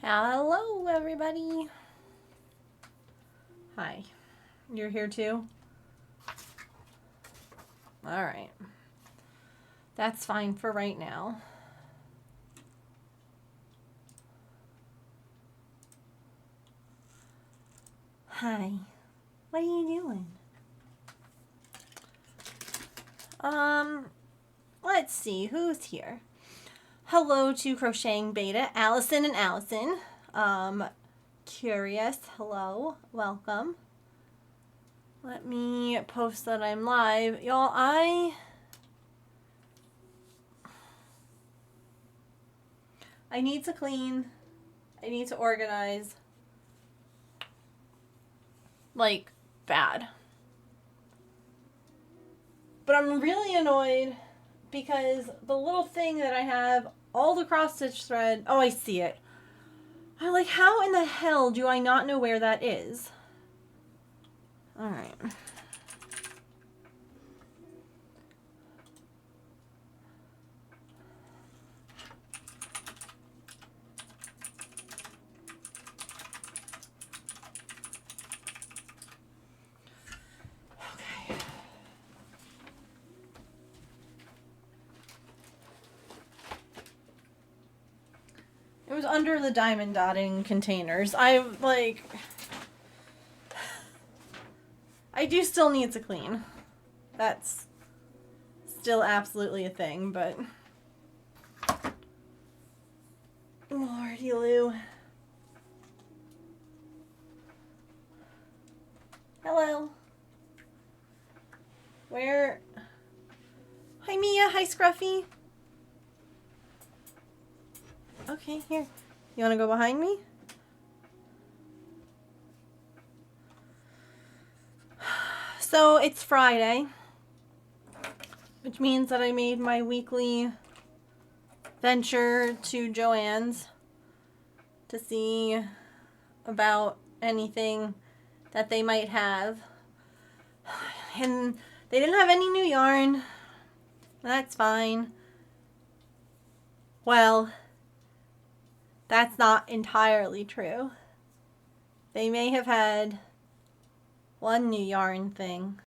Hello, everybody. Hi. You're here too? All right. That's fine for right now. Hi. What are you doing? Let's see. Who's here? Hello to Crocheting Beta, Allison and Allison. Curious. Hello. Welcome. Let me post that I'm live. Y'all, I need to clean. I need to organize. Like, bad. But I'm really annoyed because the little thing that I have, all the cross stitch thread, oh, I see it. I'm like, how in the hell do I not know where that is? All right. Okay. It was under the diamond dotting containers. I do still need to clean. That's still absolutely a thing, but Lordy Lou. Hello. Where? Hi, Mia. Hi, Scruffy. Okay, here. You want to go behind me? So, it's Friday, which means that I made my weekly venture to Joann's to see about anything that they might have. And they didn't have any new yarn. That's fine. Well, that's not entirely true. They may have had one new yarn thing.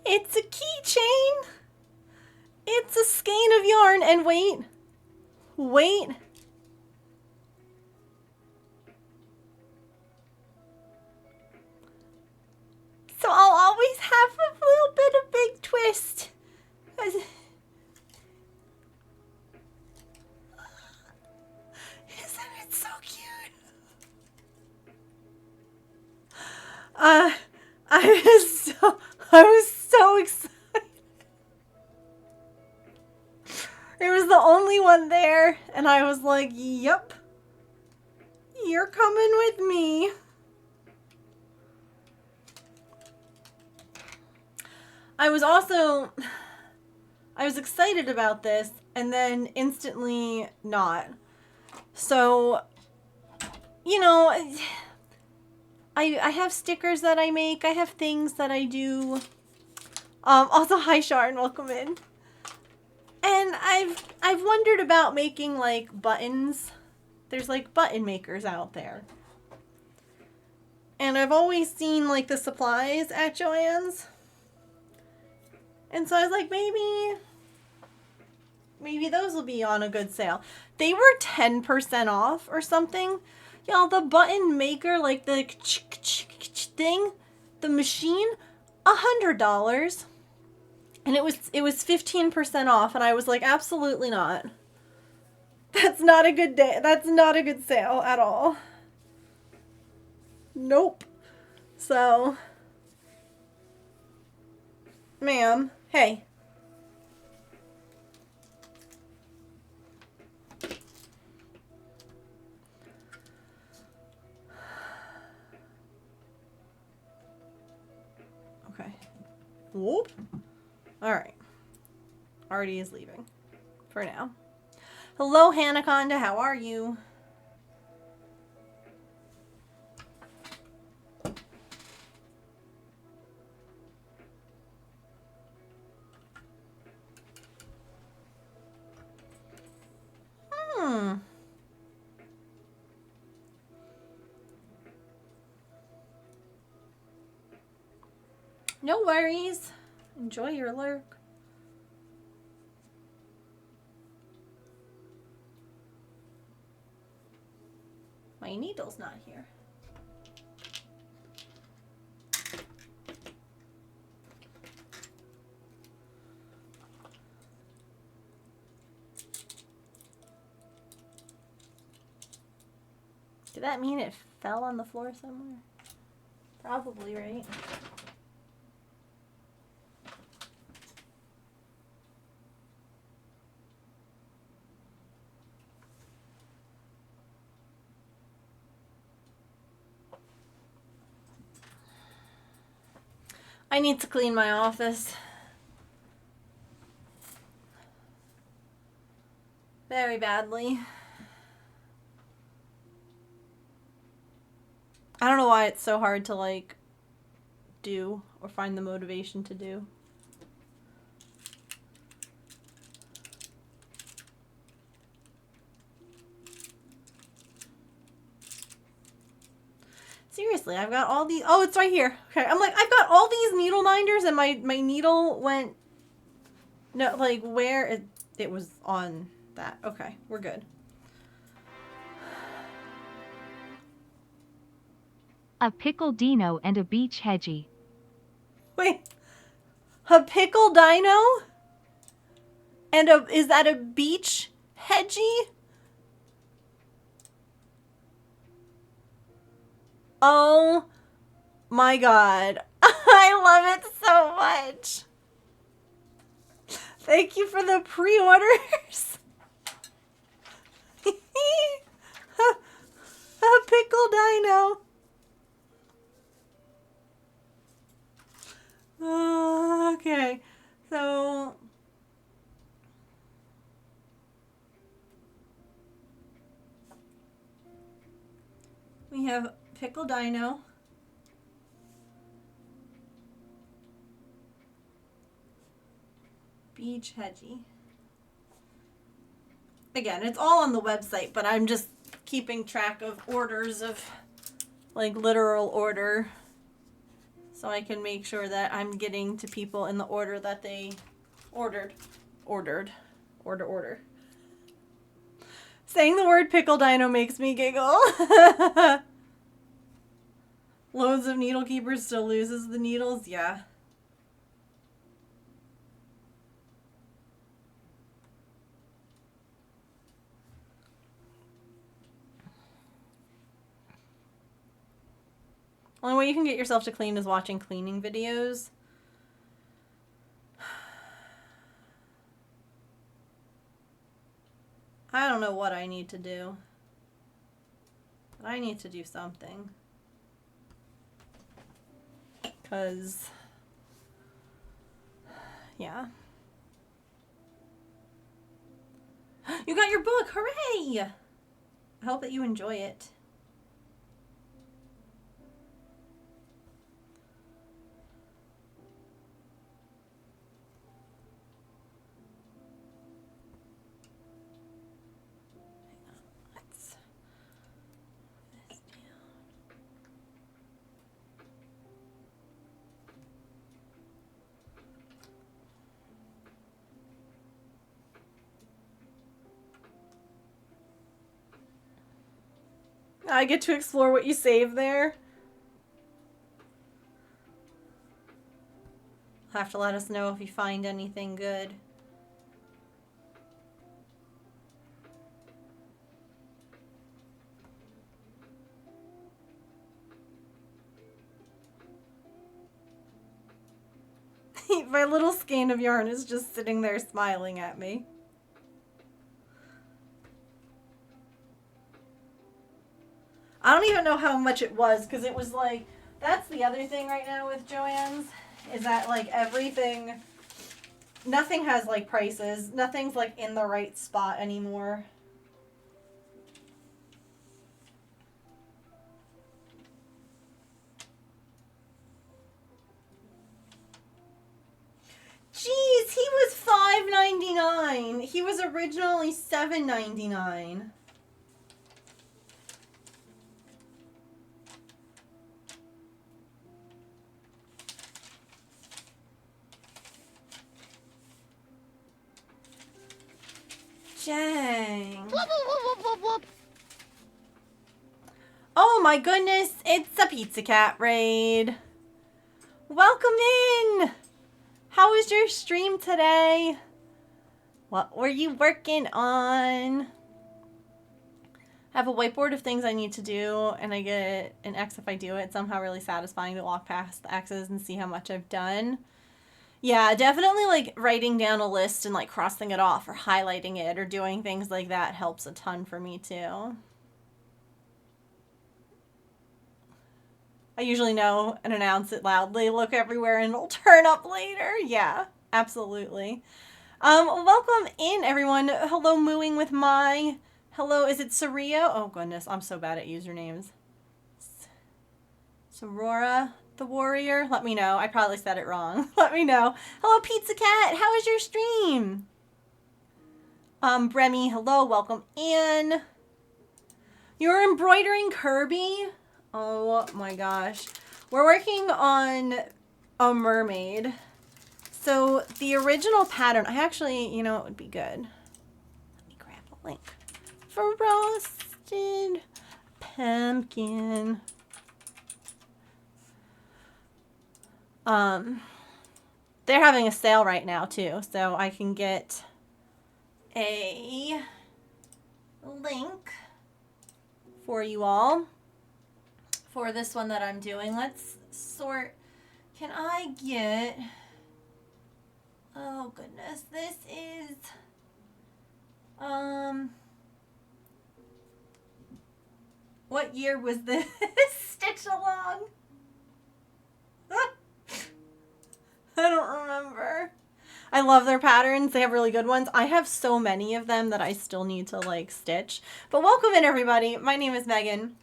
It's a keychain. It's a skein of yarn. And wait. So I'll always have a little bit of big twist. Isn't it so cute? I was so excited. It was the only one there, and I was like, yep, you're coming with me. I was excited about this, and then instantly not. So, you know, I have stickers that I make. I have things that I do. Also, hi Sharon, welcome in. And I've wondered about making like buttons. There's like button makers out there. And I've always seen like the supplies at Joann's. And so I was like, maybe those will be on a good sale. They were 10% off or something. Y'all, the button maker, like the thing, the machine, $100. And it was 15% off, and I was like, absolutely not. That's not a good day. That's not a good sale at all. Nope. So, ma'am, hey. Okay. Whoop. All right. Artie is leaving for now. Hello, Hanaconda. How are you? No worries. Enjoy your lurk. My needle's not here. Did that mean it fell on the floor somewhere? Probably, right? I need to clean my office. Very badly. I don't know why it's so hard to, like, do or find the motivation to do. Seriously, I've got all these. Oh, it's right here. Okay, I'm like, I've got all these needle minders, and my needle went. No, like where it was on that. Okay, we're good. A pickle dino and a beach hedgie. Wait, a pickle dino, and is that a beach hedgie? Oh my god. I love it so much. Thank you for the pre-orders. A pickle dino. Okay, so we have pickle dino. Beach hedgie. Again, it's all on the website, but I'm just keeping track of orders of, like, literal order, so I can make sure that I'm getting to people in the order that they ordered. Order. Saying the word pickle dino makes me giggle. Loads of needle keepers still loses the needles. Yeah. Only way you can get yourself to clean is watching cleaning videos. I don't know what I need to do. But I need to do something. Because, yeah. You got your book! Hooray! I hope that you enjoy it. I get to explore what you save there. Have to let us know if you find anything good. My little skein of yarn is just sitting there smiling at me. I don't even know how much it was, because it was like, that's the other thing right now with Joann's, is that like everything, nothing has like prices. Nothing's like in the right spot anymore. Jeez, he was $5.99. He was originally $7.99. Dang. Oh my goodness, it's a Pizza Cat raid. Welcome in. How was your stream today? What were you working on? I have a whiteboard of things I need to do, and I get an X if I do it. Somehow really satisfying to walk past the X's and see how much I've done. Yeah, definitely like writing down a list and like crossing it off or highlighting it or doing things like that helps a ton for me too. I usually know and announce it loudly, look everywhere, and it'll turn up later. Yeah, absolutely. Welcome in, everyone. Hello, Mooing with my. Hello, is it Saria? Oh, goodness, I'm so bad at usernames. Sorora the Warrior? Let me know. I probably said it wrong. Let me know. Hello, Pizza Cat. How was your stream? Bremy, hello. Welcome in. You're embroidering Kirby? Oh my gosh. We're working on a mermaid. So the original pattern, I actually, you know, it would be good. Let me grab a link. Frosted pumpkin. They're having a sale right now too, so I can get a link for you all for this one that I'm doing. Let's sort. Can I get, oh goodness, this is what year was this? Stitch Along? I don't remember. I love their patterns. They have really good ones. I have so many of them that I still need to like stitch. But welcome in, everybody. My name is Megan.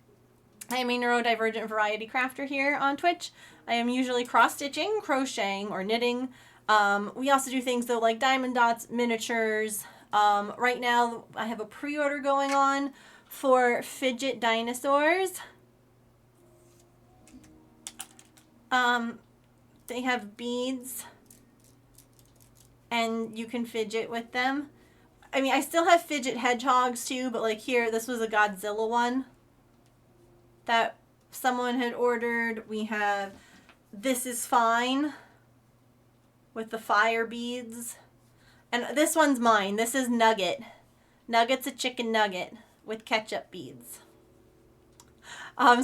I am a neurodivergent variety crafter here on Twitch. I am usually cross-stitching, crocheting, or knitting. We also do things though like diamond dots, miniatures. Right now I have a pre-order going on for fidget dinosaurs. They have beads and you can fidget with them. I mean, I still have fidget hedgehogs too, but like here, this was a Godzilla one that someone had ordered. We have This Is Fine with the fire beads. And this one's mine. This is Nugget. Nugget's a chicken nugget with ketchup beads.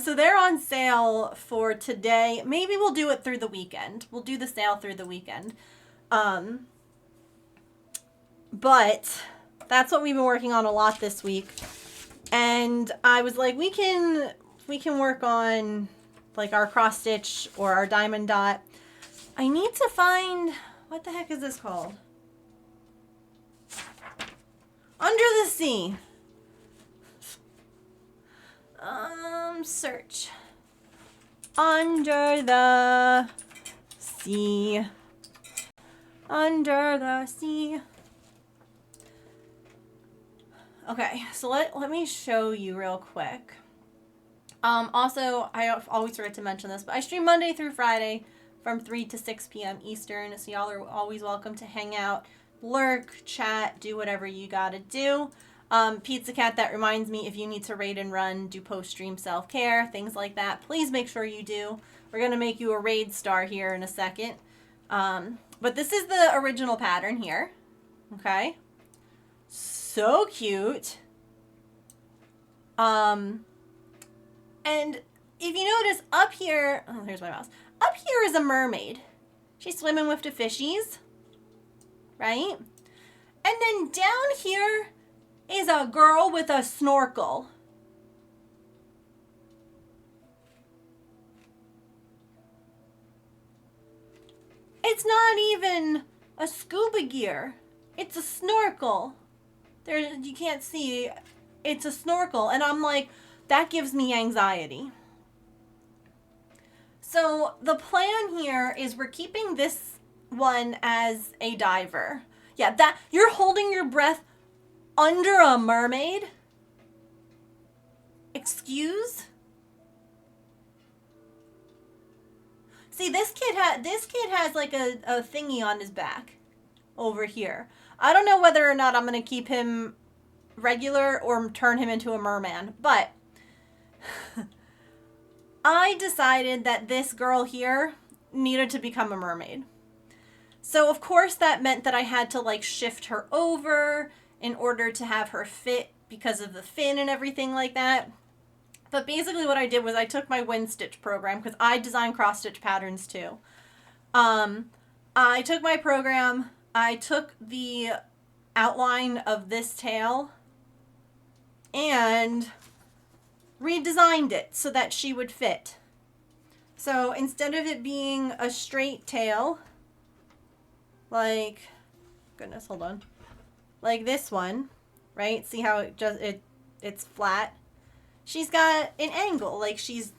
So they're on sale for today. Maybe we'll do it through the weekend. We'll do the sale through the weekend. But that's what we've been working on a lot this week. And I was like, we can work on like our cross stitch or our diamond dot. I need to find, what the heck is this called? Under the Sea. Search. Under the sea. Under the sea. Okay, so let me show you real quick. Also, I always forget to mention this, but I stream Monday through Friday from 3 to 6 p.m. Eastern, so y'all are always welcome to hang out, lurk, chat, do whatever you gotta do. Pizza Cat, that reminds me, if you need to raid and run, do post-stream self-care, things like that, please make sure you do. We're gonna make you a raid star here in a second. But this is the original pattern here, okay? So cute. And if you notice up here, oh, here's my mouse. Up here is a mermaid. She's swimming with the fishies, right? And then down here is a girl with a snorkel. It's not even a scuba gear. It's a snorkel. There, you can't see. It's a snorkel. And I'm like, that gives me anxiety. So the plan here is we're keeping this one as a diver. Yeah, that you're holding your breath under a mermaid? Excuse? See, this kid has like a thingy on his back over here. I don't know whether or not I'm going to keep him regular or turn him into a merman. But I decided that this girl here needed to become a mermaid. So of course that meant that I had to like shift her over in order to have her fit because of the fin and everything like that. But basically what I did was I took my WinStitch program, because I design cross stitch patterns too. I took my program, I took the outline of this tail and redesigned it so that she would fit. So instead of it being a straight tail, like, goodness, hold on, like this one, right? See how it's flat? She's got an angle, like she's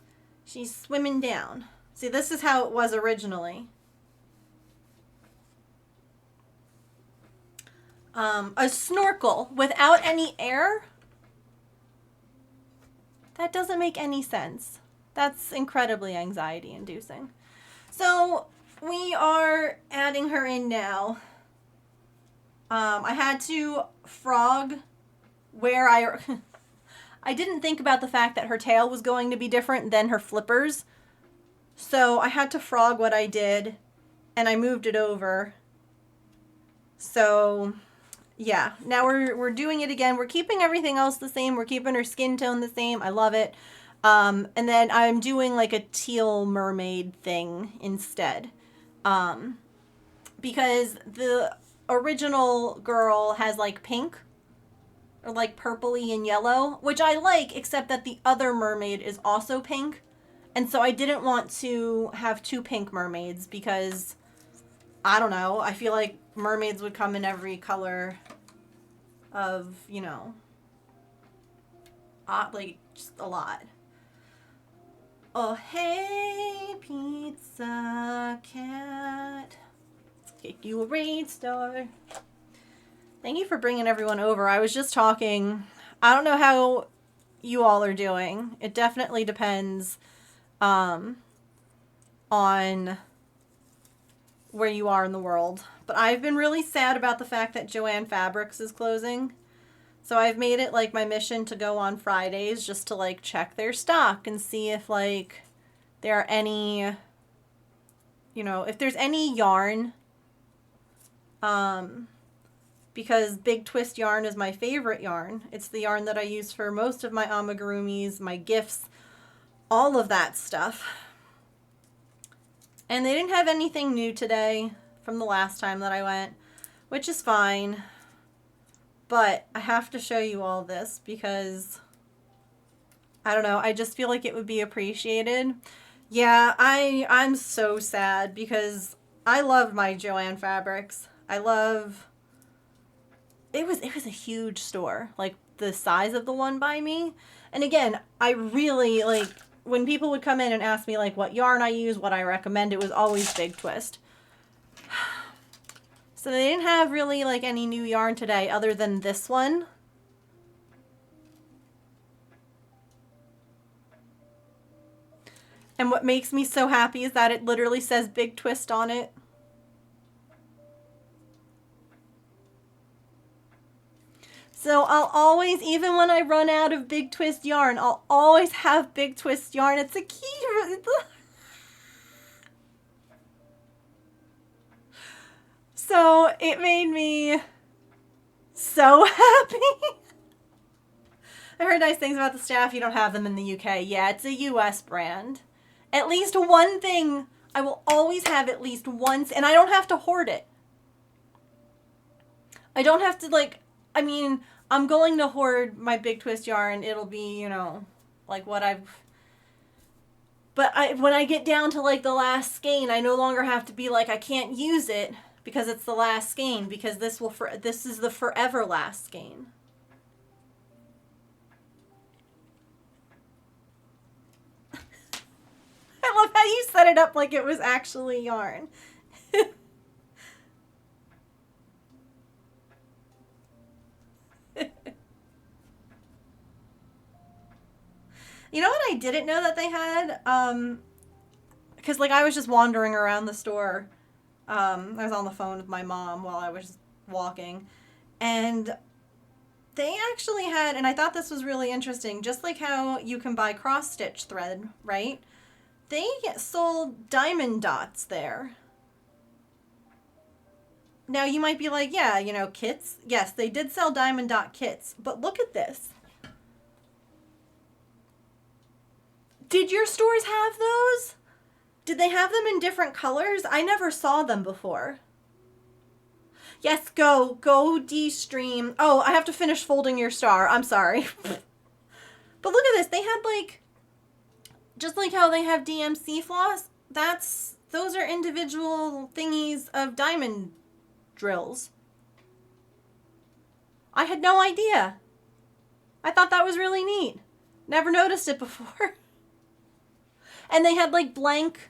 swimming down. See, this is how it was originally. A snorkel without any air? That doesn't make any sense. That's incredibly anxiety inducing. So we are adding her in now. I had to frog where I didn't think about the fact that her tail was going to be different than her flippers. So I had to frog what I did, and I moved it over. So yeah, now we're doing it again. We're keeping everything else the same. We're keeping her skin tone the same. I love it. And then I'm doing like a teal mermaid thing instead. Because the original girl has like pink or like purpley and yellow, which I like, except that the other mermaid is also pink. And so I didn't want to have two pink mermaids because, I don't know, I feel like mermaids would come in every color of, you know, like just a lot. Oh, hey, pizza cat. Let's get you a raid star. Thank you for bringing everyone over. I was just talking. I don't know how you all are doing. It definitely depends on where you are in the world. But I've been really sad about the fact that Joann Fabrics is closing. So I've made it like my mission to go on Fridays just to like check their stock and see if like there are any, you know, if there's any yarn. Because Big Twist yarn is my favorite yarn. It's the yarn that I use for most of my amigurumis, my gifts, all of that stuff. And they didn't have anything new today from the last time that I went, which is fine. But I have to show you all this because, I don't know, I just feel like it would be appreciated. Yeah, I'm so sad because I love my Joann Fabrics. I love... It was a huge store, like the size of the one by me. And again, I really, like, when people would come in and ask me, like, what yarn I use, what I recommend, it was always Big Twist. So they didn't have really, like, any new yarn today other than this one. And what makes me so happy is that it literally says Big Twist on it. So I'll always, even when I run out of Big Twist yarn, I'll always have Big Twist yarn. It's a key. So it made me so happy. I heard nice things about the staff. You don't have them in the UK. Yeah, it's a US brand. At least one thing, I will always have at least once, and I don't have to hoard it. I don't have to, like, I mean, I'm going to hoard my Big Twist yarn. It'll be, you know, like what I've... But when I get down to, like, the last skein, I no longer have to be like, I can't use it because it's the last skein, because this is the forever last skein. I love how you set it up like it was actually yarn. You know what I didn't know that they had? Because, like, I was just wandering around the store. I was on the phone with my mom while I was walking. And they actually had, and I thought this was really interesting, just like how you can buy cross-stitch thread, right? They sold diamond dots there. Now you might be like, yeah, you know, kits. Yes, they did sell diamond dot kits, but look at this. Did your stores have those? Did they have them in different colors? I never saw them before. Yes, go D-Stream. Oh, I have to finish folding your star. I'm sorry. But look at this. They had like, just like how they have DMC floss, those are individual thingies of diamond drills. I had no idea. I thought that was really neat. Never noticed it before. And they had like blank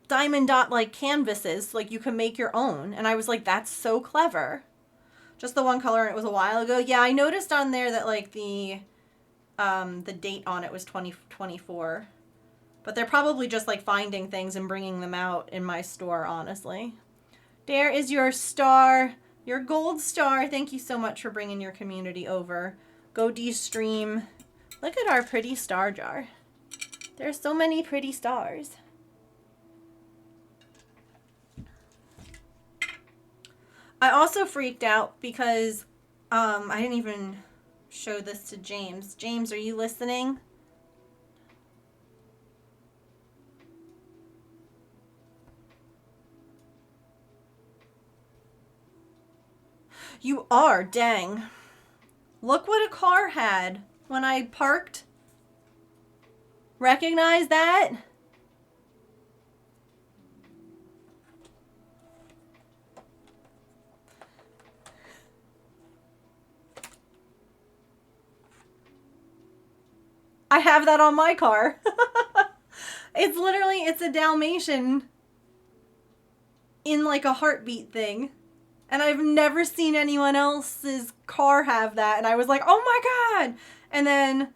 diamond dot like canvases, like you can make your own. And I was like, that's so clever. Just the one color, and it was a while ago. Yeah, I noticed on there that like the date on it was 2024. But they're probably just like finding things and bringing them out in my store, honestly. There is your star, your gold star. Thank you so much for bringing your community over. Go D-Stream. Look at our pretty star jar. There's so many pretty stars. I also freaked out because I didn't even show this to James. James, are you listening? You are, dang. Look what a car had when I parked. Recognize that? I have that on my car. It's a Dalmatian in like a heartbeat thing. And I've never seen anyone else's car have that. And I was like, oh my God. And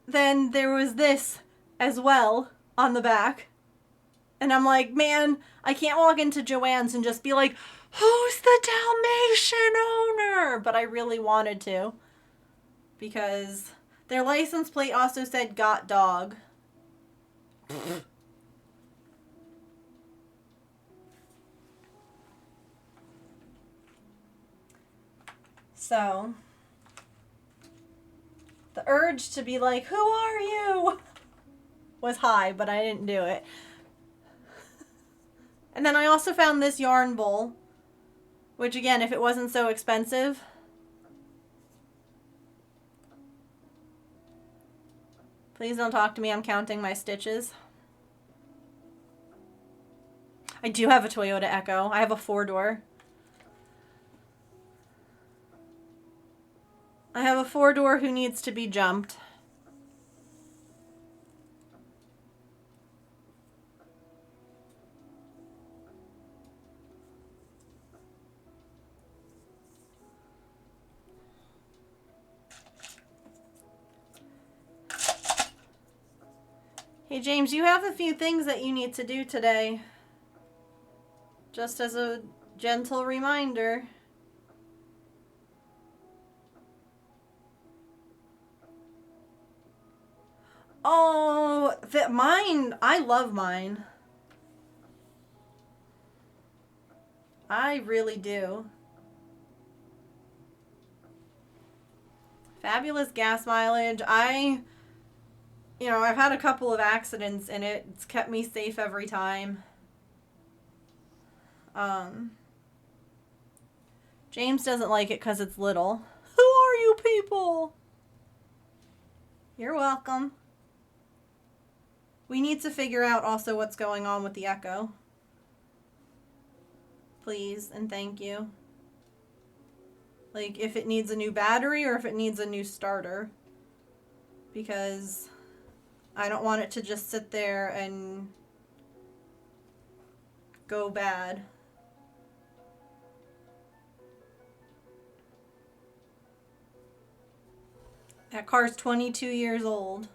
then there was this as well on the back. And I'm like, man, I can't walk into Joann's and just be like, who's the Dalmatian owner? But I really wanted to. Because their license plate also said got dog. So, the urge to be like, who are you? Was high, but I didn't do it. And then I also found this yarn bowl, which again, if it wasn't so expensive. Please don't talk to me, I'm counting my stitches. I do have a Toyota Echo. I have a 4-door. I have a 4-door who needs to be jumped. Hey James, you have a few things that you need to do today. Just as a gentle reminder. Oh, mine, I love mine. I really do. Fabulous gas mileage. I've had a couple of accidents in it. It's kept me safe every time. James doesn't like it because it's little. Who are you people? You're welcome. We need to figure out also what's going on with the Echo. Please and thank you. Like if it needs a new battery or if it needs a new starter. Because I don't want it to just sit there and go bad. That car's 22 years old.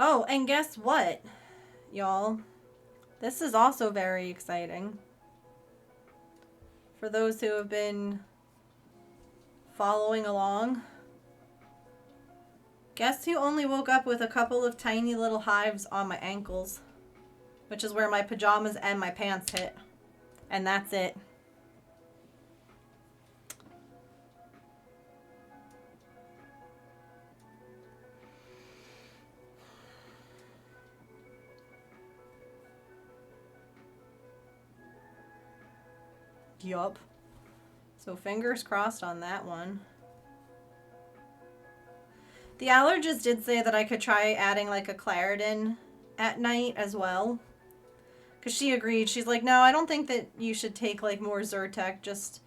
Oh, and guess what, y'all? This is also very exciting. For those who have been following along. Guess who only woke up with a couple of tiny little hives on my ankles? Which is where my pajamas and my pants hit. And that's it. Yup. So fingers crossed on that one. The allergist did say that I could try adding like a Claritin at night as well. Because she agreed. She's like, no, I don't think that you should take like more Zyrtec just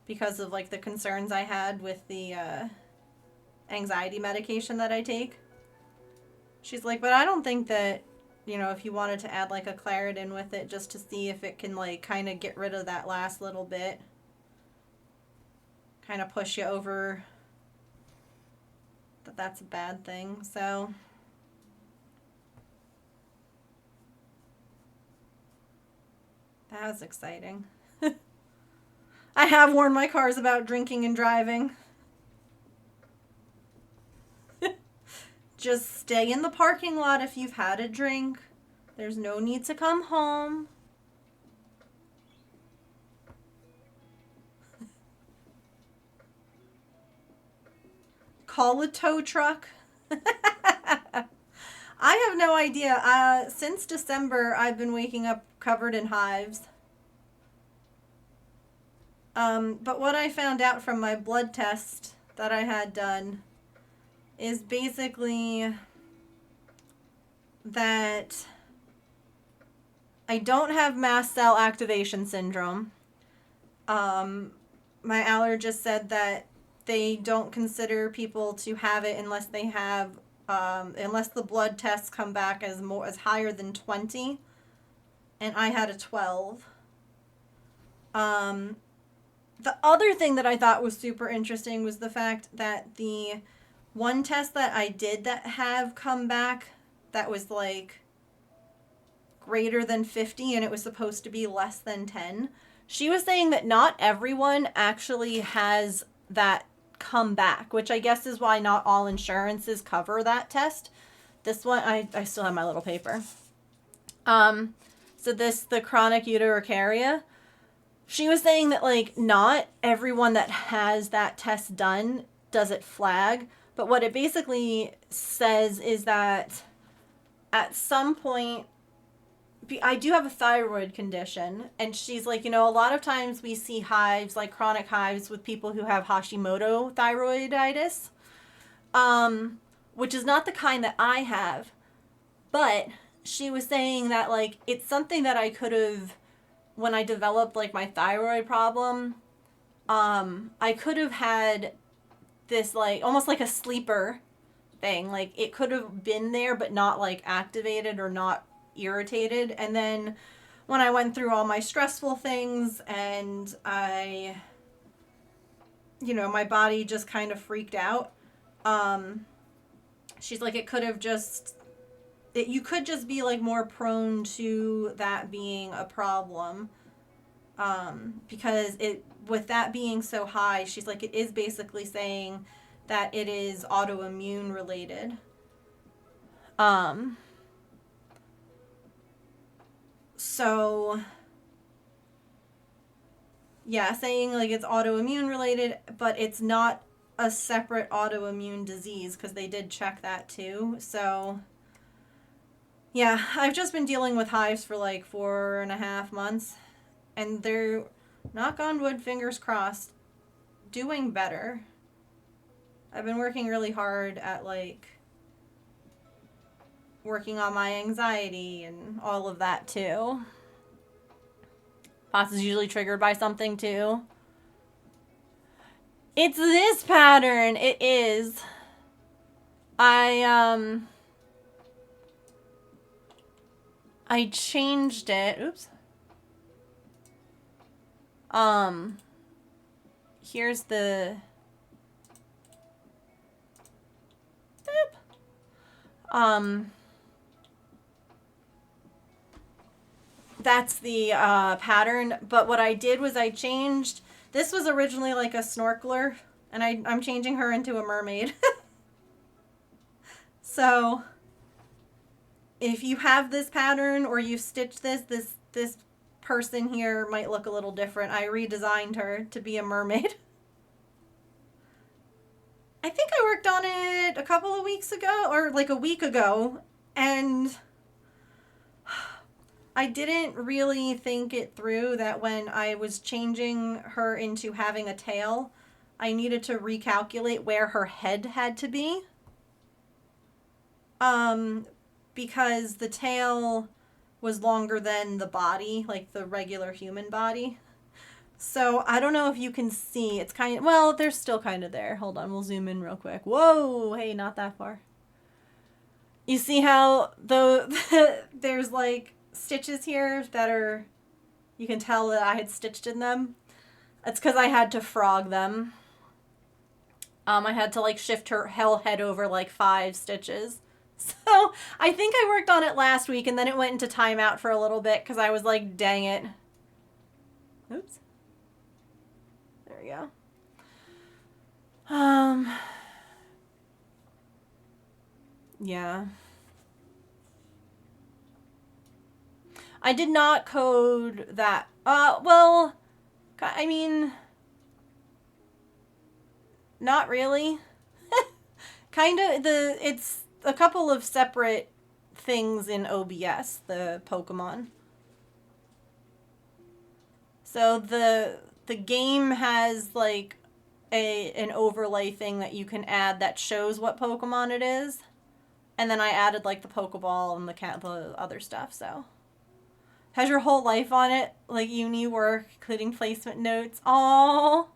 because of like the concerns I had with the anxiety medication that I take. She's like, but I don't think that, you know, if you wanted to add like a Claritin with it just to see if it can like kind of get rid of that last little bit. Kind of push you over that that's a bad thing. So that was exciting. I have warned my cars about drinking and driving. Just stay in the parking lot if you've had a drink. There's no need to come home. Call a tow truck. I have no idea. Since December, I've been waking up covered in hives. But what I found out from my blood test that I had done is basically that I don't have mast cell activation syndrome. My allergist said that they don't consider people to have it unless they have, unless the blood tests come back as higher than 20, and I had a 12. The other thing that I thought was super interesting was the fact that the one test that I did that have come back that was like greater than 50 and it was supposed to be less than 10. She was saying that not everyone actually has that come back, which I guess is why not all insurances cover that test. This one, I still have my little paper. So the chronic urticaria, she was saying that like not everyone that has that test done does it flag, but what it basically says is that at some point, I do have a thyroid condition, and she's like, you know, a lot of times we see hives, like chronic hives with people who have Hashimoto thyroiditis, which is not the kind that I have, but she was saying that like it's something that I could have, when I developed like my thyroid problem, I could have had this like almost like a sleeper thing. Like it could have been there but not like activated or not irritated. And then when I went through all my stressful things and I, you know, my body just kind of freaked out, she's like, it could have just, you could just be like more prone to that being a problem. Because with that being so high, she's like, it is basically saying that it is autoimmune related. So yeah, saying like it's autoimmune related, but it's not a separate autoimmune disease because they did check that too. So yeah, I've just been dealing with hives for like 4.5 months, and they're, knock on wood, fingers crossed, doing better. I've been working really hard at like working on my anxiety and all of that too. POTS is usually triggered by something too. It's this pattern. It is. I changed it. Oops. Here's the boop. That's the pattern. But what I did was I changed. This was originally like a snorkeler, and I'm changing her into a mermaid. So if you have this pattern or you stitched this person here might look a little different. I redesigned her to be a mermaid. I think I worked on it a couple of weeks ago or like a week ago, and I didn't really think it through that when I was changing her into having a tail, I needed to recalculate where her head had to be. Um, because the tail was longer than the body, like the regular human body. So I don't know if you can see. It's kind of, well, they're still kind of there. Hold on, we'll zoom in real quick. Whoa, hey, not that far. You see how there's like stitches here that are, you can tell that I had stitched in them. It's because I had to frog them. I had to like shift her hell head over like 5 stitches. So I think I worked on it last week and then it went into timeout for a little bit because I was like, dang it. Oops. There we go. Yeah. I did not code that. Well, I mean, not really. Kind of it's a couple of separate things in OBS, the Pokemon. So the game has like an overlay thing that you can add that shows what Pokemon it is. And then I added like the Pokeball and the other stuff, so has your whole life on it, like uni work, including placement notes. Aww.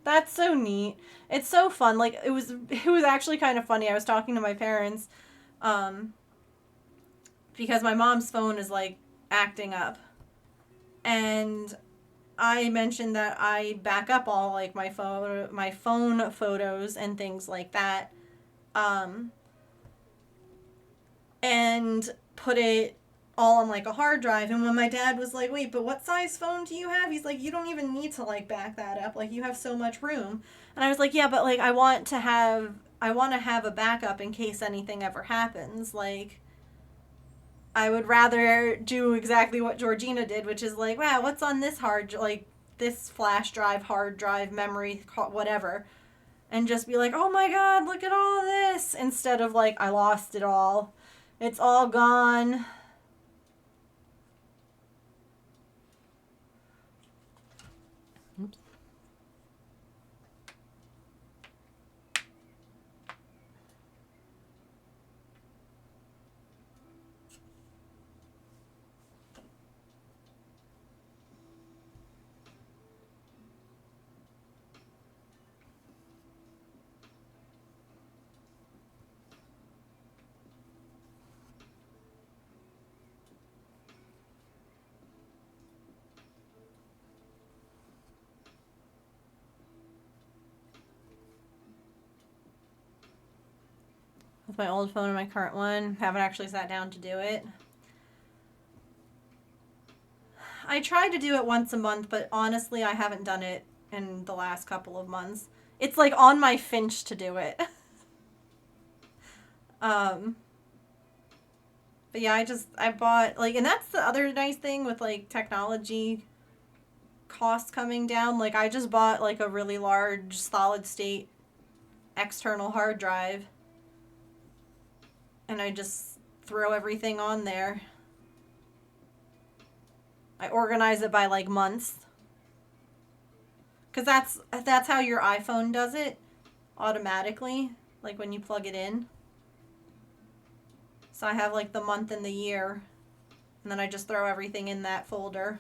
That's so neat. It's so fun. Like it was actually kind of funny. I was talking to my parents, um, because my mom's phone is like acting up. And I mentioned that I back up all like my phone photos and things like that. Um, and put it all on like a hard drive. And when my dad was like, wait, but what size phone do you have? He's like, you don't even need to like back that up. Like you have so much room. And I was like, yeah, but like I want to have a backup in case anything ever happens. Like I would rather do exactly what Georgina did, which is like, wow, what's on this like this flash drive, hard drive, memory, whatever. And just be like, oh my god, look at all of this. Instead of like, I lost it all. It's all gone. Oops. With my old phone and my current one. Haven't actually sat down to do it. I try to do it once a month, but honestly, I haven't done it in the last couple of months. It's like on my Finch to do it. um, but yeah, I bought, like, and that's the other nice thing with, like, technology costs coming down. Like, I just bought, like, a really large solid state external hard drive. And I just throw everything on there. I organize it by, like, months. Because that's how your iPhone does it automatically, like when you plug it in. So I have like the month and the year, and then I just throw everything in that folder.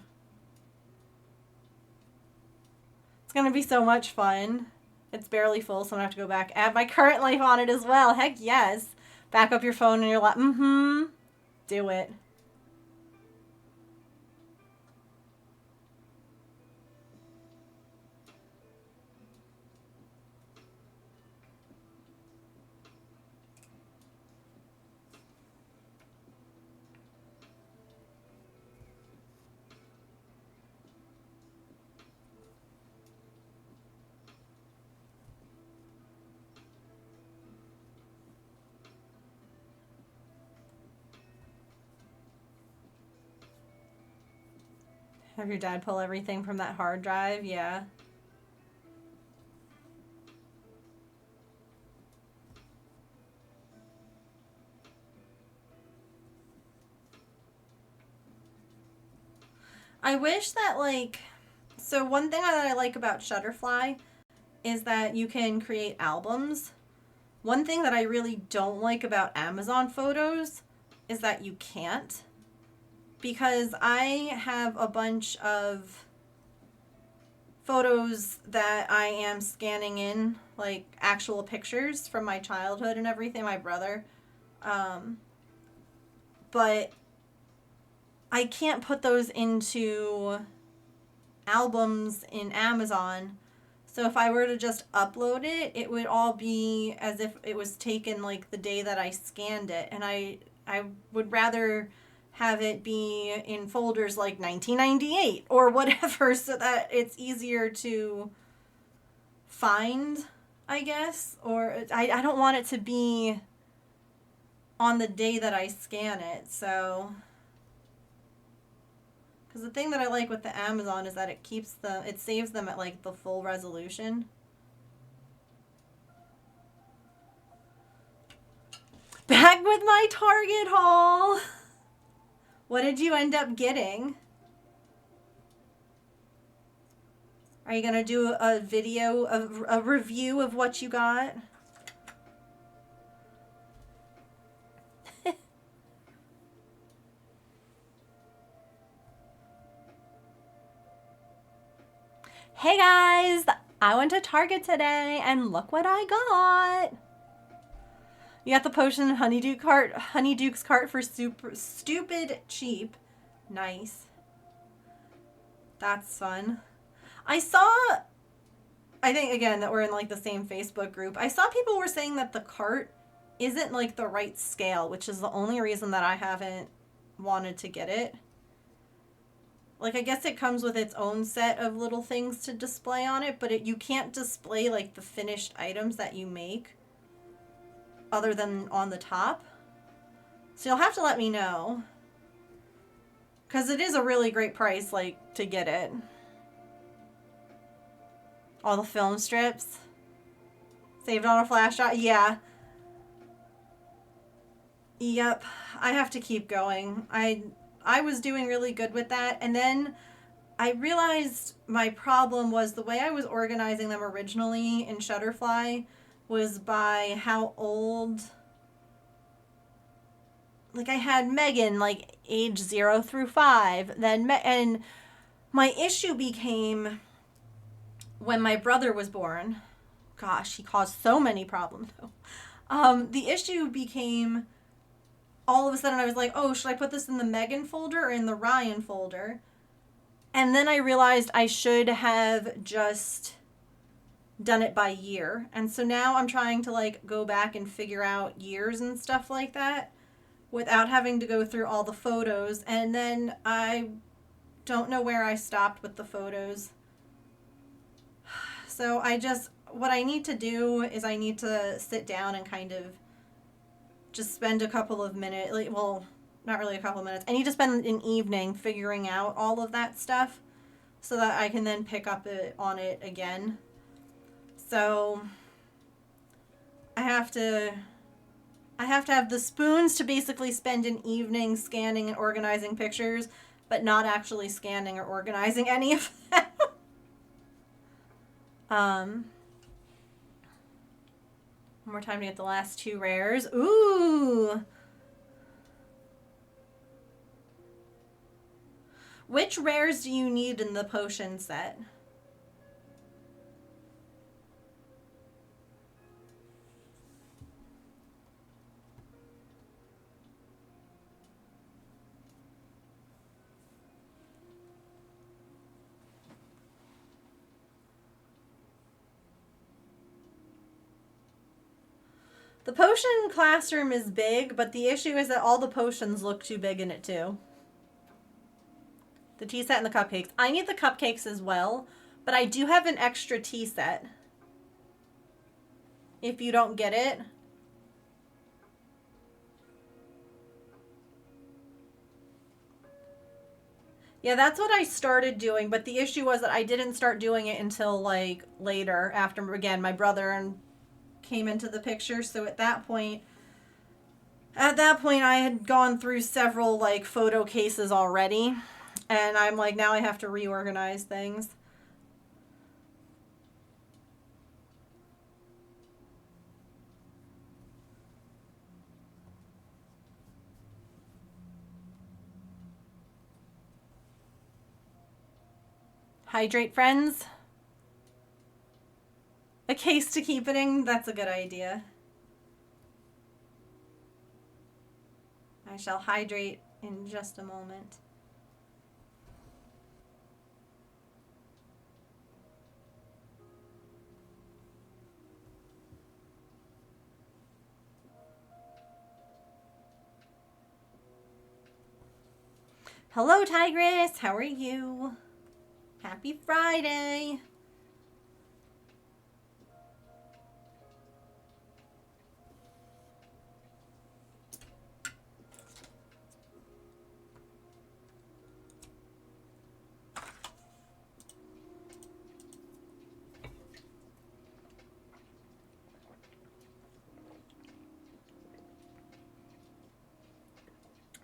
It's going to be so much fun. It's barely full, so I'm going to have to go back. Add my current life on it as well. Heck yes. Back up your phone and your lap. Mm-hmm. Do it. Have your dad pull everything from that hard drive? Yeah. I wish that, like, so one thing that I like about Shutterfly is that you can create albums. One thing that I really don't like about Amazon Photos is that you can't. Because I have a bunch of photos that I am scanning in, like actual pictures from my childhood and everything, my brother. But I can't put those into albums in Amazon. So if I were to just upload it, it would all be as if it was taken like the day that I scanned it. And I would rather have it be in folders like 1998 or whatever so that it's easier to find, I guess. Or I don't want it to be on the day that I scan it. So, because the thing that I like with the Amazon is that it saves them at like the full resolution. Back with my Target haul. What did you end up getting? Are you gonna do a video of a review of what you got? Hey guys, I went to Target today and look what I got. You got the Potion Honeyduke's cart for super stupid cheap. Nice. That's fun. I think again that we're in like the same Facebook group. I saw people were saying that the cart isn't like the right scale, which is the only reason that I haven't wanted to get it. Like, I guess it comes with its own set of little things to display on it, but you can't display, like, the finished items that you make other than on the top. So you'll have to let me know. Because it is a really great price, like, to get it. All the film strips. Saved on a flash drive. Yeah. Yep. I have to keep going. I was doing really good with that, and then I realized my problem was the way I was organizing them originally in Shutterfly was by how old. Like, I had Megan, like, age 0 through 5. And my issue became when my brother was born. Gosh, he caused so many problems, though. The issue became all of a sudden I was like, oh, should I put this in the Megan folder or in the Ryan folder? And then I realized I should have just done it by year. And so now I'm trying to like go back and figure out years and stuff like that without having to go through all the photos. And then I don't know where I stopped with the photos. So what I need to do is I need to sit down and kind of just spend a couple of minutes, well, not really a couple of minutes. I need to spend an evening figuring out all of that stuff so that I can then pick up on it again. So I have to have the spoons to basically spend an evening scanning and organizing pictures, but not actually scanning or organizing any of them. One more time to get the last 2 rares. Ooh! Which rares do you need in the potion set? The potion classroom is big, but the issue is that all the potions look too big in it too. The tea set and the cupcakes. I need the cupcakes as well, but I do have an extra tea set. If you don't get it. Yeah, that's what I started doing, but the issue was that I didn't start doing it until like later after again my brother and came into the picture. So at that point I had gone through several like photo cases already, and I'm like now I have to reorganize things. Hydrate friends. A case to keep it in. That's a good idea. I shall hydrate in just a moment. Hello, Tigress. How are you? Happy Friday.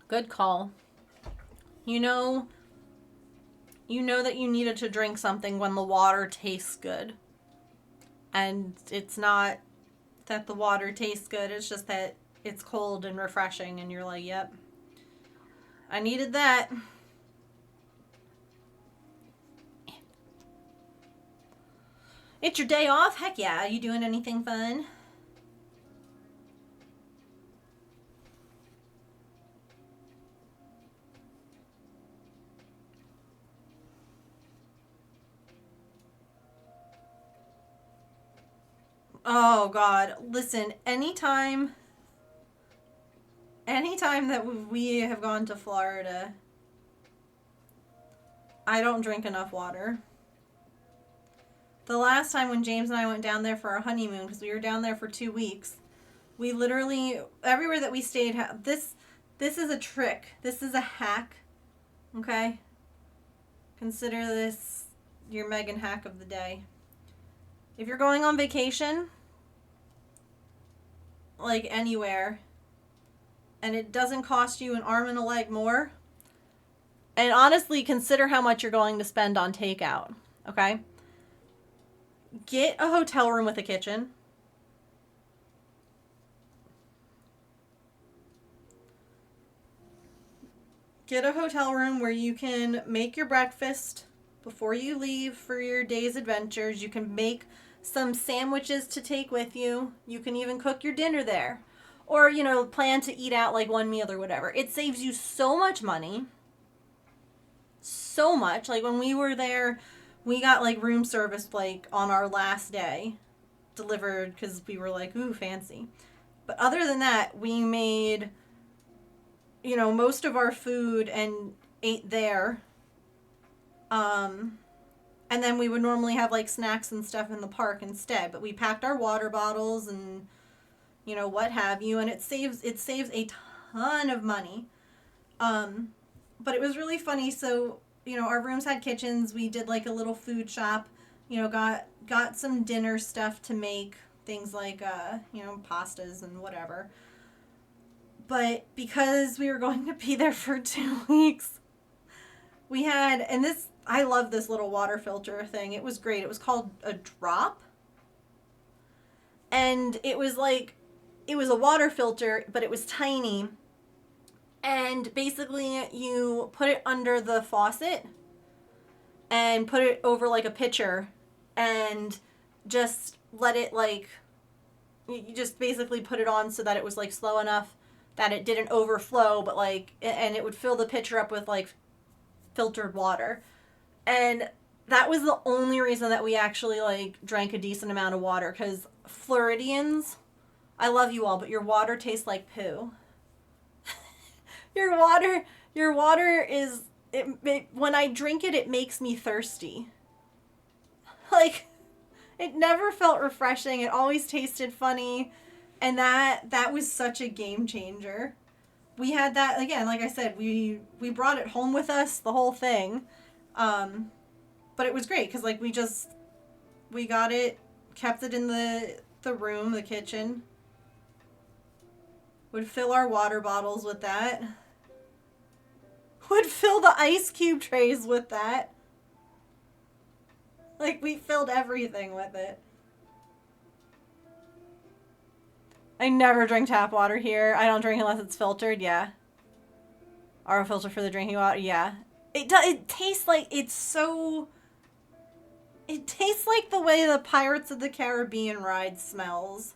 Good call. You know, you know that you needed to drink something when the water tastes good. And it's not that the water tastes good, it's just that it's cold and refreshing, and you're like, yep, I needed that. It's your day off? Heck yeah. Are you doing anything fun? Oh, God. Listen, anytime that we have gone to Florida, I don't drink enough water. The last time when James and I went down there for our honeymoon, because we were down there for 2 weeks, we literally, everywhere that we stayed, this is a trick. This is a hack. Okay? Consider this your Megan hack of the day. If you're going on vacation, like anywhere, and it doesn't cost you an arm and a leg more, and honestly, consider how much you're going to spend on takeout. Okay? Get a hotel room with a kitchen. Get a hotel room where you can make your breakfast before you leave for your day's adventures. You can make some sandwiches to take with you. You can even cook your dinner there. Or, plan to eat out like one meal or whatever. It saves you so much money. So much. Like when we were there, we got like room service like on our last day delivered because we were like, ooh, fancy. But other than that, we made most of our food and ate there. Um, and then we would normally have like snacks and stuff in the park instead. But we packed our water bottles and what have you, and it saves a ton of money. Um, but it was really funny. So our rooms had kitchens. We did like a little food shop. Got some dinner stuff to make things like pastas and whatever. But because we were going to be there for 2 weeks, we had, and this, I love this little water filter thing. It was great. It was called a drop. And it was a water filter, but it was tiny. And basically, you put it under the faucet and put it over like a pitcher and just let it like, you just basically put it on so that it was like slow enough that it didn't overflow, but like, and it would fill the pitcher up with like filtered water. And that was the only reason that we actually like drank a decent amount of water, because Floridians, I love you all, but your water tastes like poo. your water your water is when I drink it, it makes me thirsty. Like, it never felt refreshing. It always tasted funny, and that was such a game changer. we had that again. Like I said, we brought it home with us, the whole thing. But it was great because like we got it, kept it in the room, the kitchen. Would fill our water bottles with that. Would fill the ice cube trays with that. Like, we filled everything with it. I never drink tap water here. I don't drink unless it's filtered, yeah. RO filter for the drinking water, yeah. It tastes like, it's so... It tastes like the way the Pirates of the Caribbean ride smells.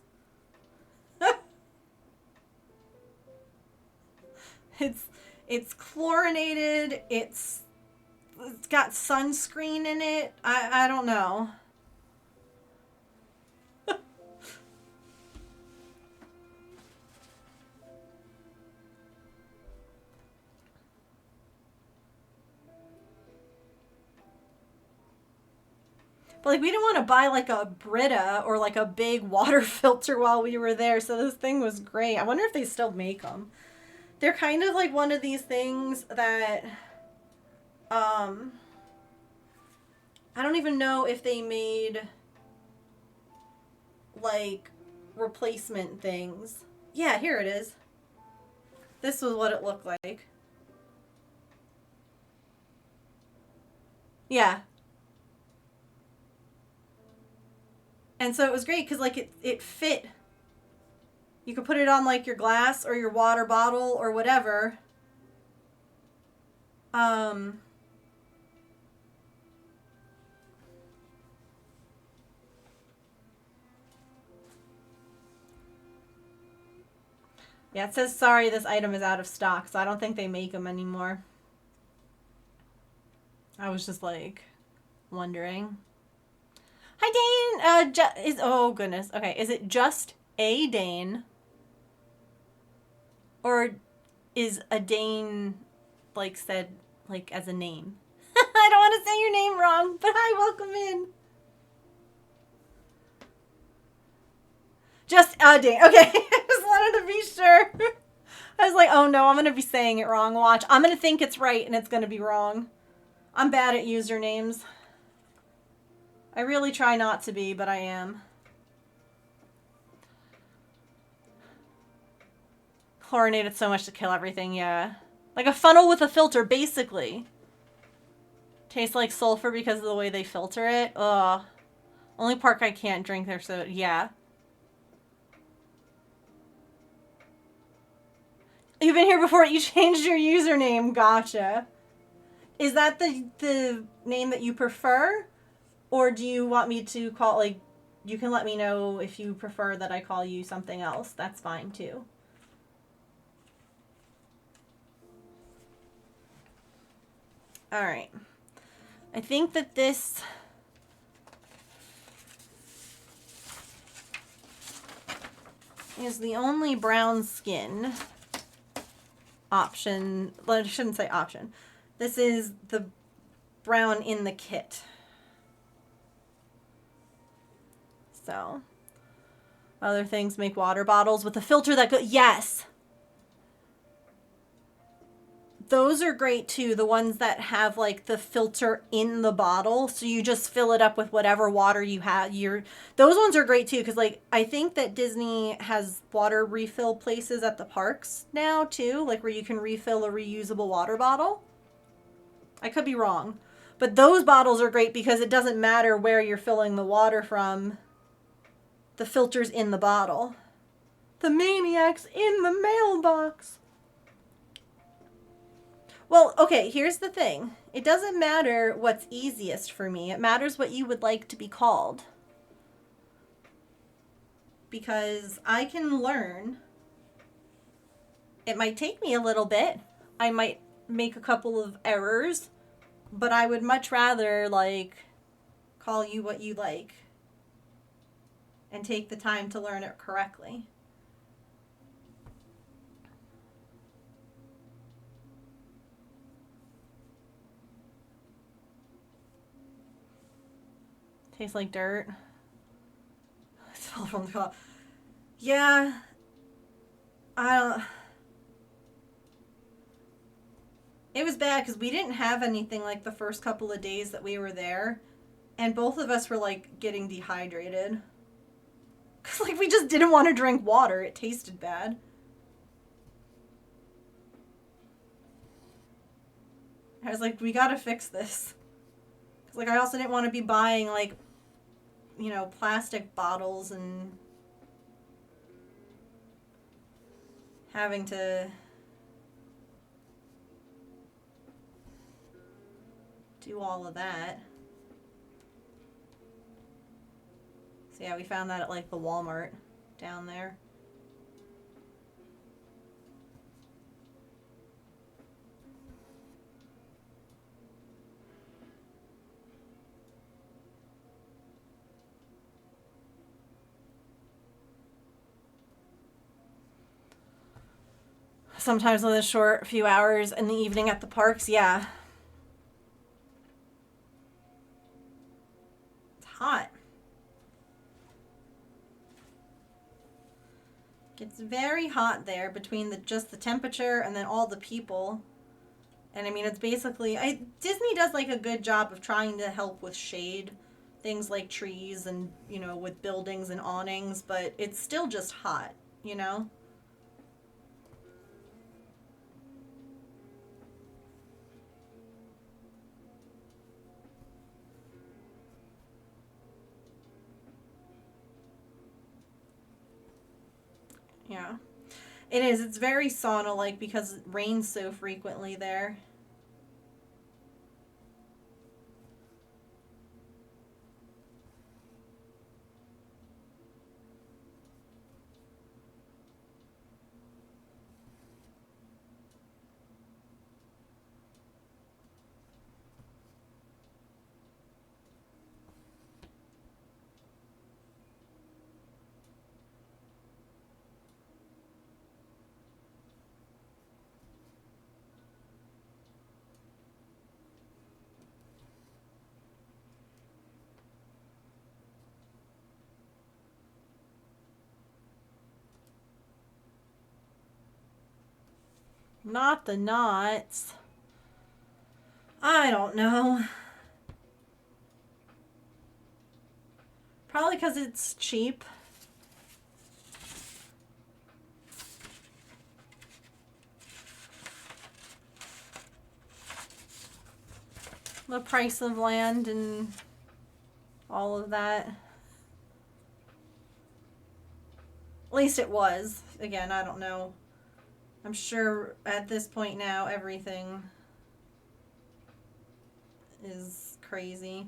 It's chlorinated, it's got sunscreen in it. I don't know. But like we didn't want to buy like a Brita or like a big water filter while we were there, so this thing was great. I wonder if they still make them. They're kind of like one of these things that I don't even know if they made like replacement things. Yeah, here it is. This was what it looked like. Yeah. And so it was great because like it fit. You could put it on like your glass or your water bottle or whatever. Yeah, it says, sorry, this item is out of stock, so I don't think they make them anymore. I was just, like, wondering. Hi, Dane! Oh, goodness. Okay, is it just a Dane? Or is a Dane, like, said, like, as a name? I don't want to say your name wrong, but hi, welcome in. Just a Dane. Okay, I just wanted to be sure. I was like, oh no, I'm going to be saying it wrong. Watch. I'm going to think it's right and it's going to be wrong. I'm bad at usernames. I really try not to be, but I am. Chlorinated so much to kill everything, yeah. Like a funnel with a filter, basically. Tastes like sulfur because of the way they filter it. Ugh. Only part I can't drink there, so yeah. You've been here before. You changed your username. Gotcha. Is that the name that you prefer? Or do you want me to call, like, you can let me know if you prefer that I call you something else. That's fine, too. Alright. I think that this... is the only brown skin option. Well, I shouldn't say option. This is the brown in the kit. So, other things make water bottles with a filter that goes... Yes! Those are great too, the ones that have like the filter in the bottle, so you just fill it up with whatever water you have. Those ones are great too, because like I think that Disney has water refill places at the parks now too, like where you can refill a reusable water bottle. I could be wrong, but those bottles are great because it doesn't matter where you're filling the water from. The filter's in the bottle. The maniac's in the mailbox. Well, okay, here's the thing. It doesn't matter what's easiest for me. It matters what you would like to be called. Because I can learn. It might take me a little bit. I might make a couple of errors. But I would much rather, like, call you what you like. And take the time to learn it correctly. Tastes like dirt. It's filled from the cup. Yeah. I don't... It was bad because we didn't have anything like the first couple of days that we were there, and both of us were like getting dehydrated. Cause like we just didn't want to drink water. It tasted bad. I was like, we gotta fix this. Cause like I also didn't want to be buying like, plastic bottles and having to do all of that. So yeah, we found that at like the Walmart down there. Sometimes with a short few hours in the evening at the parks, yeah. It's hot. It's very hot there between just the temperature and then all the people. And I mean, it's basically Disney does like a good job of trying to help with shade, things like trees and with buildings and awnings, but it's still just hot, you know. Yeah, it is. It's very sauna like because it rains so frequently there. Not the knots. I don't know. Probably because it's cheap. The price of land and all of that. At least it was. Again, I don't know. I'm sure at this point now everything is crazy.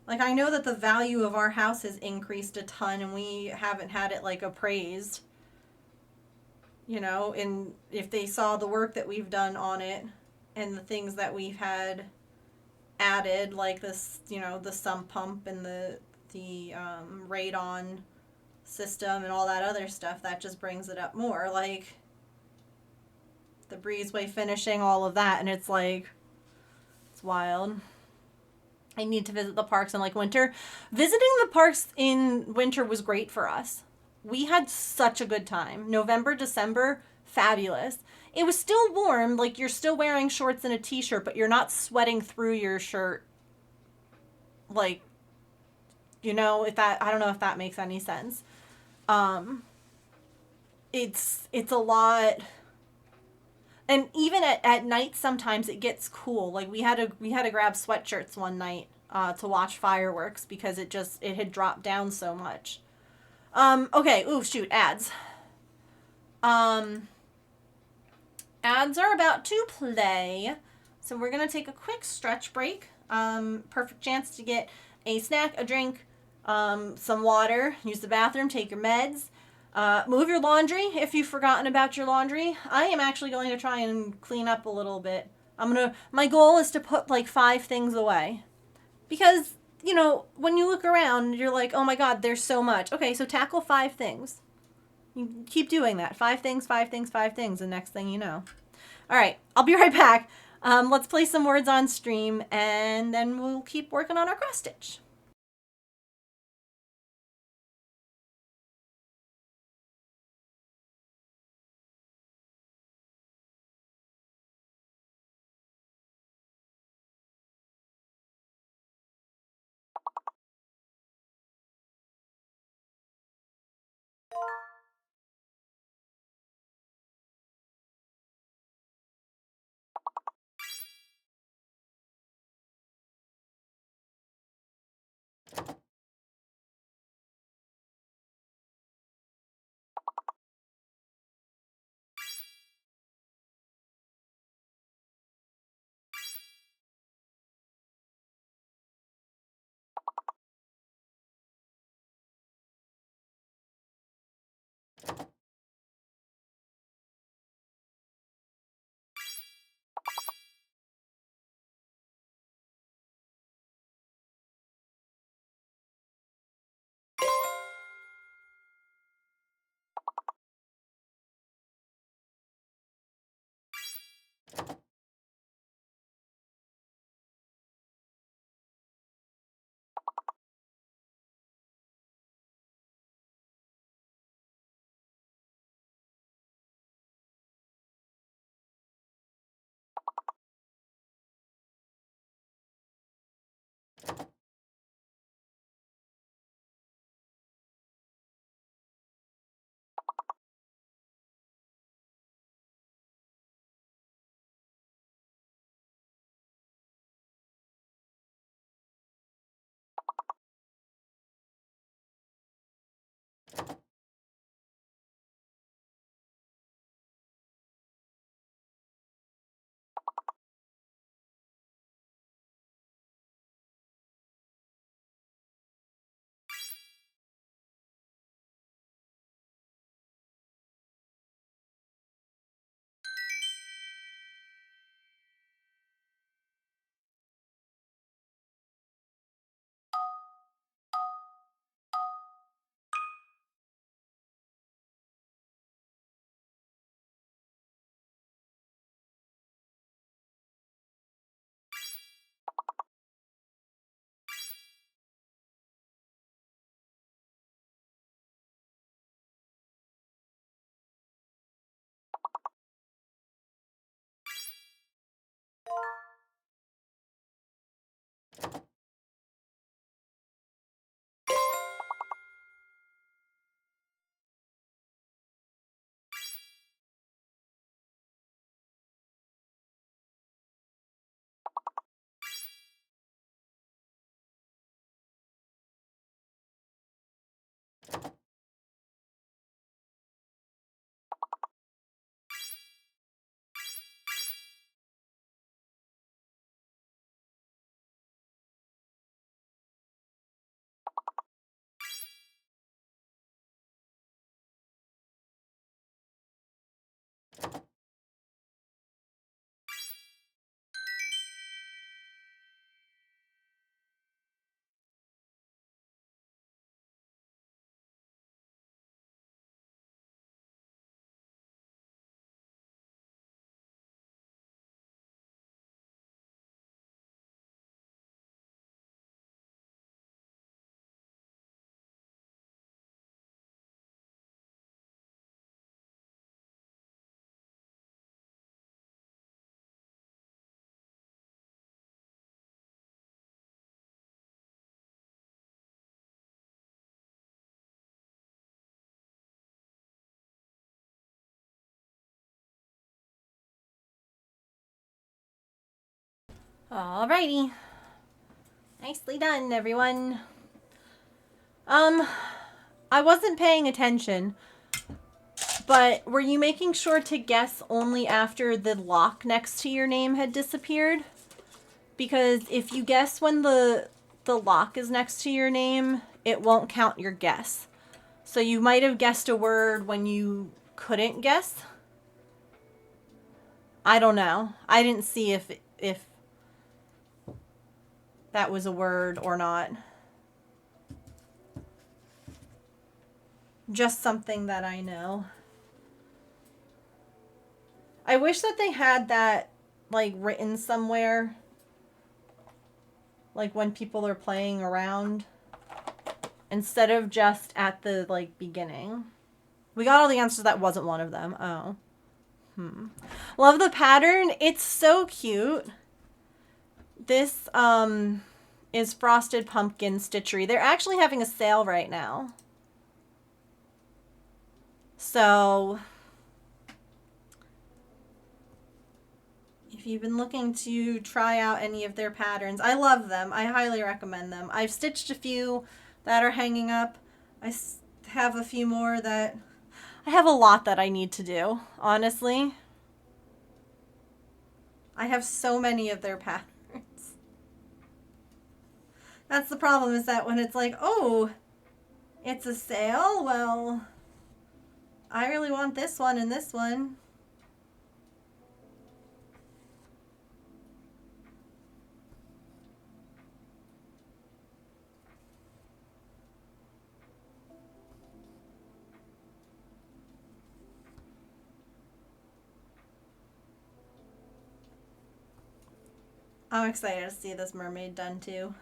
Like I know that the value of our house has increased a ton and we haven't had it like appraised. And if they saw the work that we've done on it and the things that we've had added like this, the sump pump and the radon system and all that other stuff, that just brings it up more. Like the breezeway finishing, all of that, and it's like it's wild. I need to visit the parks in like winter. Visiting the parks in winter was great for us. We had such a good time. November, December, fabulous. It was still warm, like you're still wearing shorts and a t-shirt, but you're not sweating through your shirt. Like, if that I don't know if that makes any sense. Um it's a lot, and even at night sometimes it gets cool. Like we had to grab sweatshirts one night to watch fireworks because it had dropped down so much. Okay, ooh shoot, ads. Um Ads are about to play. So we're gonna take a quick stretch break. Perfect chance to get a snack, a drink, some water, use the bathroom, take your meds. Move your laundry if you've forgotten about your laundry. I am actually going to try and clean up a little bit. My goal is to put like 5 things away. Because, when you look around, you're like, oh my God, there's so much. Okay, so tackle 5 things. You keep doing that. 5 things, 5 things, 5 things, the next thing you know. All right, I'll be right back. Let's play some words on stream, and then we'll keep working on our cross stitch. Alrighty. Nicely done, everyone. I wasn't paying attention, but were you making sure to guess only after the lock next to your name had disappeared? Because if you guess when the lock is next to your name, it won't count your guess. So you might have guessed a word when you couldn't guess. I don't know. I didn't see if that was a word or not. Just something that I know. I wish that they had that like written somewhere. Like when people are playing around. Instead of just at the like beginning. We got all the answers. That wasn't one of them. Oh. Love the pattern. It's so cute. This is Frosted Pumpkin Stitchery. They're actually having a sale right now. So if you've been looking to try out any of their patterns, I love them. I highly recommend them. I've stitched a few that are hanging up. I have a few more that... I have a lot that I need to do, honestly. I have so many of their patterns. That's the problem, is that when it's like, oh, it's a sale, well, I really want this one and this one. I'm excited to see this mermaid done too.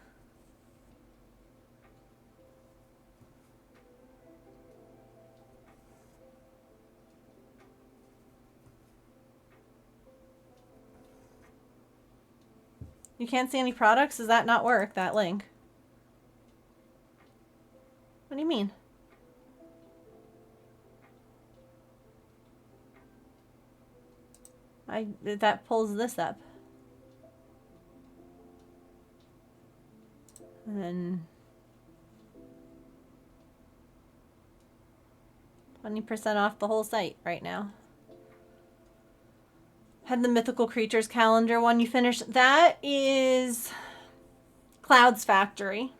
You can't see any products? Does that not work, that link? What do you mean? That pulls this up. And then 20% off the whole site right now. Had the Mythical Creatures calendar one you finished. That is Cloud's Factory.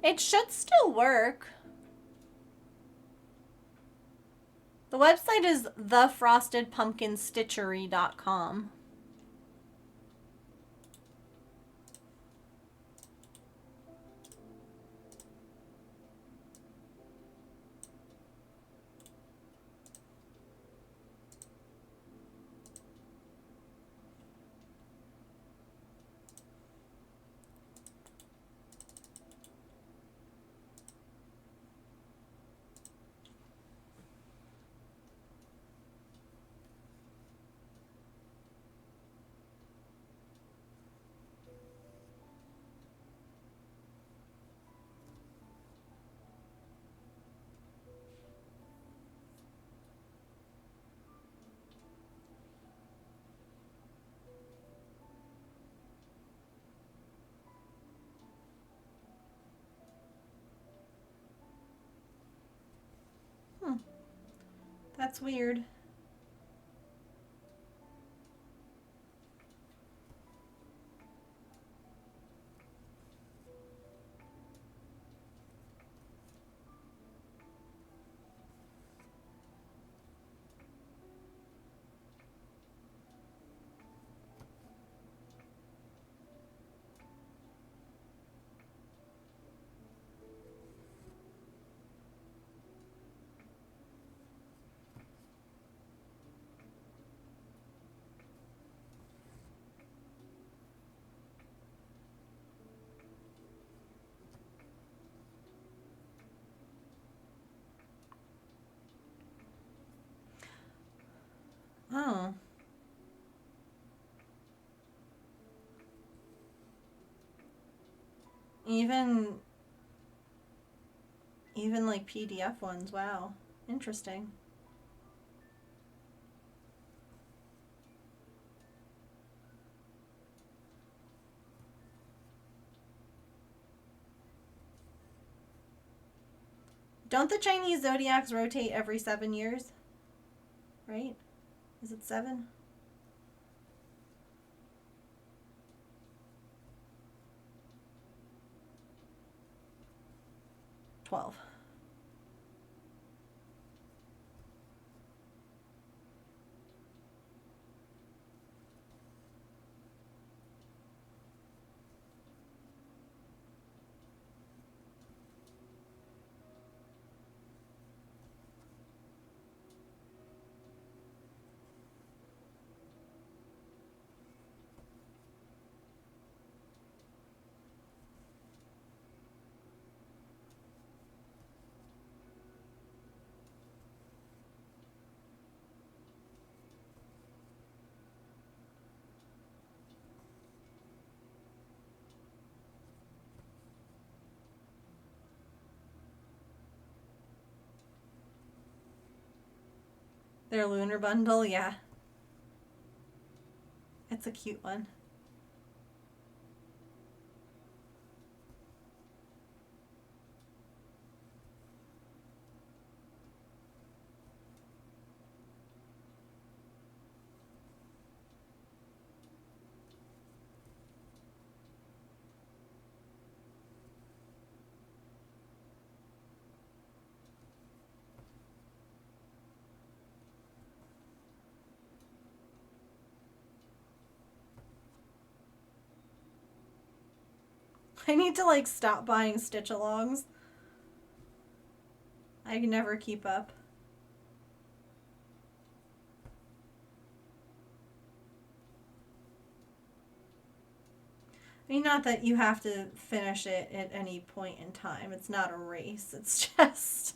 It should still work. The website is thefrostedpumpkinstitchery.com. That's weird. Oh. Even like PDF ones. Wow. Interesting. Don't the Chinese zodiacs rotate every 7 years? Right? Is it 7? 12. Their lunar bundle, yeah. It's a cute one. I need to like stop buying Stitch Alongs. I can never keep up. I mean, not that you have to finish it at any point in time. It's not a race. It's just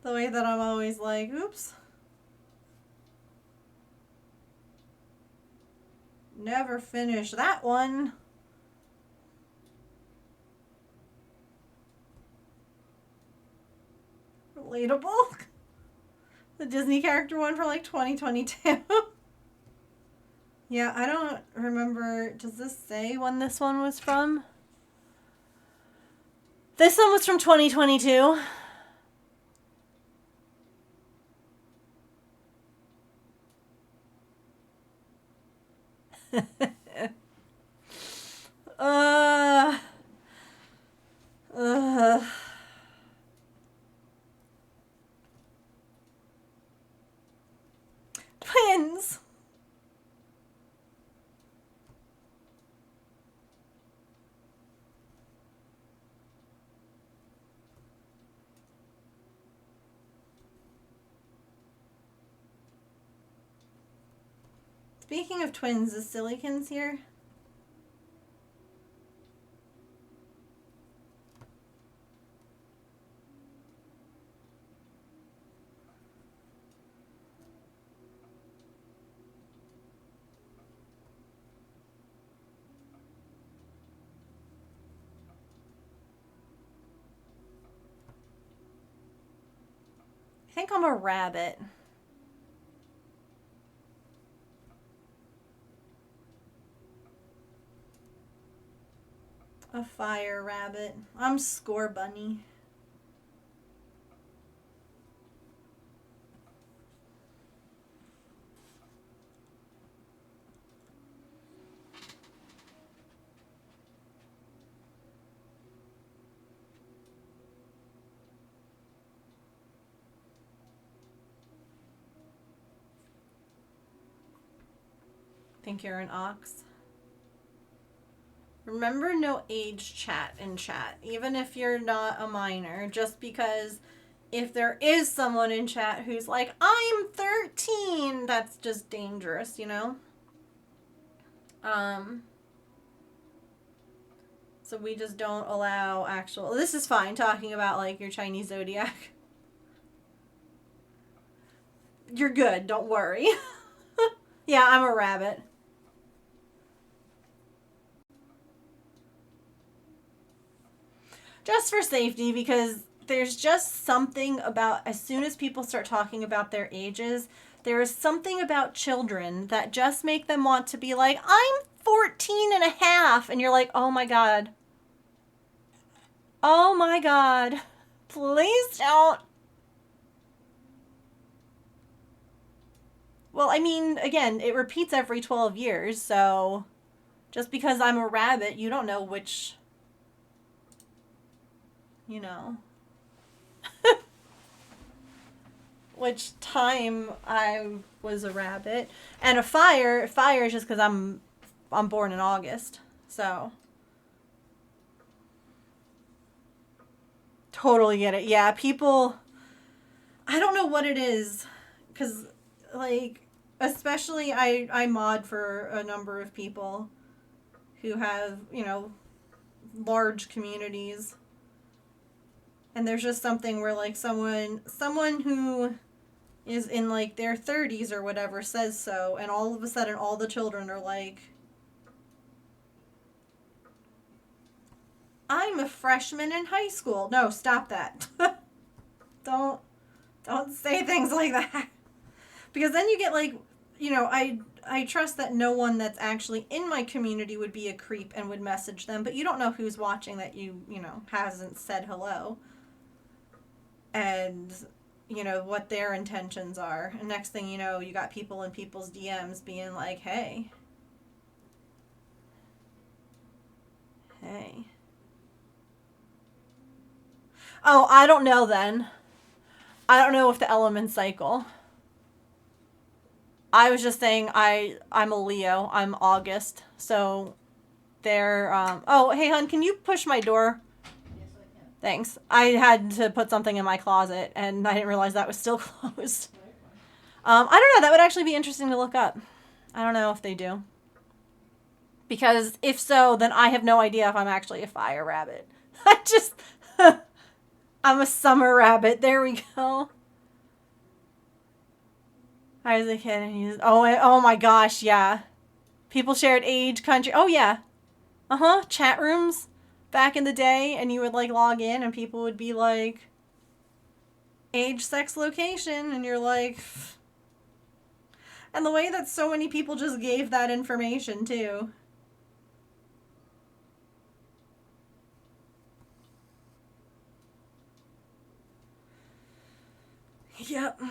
the way that I'm always like, oops. Never finish that one. Relatable. The Disney character one from like 2022. Yeah, I don't remember. Does this say when this one was from? This one was from 2022. uh, uh. Twins. Speaking of twins, is Silicons here? I think I'm a rabbit. A fire rabbit. I'm Score Bunny. Think you're an ox? Remember, no age chat in chat, even if you're not a minor, just because if there is someone in chat who's like, I'm 13, that's just dangerous, you know? Um, so we just don't allow actual. This is fine talking about like your Chinese zodiac. You're good, don't worry. Yeah, I'm a rabbit. Just for safety, because there's just something about as soon as people start talking about their ages, there is something about children that just make them want to be like, I'm 14 and a half. And you're like, oh my God. Oh my God. Please don't. Well, I mean, again, it repeats every 12 years, so just because I'm a rabbit, you don't know which, you know, which time I was a rabbit. And a fire is just because I'm born in August. So totally get it. Yeah, people I don't know what it is cuz like especially I mod for a number of people who have, you know, large communities. And there's just something where like someone who is in like their 30s or whatever says so, and all of a sudden all the children are like, I'm a freshman in high school. No, stop that. don't don't say things like that. Because then you get like, you know, I trust that no one that's actually in my community would be a creep and would message them, but you don't know who's watching that you know, hasn't said hello. And you know what their intentions are. And next thing you know, you got people in people's DMs being like, "Hey. Hey." Oh, I don't know then. I don't know if the elements cycle. I was just saying I'm a Leo. I'm August. So they're oh, hey hun, can you push my door? Thanks. I had to put something in my closet and I didn't realize that was still closed. I don't know. That would actually be interesting to look up. I don't know if they do. Because if so, then I have no idea if I'm actually a fire rabbit. I just, I'm a summer rabbit. There we go. I was a kid and he's, oh my gosh, yeah. People shared age, country. Oh yeah. Uh-huh. Chat rooms back in the day, and you would like log in and people would be like, age, sex, location, and you're like, and the way that so many people just gave that information too. Yep.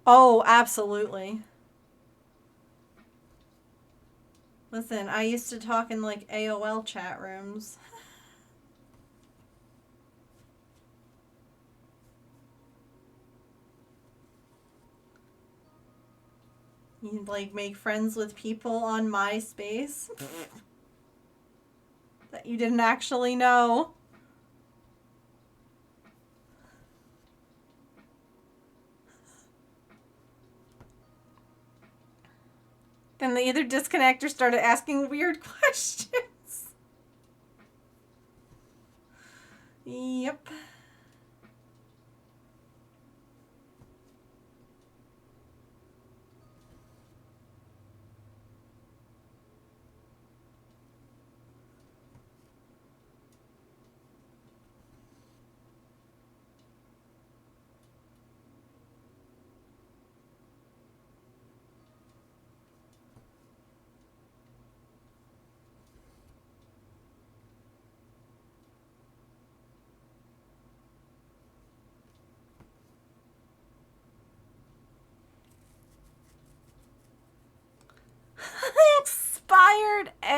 Oh, absolutely. Listen, I used to talk in like AOL chat rooms. You'd like make friends with people on MySpace that you didn't actually know. Then they either disconnect or started asking weird questions. Yep.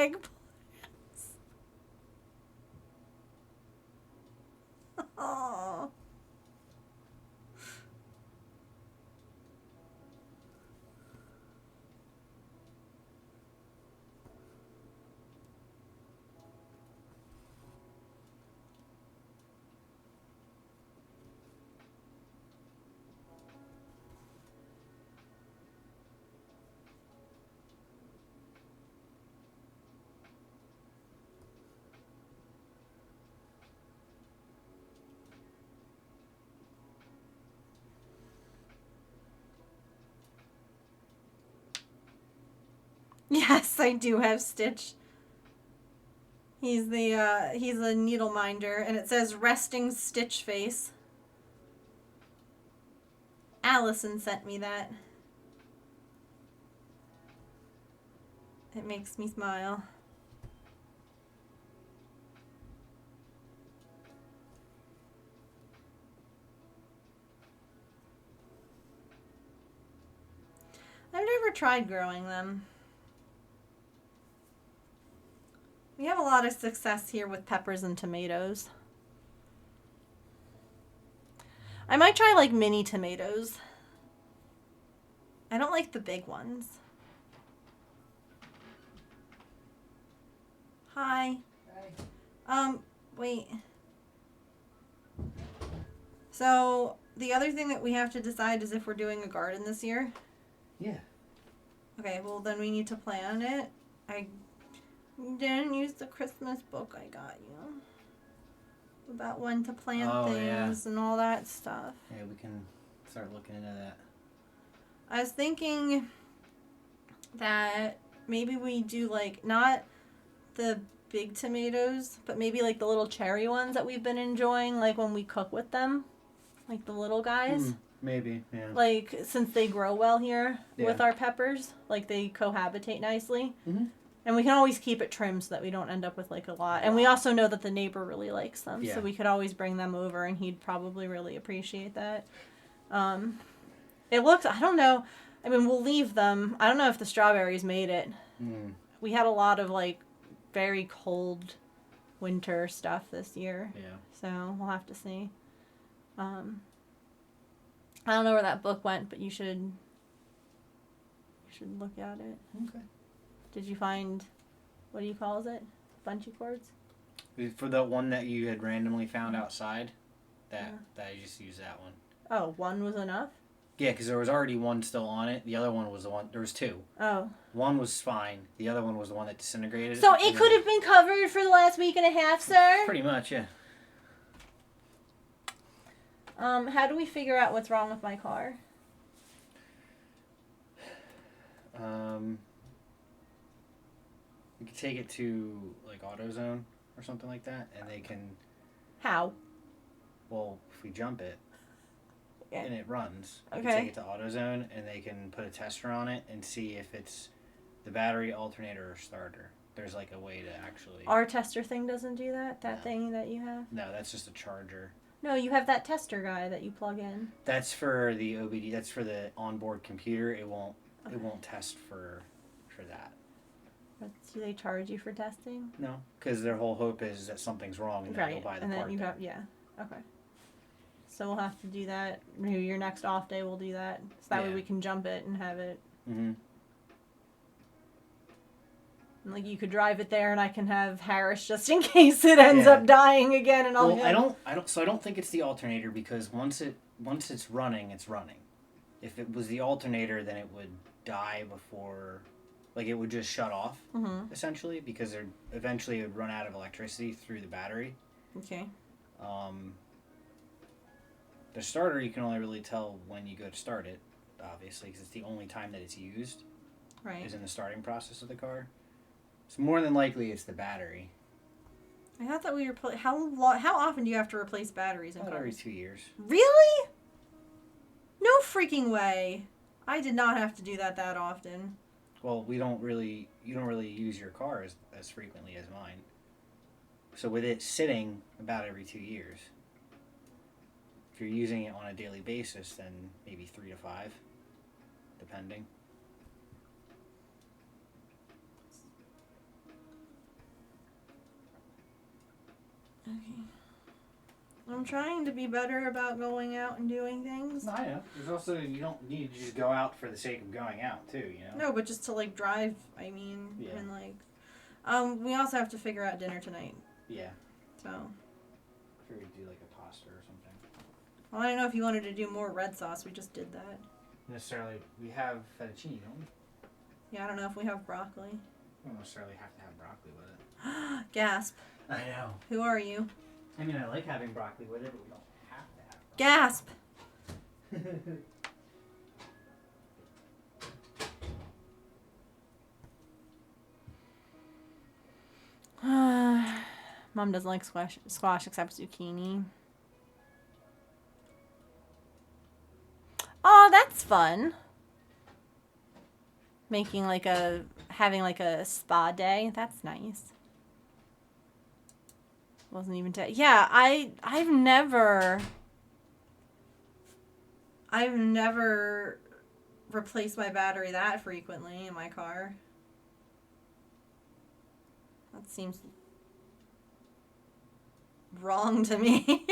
eggplants. Oh. Yes, I do have Stitch. He's a needle minder, and it says resting Stitch face. Allison sent me that. It makes me smile. I've never tried growing them. We have a lot of success here with peppers and tomatoes. I might try like mini tomatoes. I don't like the big ones. Hi. Hi. Wait. So, the other thing that we have to decide is if we're doing a garden this year. Yeah. Okay, well then we need to plan it. I didn't use the Christmas book I got you. About when to plant things and all that stuff. Yeah, we can start looking into that. I was thinking that maybe we do like not the big tomatoes, but maybe like the little cherry ones that we've been enjoying, like when we cook with them, like the little guys. Maybe, yeah. Like since they grow well here with Yeah. our peppers, like they cohabitate nicely. Mhm. And we can always keep it trimmed so that we don't end up with like a lot. And we also know that the neighbor really likes them, Yeah. so we could always bring them over, and he'd probably really appreciate that. It looks, I don't know. I mean, we'll leave them. I don't know if the strawberries made it. We had a lot of like very cold winter stuff this year. Yeah. So we'll have to see. I don't know where that book went, but you should look at it. Okay. Did you find, what do you call it? Bungee cords? For the one that you had randomly found outside, that I just used that one. Oh, one was enough? Yeah, because there was already one still on it. The other one was the one, there was two. Oh. One was fine. The other one was the one that disintegrated. So it could have been covered for the last week and a half, sir? Pretty much, yeah. How do we figure out what's wrong with my car? You could take it to like AutoZone or something like that, and they can. How? Well, if we jump it, Yeah. and it runs, you Okay. can take it to AutoZone, and they can put a tester on it and see if it's the battery, alternator, or starter. There's like a way to actually. Our tester thing doesn't do that? That No. thing that you have? No, that's just a charger. No, you have that tester guy that you plug in. That's for the OBD. That's for the onboard computer. It won't. It won't test for that. But do they charge you for testing? No, because their whole hope is that something's wrong, and then you'll buy the and then part. you have, yeah. Okay. So we'll have to do that. Maybe your next off day we'll do that. So that way Yeah. we can jump it and have it. Mm-hmm. And like you could drive it there, and I can have Harris just in case it ends Yeah. up dying again. And I'll. Well, I don't. So I don't think it's the alternator because once it's running, it's running. If it was the alternator, then it would die before, like it would just shut off essentially because eventually it would run out of electricity through the battery. Okay. The starter you can only really tell when you go to start it, obviously, because it's the only time that it's used. Right. Is in the starting process of the car. So more than likely, it's the battery. I thought that we replace. How often do you have to replace batteries in About every cars? 2 years. Really? No freaking way. I did not have to do that often. Well, you don't really use your car as frequently as mine. So with it sitting about every 2 years, if you're using it on a daily basis, then maybe 3 to 5, depending. Okay. I'm trying to be better about going out and doing things. No, I know. There's also, you don't need to just go out for the sake of going out, too, you know? No, but just to, like, drive, I mean, Yeah. and, like... we also have to figure out dinner tonight, Yeah. so... I figured we'd do, like, a pasta or something. Well, I don't know if you wanted to do more red sauce. We just did that. Necessarily, we have fettuccine, don't we? Yeah, I don't know if we have broccoli. We don't necessarily have to have broccoli with it. Gasp. I know. Who are you? I mean, I like having broccoli with it, but we don't have to have Gasp! Mom doesn't like squash except zucchini. Oh, that's fun. Making like having like a spa day. That's nice. Wasn't even yeah, I've never replaced my battery that frequently in my car. That seems wrong to me.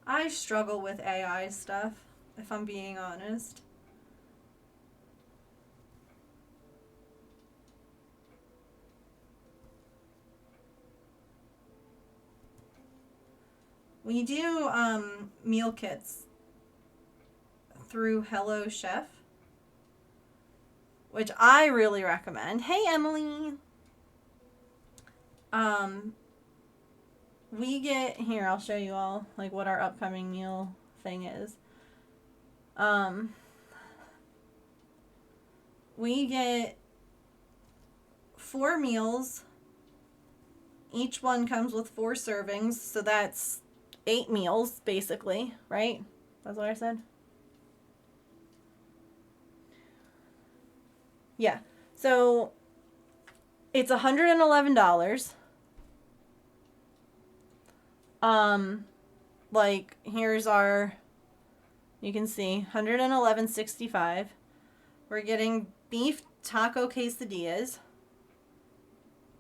I struggle with AI stuff, if I'm being honest. We do meal kits through Hello Chef, which I really recommend. Hey, Emily. We get here. I'll show you all like what our upcoming meal thing is. We get 4 meals. Each one comes with 4 servings, so that's 8 meals basically, right? That's what I said. Yeah. So it's $111. Like here's our, you can see $111.65. We're getting beef taco quesadillas,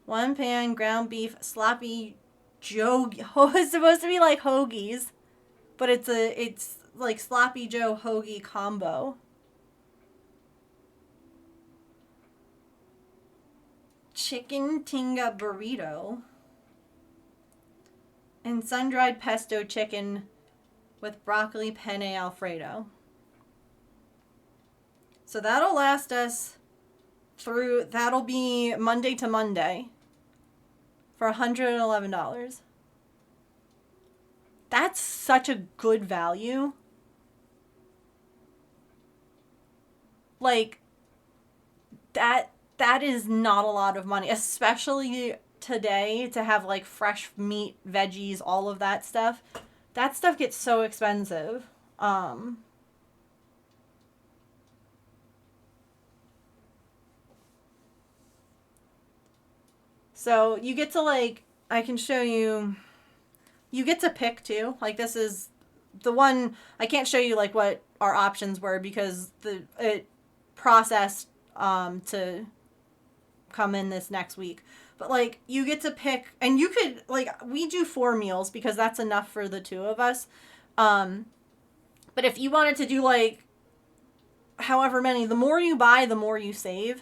1 pan ground beef sloppy Joe. It's supposed to be like hoagies, but it's like sloppy Joe hoagie combo. Chicken tinga burrito. And sun-dried pesto chicken with broccoli penne alfredo. So that'll last us through, that'll be Monday to Monday for $111. That's such a good value. Like, that is not a lot of money, especially today, to have like fresh meat, veggies, all of that stuff. That stuff gets so expensive. So you get to like, I can show you, you get to pick too. Like this is the one, I can't show you like what our options were because it processed to come in this next week. But like you get to pick, and you could like, we do 4 meals because that's enough for the 2 of us. But if you wanted to do like however many, the more you buy, the more you save.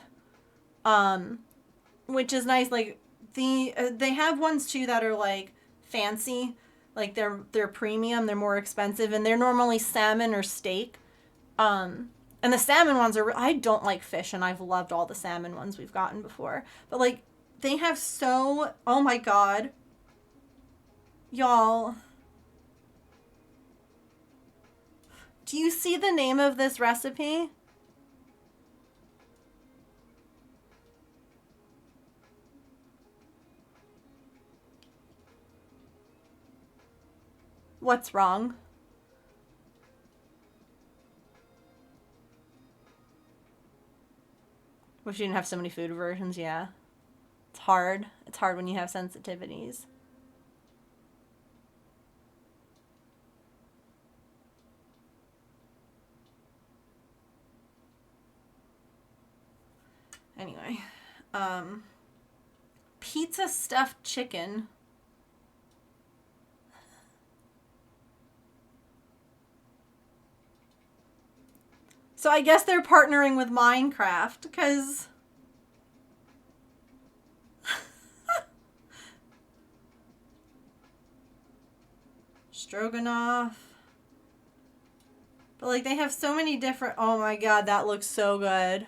Which is nice. Like they have ones too that are like fancy, like they're premium, they're more expensive, and they're normally salmon or steak. And the salmon ones are, I don't like fish, and I've loved all the salmon ones we've gotten before. But like they have so, oh my god, y'all, do you see the name of this recipe? What's wrong? Wish you didn't have so many food aversions, yeah. It's hard. It's hard when you have sensitivities. Anyway, pizza stuffed chicken. So I guess they're partnering with Minecraft, because stroganoff. But like they have so many different, oh my god, that looks so good.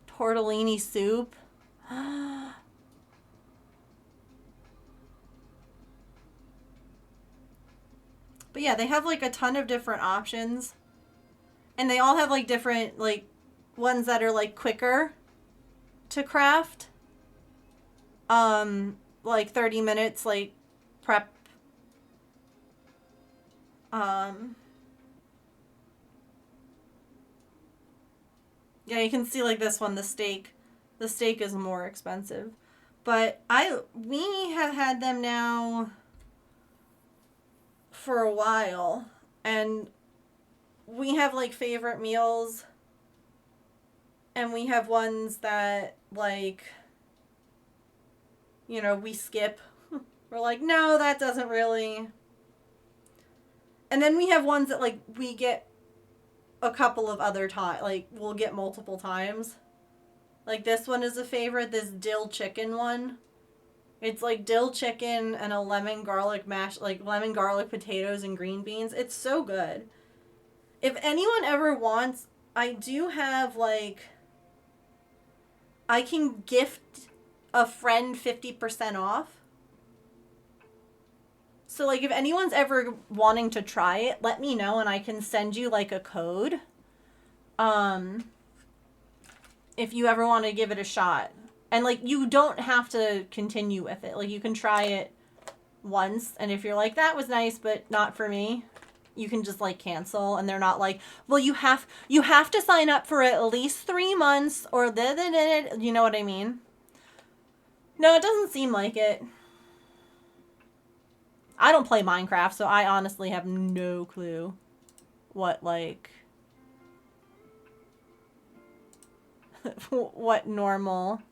Tortellini soup. But yeah, they have like a ton of different options. And they all have like different like ones that are like quicker to craft. Like 30 minutes like prep. Yeah, you can see like this one, the steak. The steak is more expensive. But we have had them now for a while, and we have like favorite meals, and we have ones that like, you know, we skip. We're like, no, that doesn't really. And then we have ones that like we get a couple of other times, like we'll get multiple times. Like this one is a favorite, this dill chicken one. It's like dill chicken and a lemon garlic mash, like lemon garlic potatoes and green beans. It's so good. If anyone ever wants, I do have like, I can gift a friend 50% off. So like if anyone's ever wanting to try it, let me know and I can send you like a code. If you ever want to give it a shot. And like you don't have to continue with it. Like you can try it once, and if you're like, that was nice but not for me, you can just like cancel, and they're not like, well, you have to sign up for at least 3 months or you know what I mean? No, it doesn't seem like it. I don't play Minecraft, so I honestly have no clue what like what normal.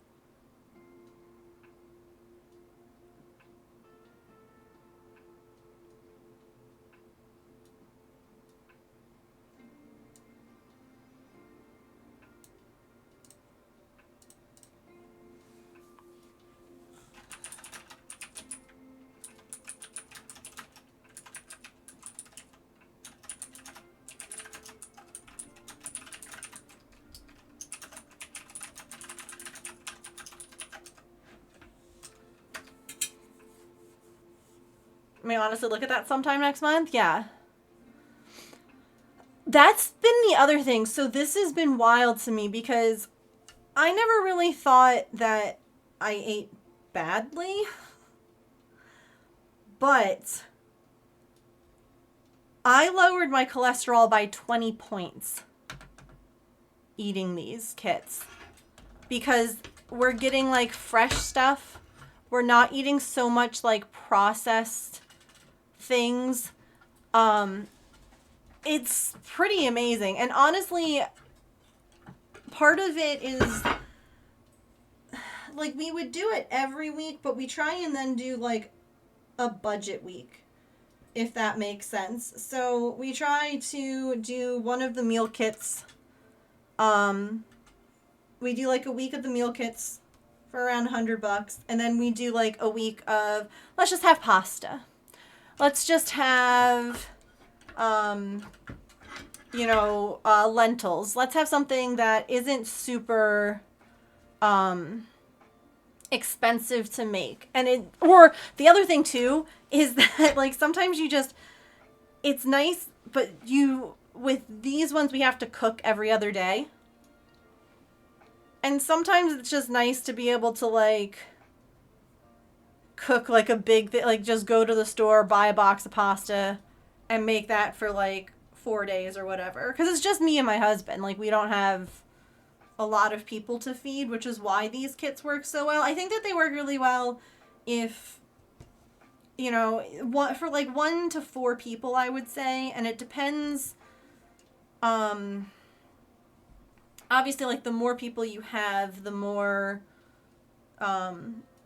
I mean, honestly, look at that sometime next month. Yeah. That's been the other thing. So this has been wild to me because I never really thought that I ate badly. But I lowered my cholesterol by 20 points eating these kits. Because we're getting like fresh stuff. We're not eating so much like processed things. It's pretty amazing. And honestly, part of it is like we would do it every week, but we try and then do like a budget week, if that makes sense. So we try to do one of the meal kits. We do like a week of the meal kits for around $100, and then we do like a week of, let's just have pasta. Let's just have, lentils. Let's have something that isn't super, expensive to make. Or the other thing too is that like sometimes it's nice, but with these ones we have to cook every other day. And sometimes it's just nice to be able to like cook like a big thing, like just go to the store, buy a box of pasta and make that for like 4 days or whatever. Because it's just me and my husband. Like we don't have a lot of people to feed, which is why these kits work so well. I think that they work really well if, you know, for like 1 to 4 people, I would say, and it depends. Obviously, like, the more people you have, the more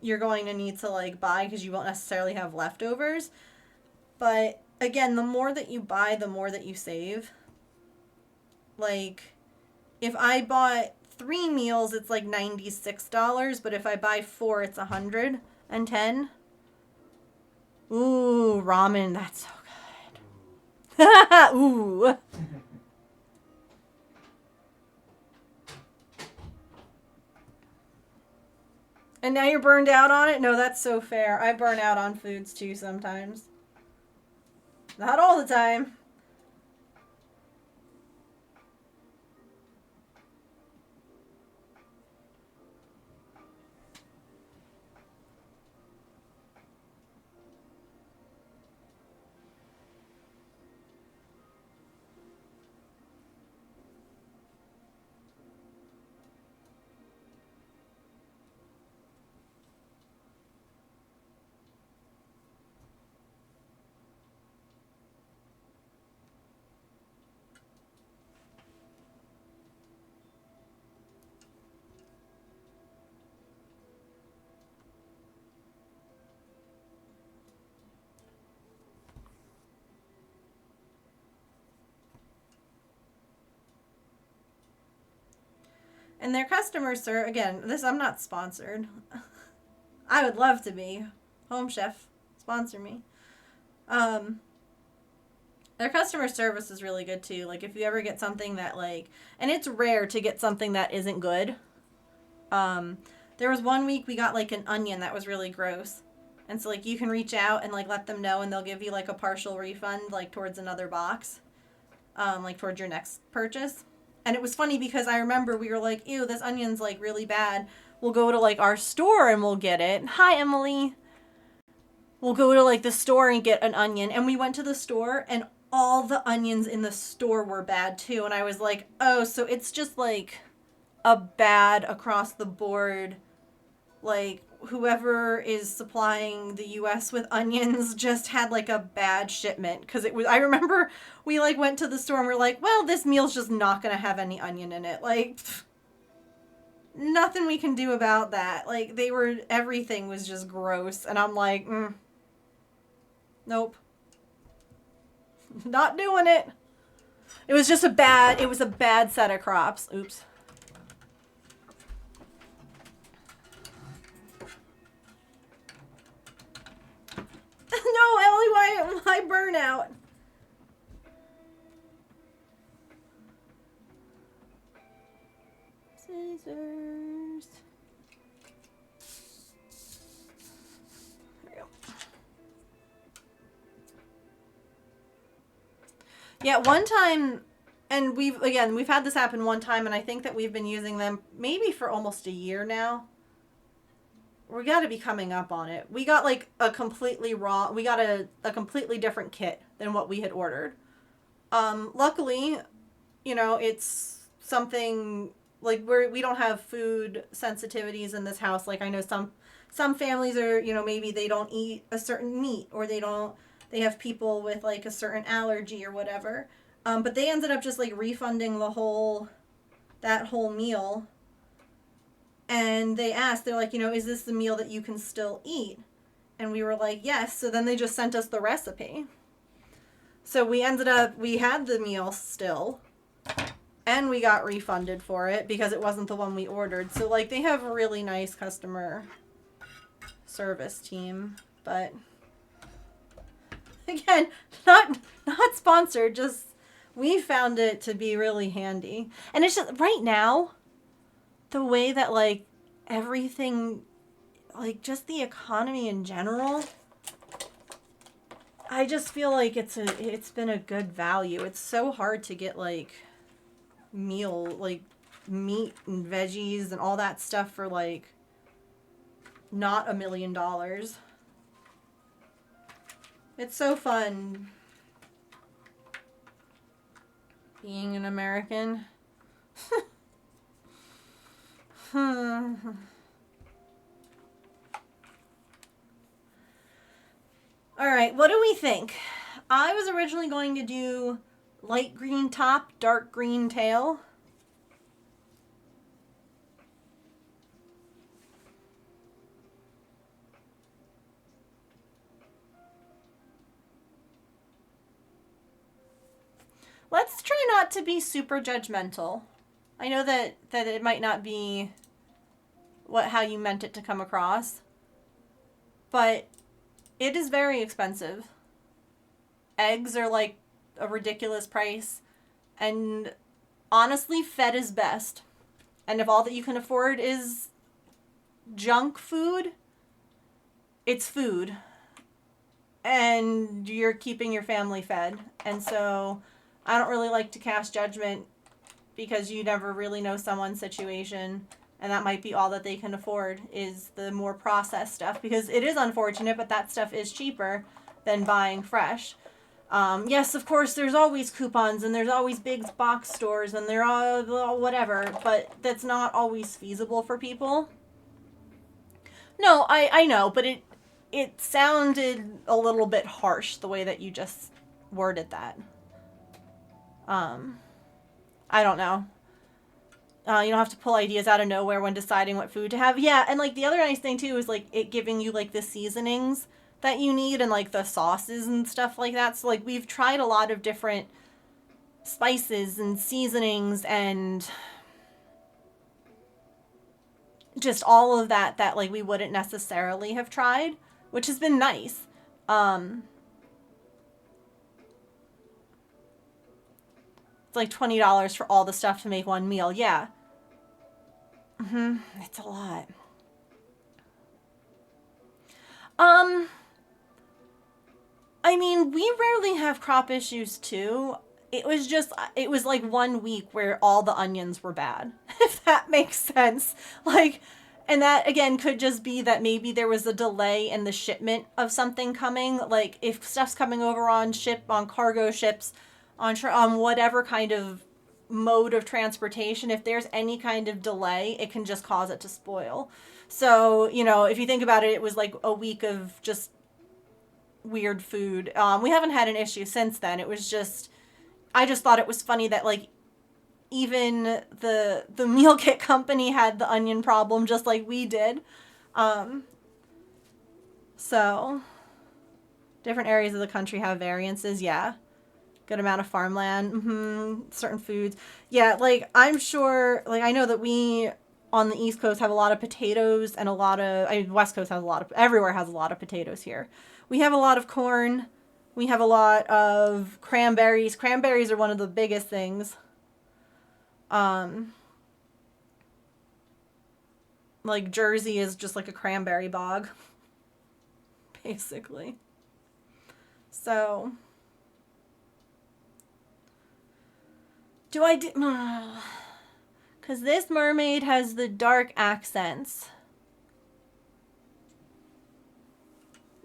you're going to need to, like, buy, because you won't necessarily have leftovers. But again, the more that you buy, the more that you save. Like, if I bought 3 meals, it's like $96, but if I buy 4, it's $110. Ooh, ramen, that's so good. Ooh. And now you're burned out on it? No, that's so fair. I burn out on foods too sometimes. Not all the time. And their customers, sir, again, I'm not sponsored. I would love to be. Home Chef, sponsor me. Their customer service is really good too. Like, if you ever get something that, like, and it's rare to get something that isn't good. There was one week we got, like, an onion that was really gross. And so, like, you can reach out and, like, let them know, and they'll give you, like, a partial refund, like, towards another box. Like, towards your next purchase. And it was funny because I remember we were like, ew, this onion's, like, really bad. We'll go to, like, our store and we'll get it. Hi, Emily. We'll go to, like, the store and get an onion. And we went to the store, and all the onions in the store were bad, too. And I was like, oh, so it's just, like, a bad across the board, like, whoever is supplying the U.S. with onions just had, like, a bad shipment. Because it was, I remember we, like, went to the store and we're like, well, this meal's just not going to have any onion in it. Like, nothing we can do about that. Like, everything was just gross. And I'm like, nope. Not doing it. It was just a bad set of crops. Oops. No, Ellie, why burnout? Scissors. There we go. Yeah, one time, and we've had this happen one time, and I think that we've been using them maybe for almost a year now. We got to be coming up on it. We got like a completely different kit than what we had ordered. Luckily, it's something like we don't have food sensitivities in this house. Like, I know some families are, maybe they don't eat a certain meat, or they have people with like a certain allergy or whatever. But they ended up just like refunding that whole meal. And they asked, they're like, is this the meal that you can still eat? And we were like, yes. So then they just sent us the recipe. So we had the meal still. And we got refunded for it because it wasn't the one we ordered. So, like, they have a really nice customer service team. But, again, not sponsored. Just, we found it to be really handy. And it's just, right now, the way that, like, everything, like, just the economy in general, I just feel like it's been a good value. It's so hard to get, like, like, meat and veggies and all that stuff for, like, not $1 million. It's so fun being an American. All right, what do we think? I was originally going to do light green top, dark green tail. Let's try not to be super judgmental. I know that it might not be how you meant it to come across, but it is very expensive. Eggs are like a ridiculous price, and honestly, fed is best. And if all that you can afford is junk food, it's food. And you're keeping your family fed. And so I don't really like to cast judgment because you never really know someone's situation. And that might be all that they can afford is the more processed stuff. Because it is unfortunate, but that stuff is cheaper than buying fresh. Yes, of course, there's always coupons and there's always big box stores and they're all whatever. But that's not always feasible for people. No, I know, but it sounded a little bit harsh the way that you just worded that. I don't know. You don't have to pull ideas out of nowhere when deciding what food to have. Yeah, and like the other nice thing too is like it giving you like the seasonings that you need and like the sauces and stuff like that. So like we've tried a lot of different spices and seasonings and just all of that like we wouldn't necessarily have tried, which has been nice. It's like $20 for all the stuff to make one meal. Yeah. It's a lot. I mean, we rarely have crop issues too. It was like 1 week where all the onions were bad, if that makes sense. Like, and that again could just be that maybe there was a delay in the shipment of something coming. Like if stuff's coming over on cargo ships, on whatever kind of mode of transportation, if there's any kind of delay, it can just cause it to spoil. So, you know, if you think about it, it was like a week of just weird food. We haven't had an issue since then. It was just, I just thought it was funny that like even the meal kit company had the onion problem just like we did. So different areas of the country have variances. Yeah. Good amount of farmland. Certain foods. Yeah. Like I'm sure, like I know that we on the East Coast have a lot of potatoes and West Coast has everywhere has a lot of potatoes here. We have a lot of corn. We have a lot of cranberries. Cranberries are one of the biggest things. Like Jersey is just like a cranberry bog, basically. So, because this mermaid has the dark accents.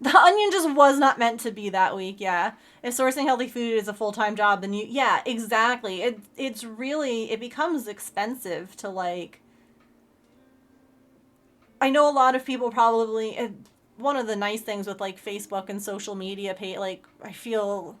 The onion just was not meant to be that week, yeah. If sourcing healthy food is a full-time job, then yeah, exactly. It becomes expensive to like, I know a lot of people probably, one of the nice things with like Facebook and social media, like I feel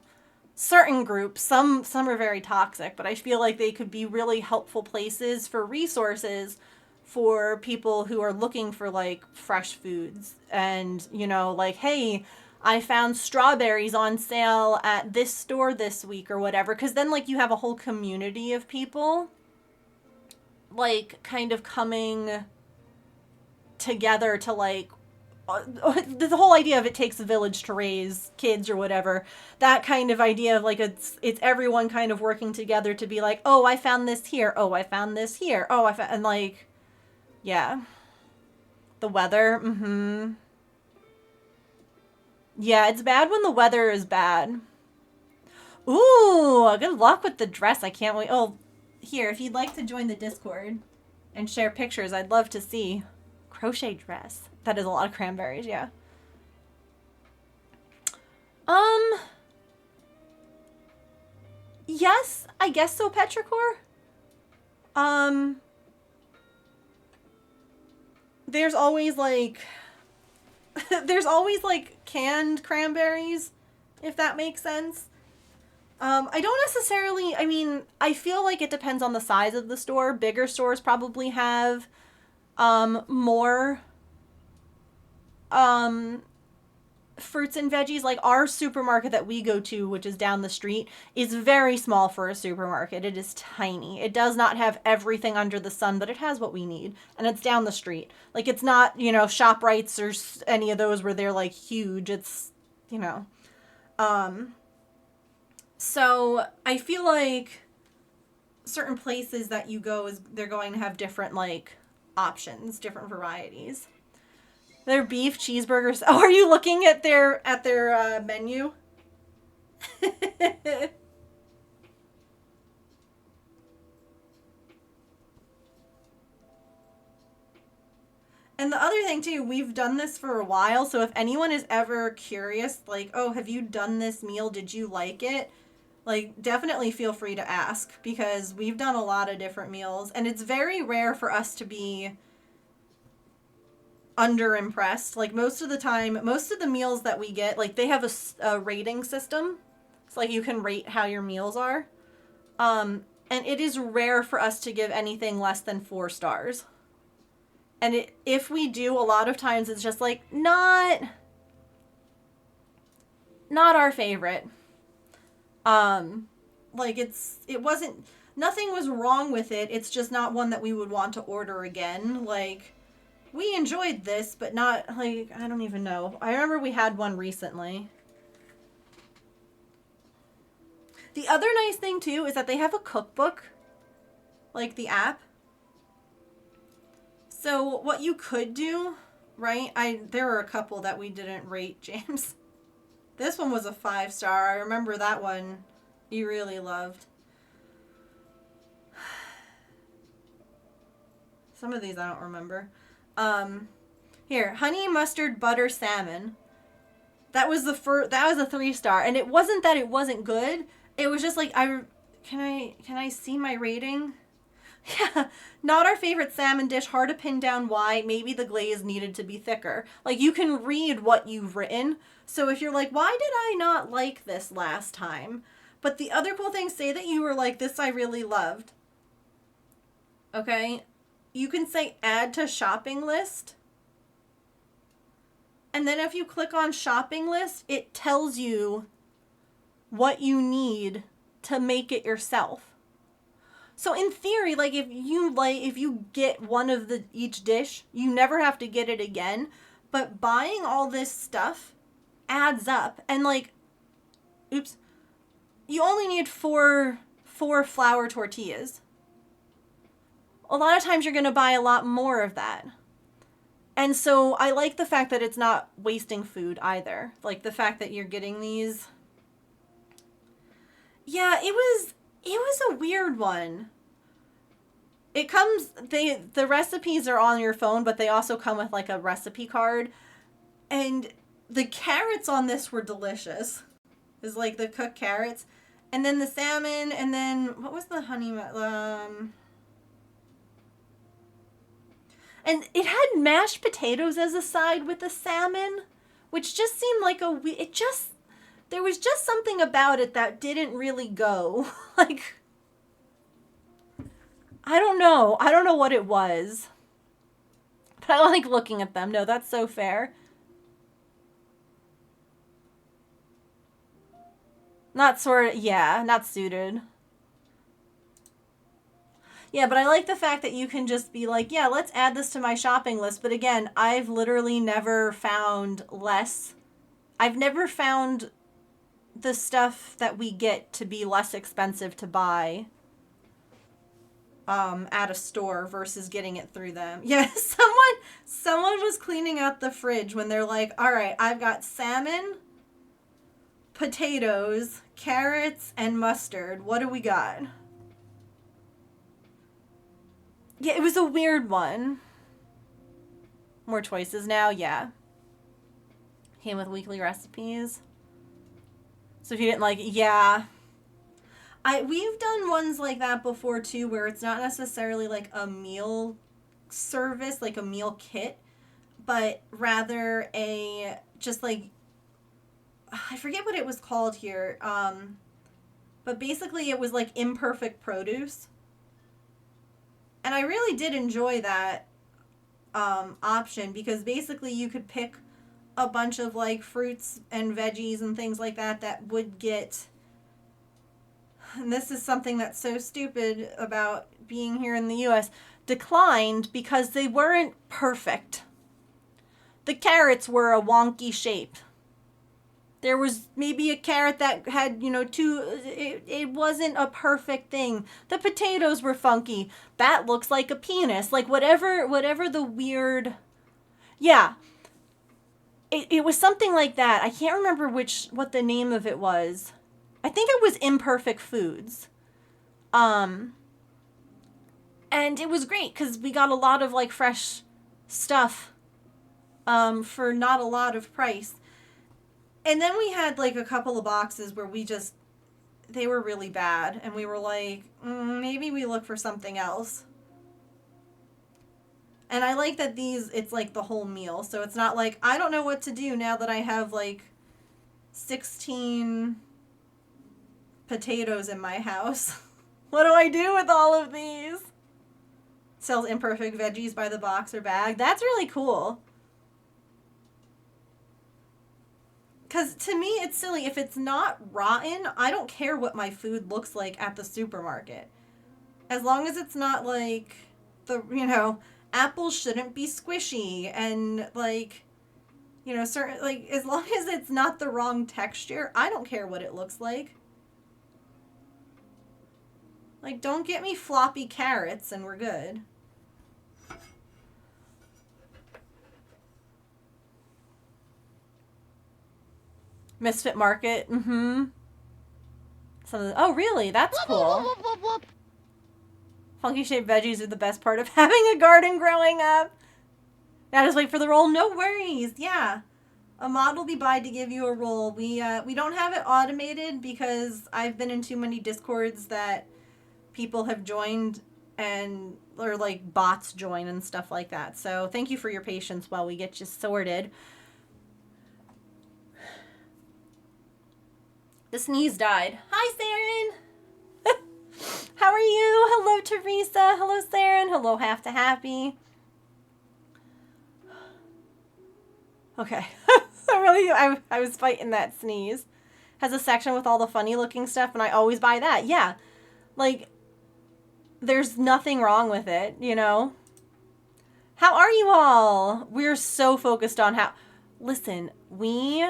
certain groups, some are very toxic, but I feel like they could be really helpful places for resources for people who are looking for like fresh foods and, you know, like, hey, I found strawberries on sale at this store this week or whatever. Because then like you have a whole community of people like kind of coming together to like, the whole idea of it takes a village to raise kids or whatever, that kind of idea of like it's everyone kind of working together to be like, oh, I found this here, oh, I found this here, oh, and like, yeah. The weather, yeah, it's bad when the weather is bad. Ooh, good luck with the dress. I can't wait. Oh, here, if you'd like to join the Discord and share pictures, I'd love to see. Crochet dress. That is a lot of cranberries, yeah. Yes, I guess so, Petrichor. there's always like there's always like canned cranberries, if that makes sense. I don't necessarily, I mean, I feel like it depends on the size of the store. Bigger stores probably have more fruits and veggies. Like our supermarket that we go to, which is down the street, is very small for a supermarket. It is tiny. It does not have everything under the sun, but it has what we need, and it's down the street. Like it's not, you know, ShopRites or any of those where they're like huge. It's, you know, so I feel like certain places that you go is they're going to have different like options, different varieties. Their beef cheeseburgers. Oh, are you looking at their menu? And the other thing too, we've done this for a while, so if anyone is ever curious, like, oh, have you done this meal? Did you like it? Like, definitely feel free to ask, because we've done a lot of different meals, and it's very rare for us to be under-impressed. Like, most of the time, most of the meals that we get, like, they have a rating system. It's like you can rate how your meals are. And it is rare for us to give anything less than 4 stars. And if we do, a lot of times it's just like, not our favorite. Like nothing was wrong with it. It's just not one that we would want to order again. Like, we enjoyed this, but not, like, I don't even know. I remember we had one recently. The other nice thing too is that they have a cookbook, like the app. So what you could do, right? There were a couple that we didn't rate, James. This one was a 5-star. I remember that one you really loved. Some of these I don't remember. Here, honey mustard butter salmon. That was a 3-star, and it wasn't that it wasn't good. It was just like, can I see my rating? Yeah, not our favorite salmon dish. Hard to pin down why. Maybe the glaze needed to be thicker. Like, you can read what you've written. So if you're like, why did I not like this last time? But the other cool things say that you were like, this I really loved. Okay? You can say add to shopping list. And then if you click on shopping list, it tells you what you need to make it yourself. So in theory, like if you get one of each dish, you never have to get it again. But buying all this stuff adds up, and like, oops, you only need four flour tortillas. A lot of times you're going to buy a lot more of that. And so I like the fact that it's not wasting food either. Like the fact that you're getting these. Yeah, it was a weird one. It comes, the recipes are on your phone, but they also come with like a recipe card. And the carrots on this were delicious. It's like the cooked carrots. And then the salmon, and then, what was the honey, and it had mashed potatoes as a side with the salmon, which just seemed like there was just something about it that didn't really go. Like, I don't know what it was. But I like looking at them. No, that's so fair. Not suited. Yeah, but I like the fact that you can just be like, yeah, let's add this to my shopping list. But again, I've literally never found I've never found the stuff that we get to be less expensive to buy at a store versus getting it through them. Yeah, someone was cleaning out the fridge when they're like, all right, I've got salmon, potatoes, carrots, and mustard. What do we got? Yeah, it was a weird one. More choices now, yeah. Came with weekly recipes. So if you didn't like it, yeah. We've done ones like that before too, where it's not necessarily like a meal service, like a meal kit, but rather just like, I forget what it was called here. But basically it was like imperfect produce. And I really did enjoy that option, because basically you could pick a bunch of like fruits and veggies and things like that would get, and this is something that's so stupid about being here in the US, declined because they weren't perfect. The carrots were a wonky shape. There was maybe a carrot that had, it wasn't a perfect thing. The potatoes were funky. That looks like a penis. Like whatever the weird, yeah. It was something like that. I can't remember what the name of it was. I think it was Imperfect Foods. And it was great because we got a lot of like fresh stuff for not a lot of price. And then we had like a couple of boxes where they were really bad. And we were like, maybe we look for something else. And I like that it's like the whole meal. So it's not like, I don't know what to do now that I have like 16 potatoes in my house. What do I do with all of these? Sells imperfect veggies by the box or bag. That's really cool. Because to me, it's silly. If it's not rotten, I don't care what my food looks like at the supermarket. As long as it's not like apples shouldn't be squishy and like, certain, like, as long as it's not the wrong texture, I don't care what it looks like. Like, don't get me floppy carrots and we're good. Misfit Market, oh, really? That's cool. Funky shaped veggies are the best part of having a garden growing up. Now just wait for the roll. No worries. Yeah. A mod will be by to give you a roll. We don't have it automated because I've been in too many Discords that people have joined or like bots join and stuff like that. So thank you for your patience while we get you sorted. The sneeze died. Hi, Saren. How are you? Hello, Teresa. Hello, Saren. Hello, Half to Happy. Okay. I was fighting that sneeze. Has a section with all the funny looking stuff, and I always buy that. Yeah. Like, there's nothing wrong with it, How are you all? We're so focused on Listen, we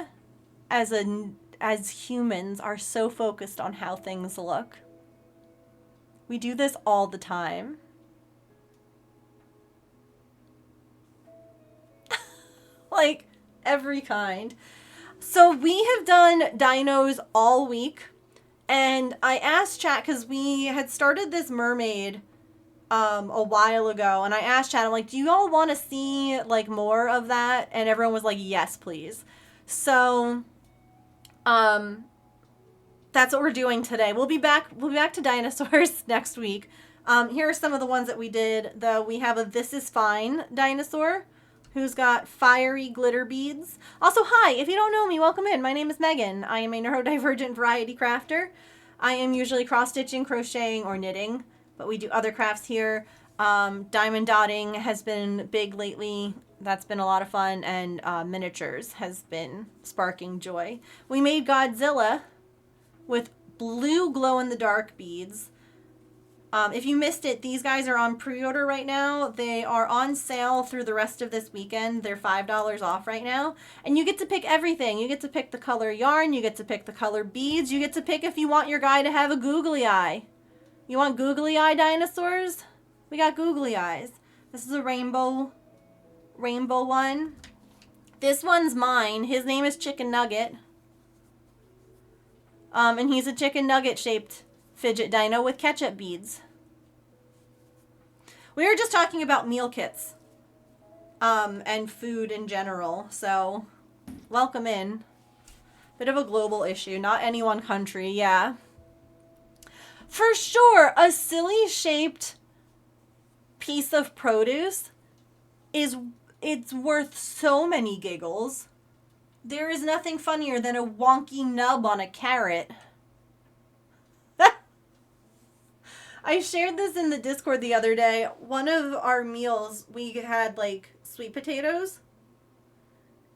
as humans are so focused on how things look. We do this all the time. Like every kind. So we have done dinos all week, and I asked chat because we had started this mermaid a while ago, and I asked chat, I'm like, do you all want to see like more of that? And everyone was like, yes, please. So that's what we're doing today. We'll be back to dinosaurs next week. Here are some of the ones that we did, though. We have a This Is Fine dinosaur who's got fiery glitter beads. Also, hi, if you don't know me, welcome in. My name is Megan. I am a neurodivergent variety crafter. I am usually cross-stitching, crocheting, or knitting, but we do other crafts here. Diamond dotting has been big lately. That's been a lot of fun, and miniatures has been sparking joy. We made Godzilla with blue glow-in-the-dark beads. If you missed it, these guys are on pre-order right now. They are on sale through the rest of this weekend. They're $5 off right now. And you get to pick everything. You get to pick the color yarn. You get to pick the color beads. You get to pick if you want your guy to have a googly eye. You want googly eye dinosaurs? We got googly eyes. This is a rainbow one. This one's mine. His name is Chicken Nugget. And he's a chicken nugget shaped fidget dino with ketchup beads. We were just talking about meal kits and food in general, so welcome in. Bit of a global issue, not any one country, yeah. For sure, a silly shaped piece of produce it's worth so many giggles. There is nothing funnier than a wonky nub on a carrot. I shared this in the Discord the other day. One of our meals, we had like sweet potatoes.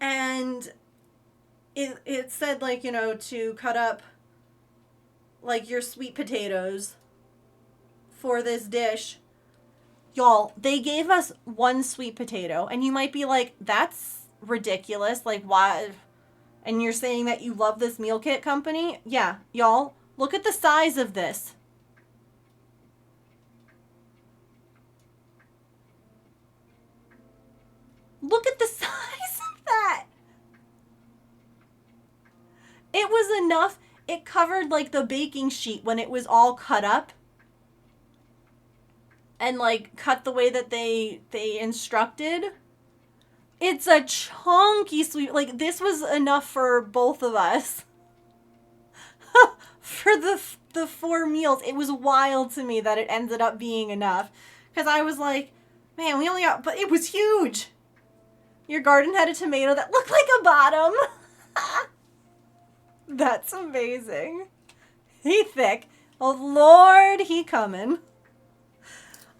And it said like, you know, to cut up like your sweet potatoes for this dish. Y'all, they gave us one sweet potato. And you might be like, that's ridiculous. Like, why? And you're saying that you love this meal kit company? Yeah, y'all, look at the size of this. Look at the size of that. It was enough. It covered like the baking sheet when it was all cut up. And like cut the way that they instructed. It's a chunky sweet. Like this was enough for both of us. For the 4 meals. It was wild to me that it ended up being enough. Because I was like, man, we only got, but it was huge. Your garden had a tomato that looked like a bottom. That's amazing. He thick. Oh, Lord, he coming.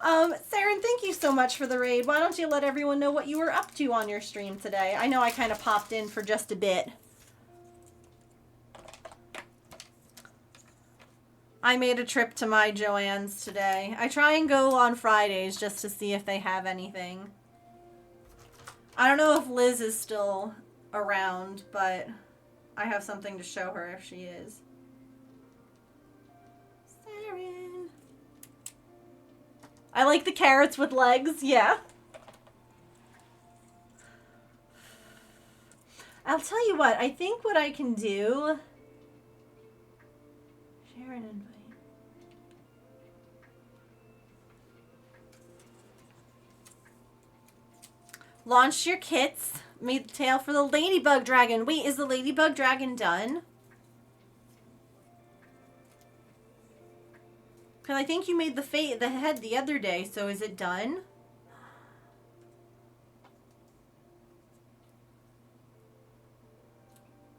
Saren, thank you so much for the raid. Why don't you let everyone know what you were up to on your stream today? I know I kind of popped in for just a bit. I made a trip to my Joann's today. I try and go on Fridays just to see if they have anything. I don't know if Liz is still around, but I have something to show her if she is. Saren. I like the carrots with legs, yeah. I'll tell you what, I think what I can do... Share an invite. Launch your kits. Made the tail for the ladybug dragon. Wait, is the ladybug dragon done? Because I think you made the head the other day, so is it done?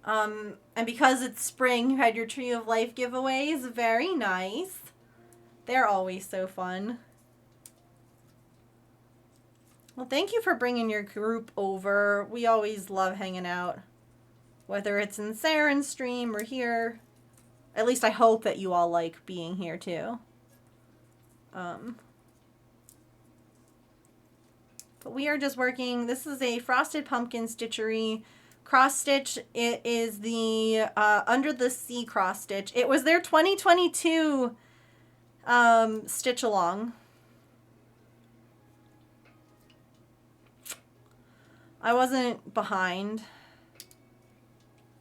And because it's spring, you had your Tree of Life giveaways. Very nice. They're always so fun. Well, thank you for bringing your group over. We always love hanging out. Whether it's in Saren's stream or here. At least I hope that you all like being here too. But we are just working. This is a Frosted Pumpkin Stitchery cross stitch. It is the Under the Sea cross stitch. It was their 2022 stitch along. I wasn't behind.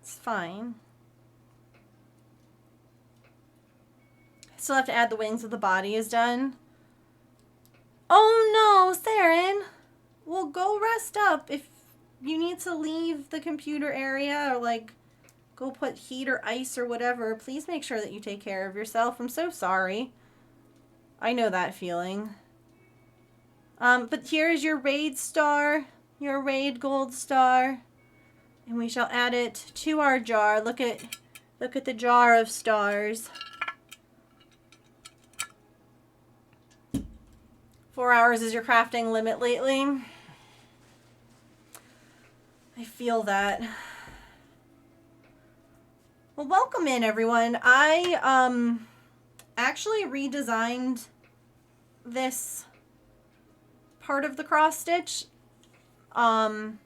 It's fine. Still have to add the wings of the body is done. Oh no, Saren. Well, go rest up. If you need to leave the computer area or like go put heat or ice or whatever, please make sure that you take care of yourself. I'm so sorry. I know that feeling. But here is your raid star. Your raid gold star, and we shall add it to our jar. Look at the jar of stars. 4 hours is your crafting limit lately. I feel that. Well, welcome in everyone. I actually redesigned this part of the cross stitch. I'll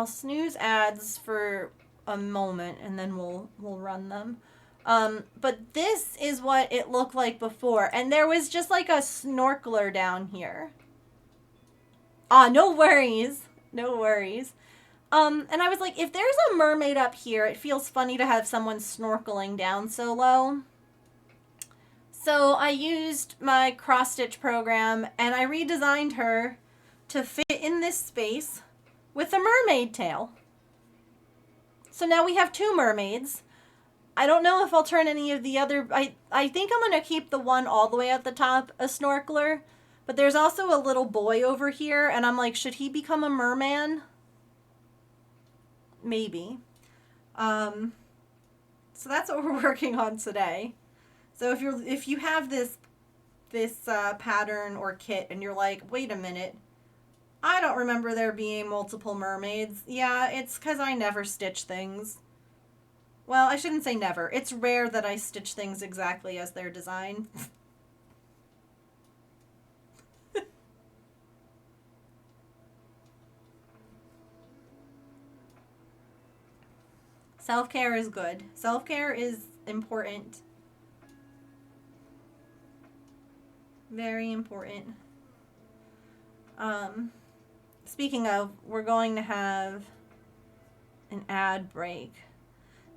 snooze ads for a moment and then we'll run them. But this is what it looked like before. And there was just like a snorkeler down here. No worries. No worries. And I was like, if there's a mermaid up here, it feels funny to have someone snorkeling down so low. So I used my cross stitch program and I redesigned her to fit in this space with a mermaid tail. So now we have 2 mermaids. I don't know if I'll turn any of the other... I think I'm going to keep the one all the way at the top a snorkeler. But there's also a little boy over here, and I'm like, should he become a merman? Maybe. So that's what we're working on today. So if you have this pattern or kit and you're like, wait a minute, I don't remember there being multiple mermaids. Yeah, it's because I never stitch things. Well, I shouldn't say never. It's rare that I stitch things exactly as they're designed. Self-care is good. Self-care is important. Very important. Speaking of, we're going to have an ad break.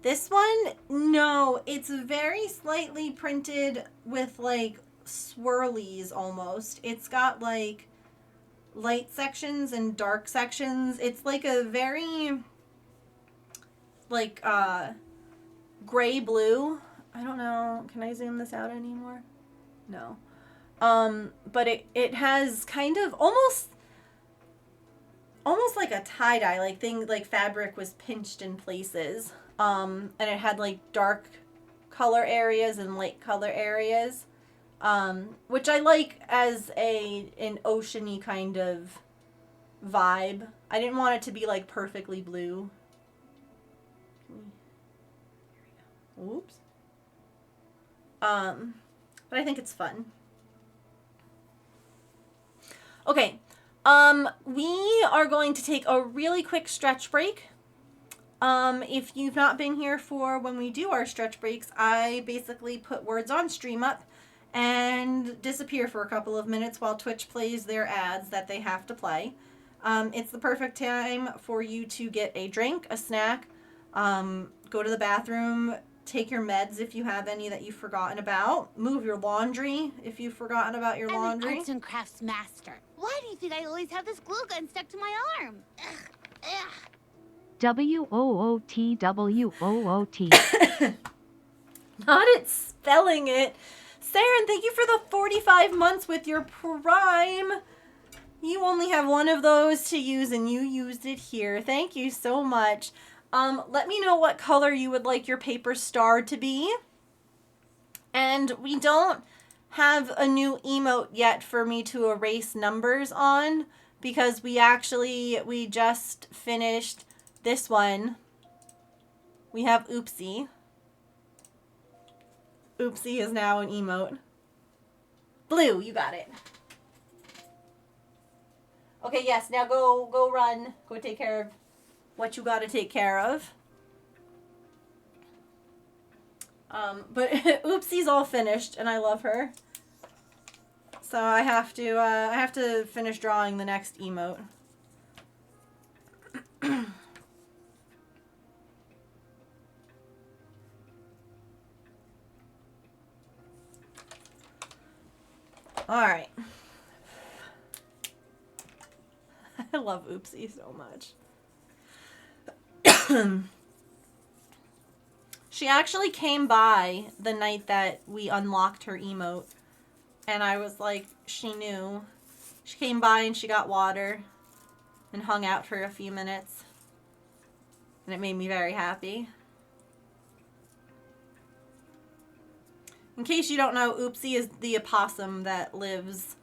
This one, no, it's very slightly printed with like swirlies almost. It's got like light sections and dark sections. It's like a very like gray blue. I don't know. Can I zoom this out anymore? No. But it has kind of almost like a tie-dye like thing, like fabric was pinched in places. And it had like dark color areas and light color areas. Which I like as an oceany kind of vibe. I didn't want it to be like perfectly blue. Oops. But I think it's fun. Okay. We are going to take a really quick stretch break. If you've not been here for when we do our stretch breaks, I basically put words on StreamUp and disappear for a couple of minutes while Twitch plays their ads that they have to play. It's the perfect time for you to get a drink, a snack, go to the bathroom, take your meds if you have any that you've forgotten about, move your laundry if you've forgotten about your laundry. I'm an arts and crafts master. Why do you think I always have this glue gun stuck to my arm? Ugh, ugh. WOOTWOOT. Not it spelling it. Saren, thank you for the 45 months with your Prime. You only have one of those to use and you used it here. Thank you so much. Let me know what color you would like your paper star to be. And we don't have a new emote yet for me to erase numbers on because we just finished this one. We have Oopsie. Oopsie is now an emote. Blue, you got it. Okay, yes, now go run. Go take care of what you gotta take care of. But Oopsie's all finished and I love her. So I have to finish drawing the next emote. All right. I love Oopsie so much. She actually came by the night that we unlocked her emote. And I was like, she knew. She came by and she got water and hung out for a few minutes. And it made me very happy. In case you don't know, Oopsie is the opossum that lives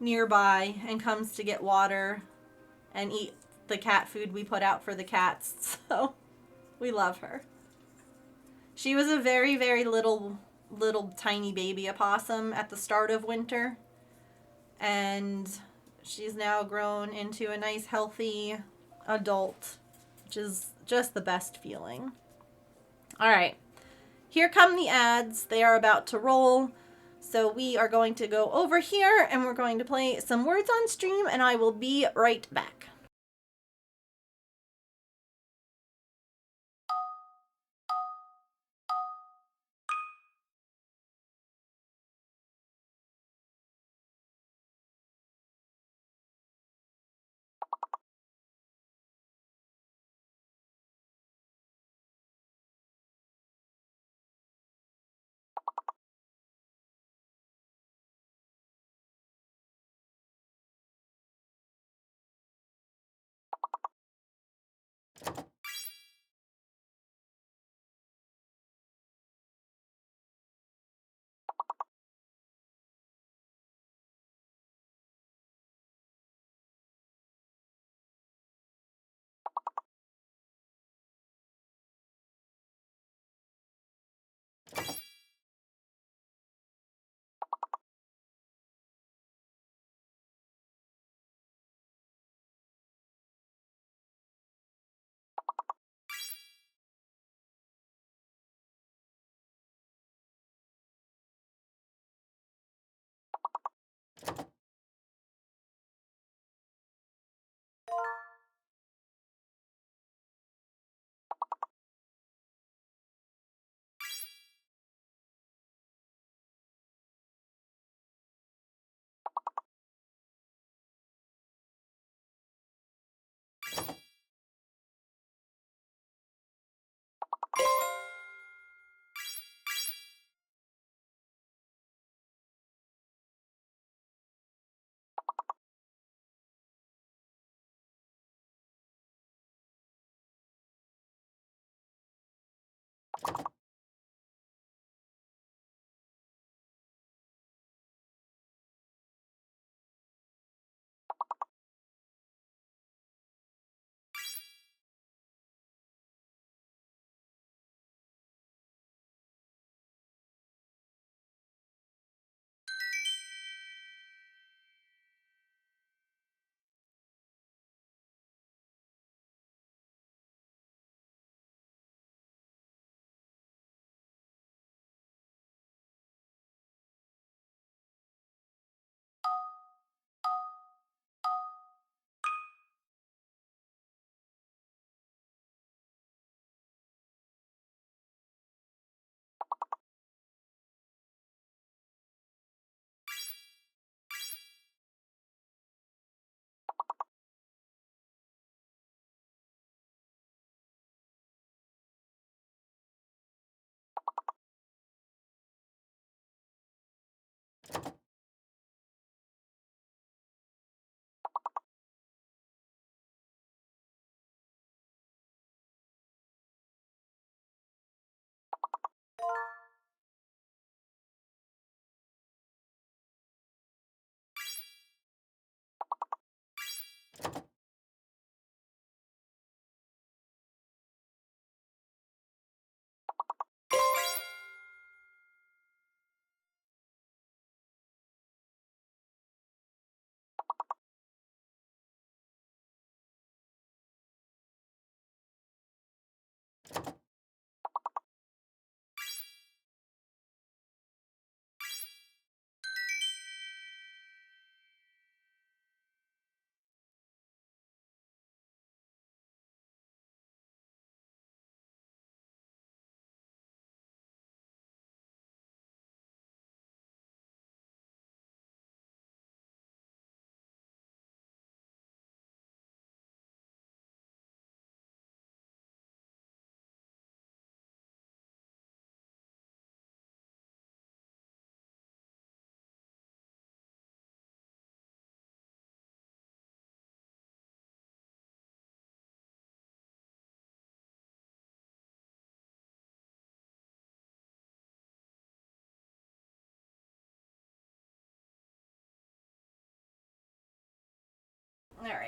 nearby and comes to get water and eat the cat food we put out for the cats. So we love her. She was a very, very little tiny baby opossum at the start of winter. And she's now grown into a nice, healthy adult, which is just the best feeling. All right. Here come the ads. They are about to roll. So we are going to go over here and we're going to play some words on stream and I will be right back.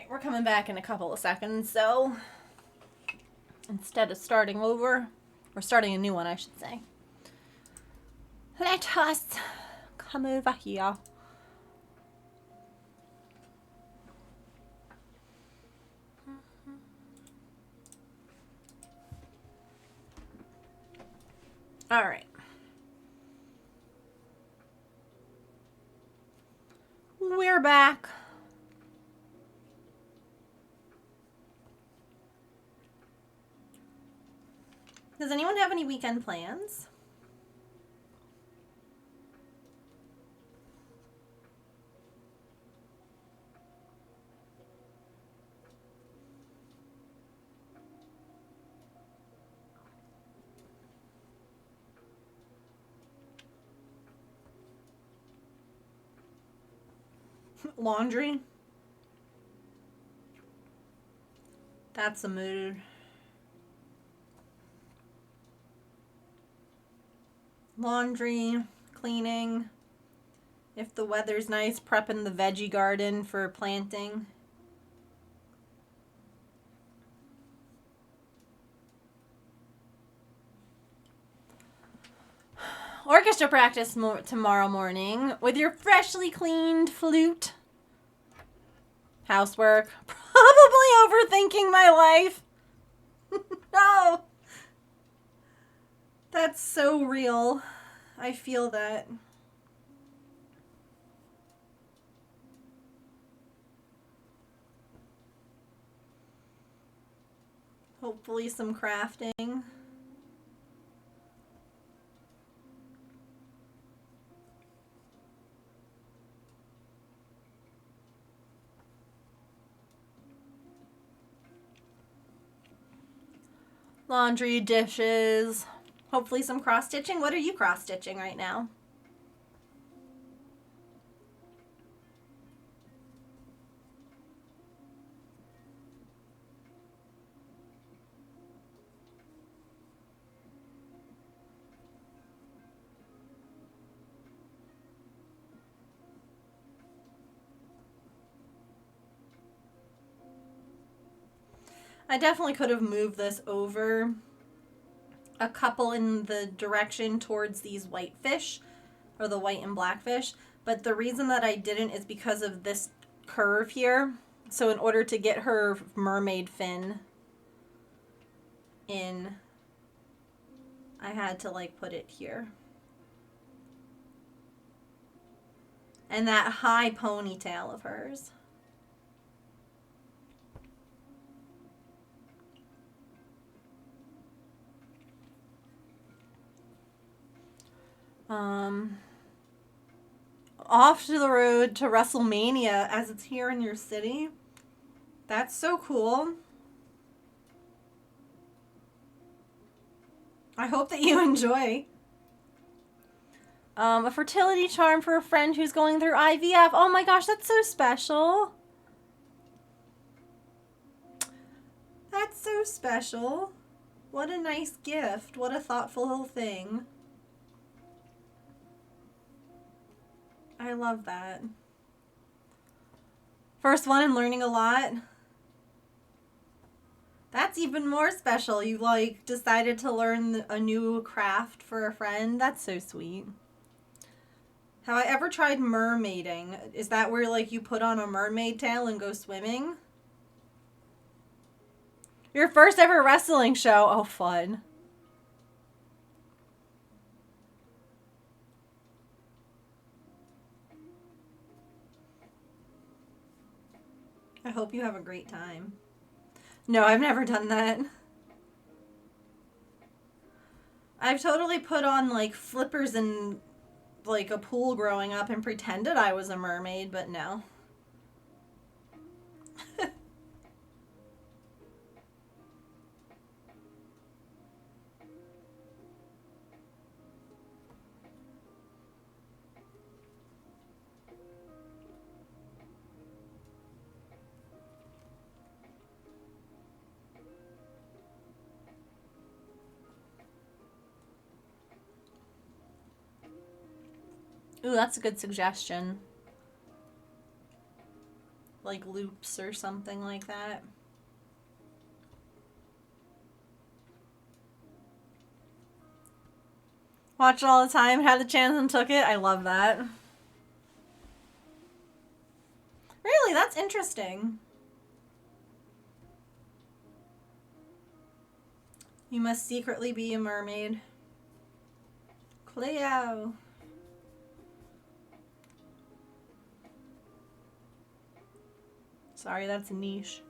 Alright, we're coming back in a couple of seconds, so instead of starting over, or starting a new one, I should say, let us come over here. Alright. We're back. Does anyone have any weekend plans? Laundry? That's the mood. Laundry, cleaning. If the weather's nice, prepping the veggie garden for planting. Orchestra practice tomorrow morning with your freshly cleaned flute. Housework. Probably overthinking my life. No. That's so real. I feel that. Hopefully some crafting. Laundry, dishes, hopefully some cross-stitching. What are you cross-stitching right now? I definitely could have moved this over a couple in the direction towards these white fish, or the white and black fish, but the reason that I didn't is because of this curve here. So in order to get her mermaid fin in, I had to like put it here. And that high ponytail of hers. Off to the road to WrestleMania as it's here in your city. That's so cool. I hope that you enjoy. A fertility charm for a friend who's going through IVF. Oh my gosh, that's so special. That's so special. What a nice gift. What a thoughtful little thing. I love that. First one and learning a lot. That's even more special. You like decided to learn a new craft for a friend. That's so sweet. Have I ever tried mermaiding? Is that where like you put on a mermaid tail and go swimming? Your first ever wrestling show. Oh, fun. I hope you have a great time. No, I've never done that. I've totally put on like flippers in like a pool growing up and pretended I was a mermaid, but no. Ooh, that's a good suggestion. like loops or something like that. Watch it all the time, had the chance and took it. I love that. Really, that's interesting. You must secretly be a mermaid. Cleo. Sorry, that's a niche.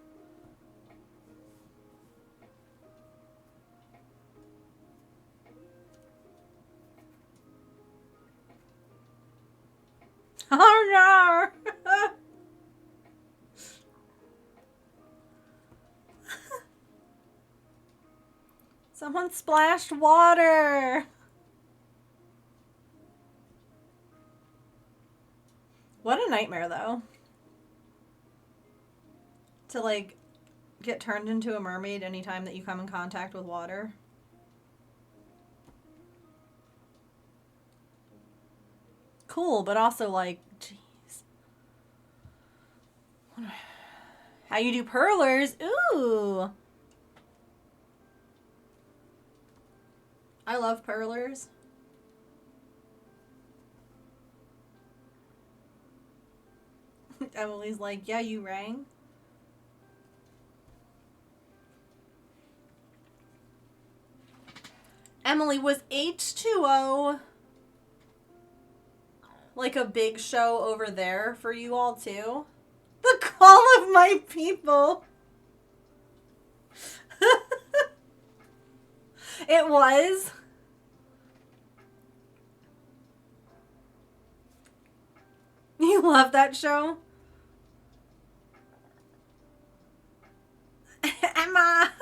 Oh no! Someone splashed water! What a nightmare, though. To, like, get turned into a mermaid anytime that you come in contact with water. Cool, but also, like, jeez. How you do perlers? Ooh! I love perlers. Emily's like, yeah, you rang. Emily, was H2O like a big show over there for you all too? The Call of My People. It was. You love that show? Emma.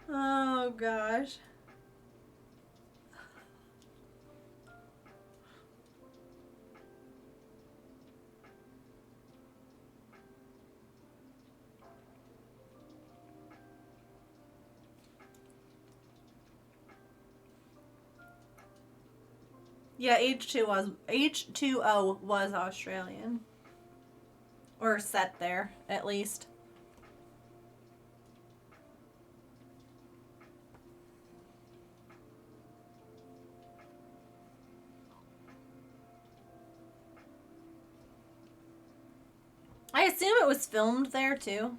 Oh gosh. Yeah, H2O was Australian. Or set there, at least. I assume it was filmed there too.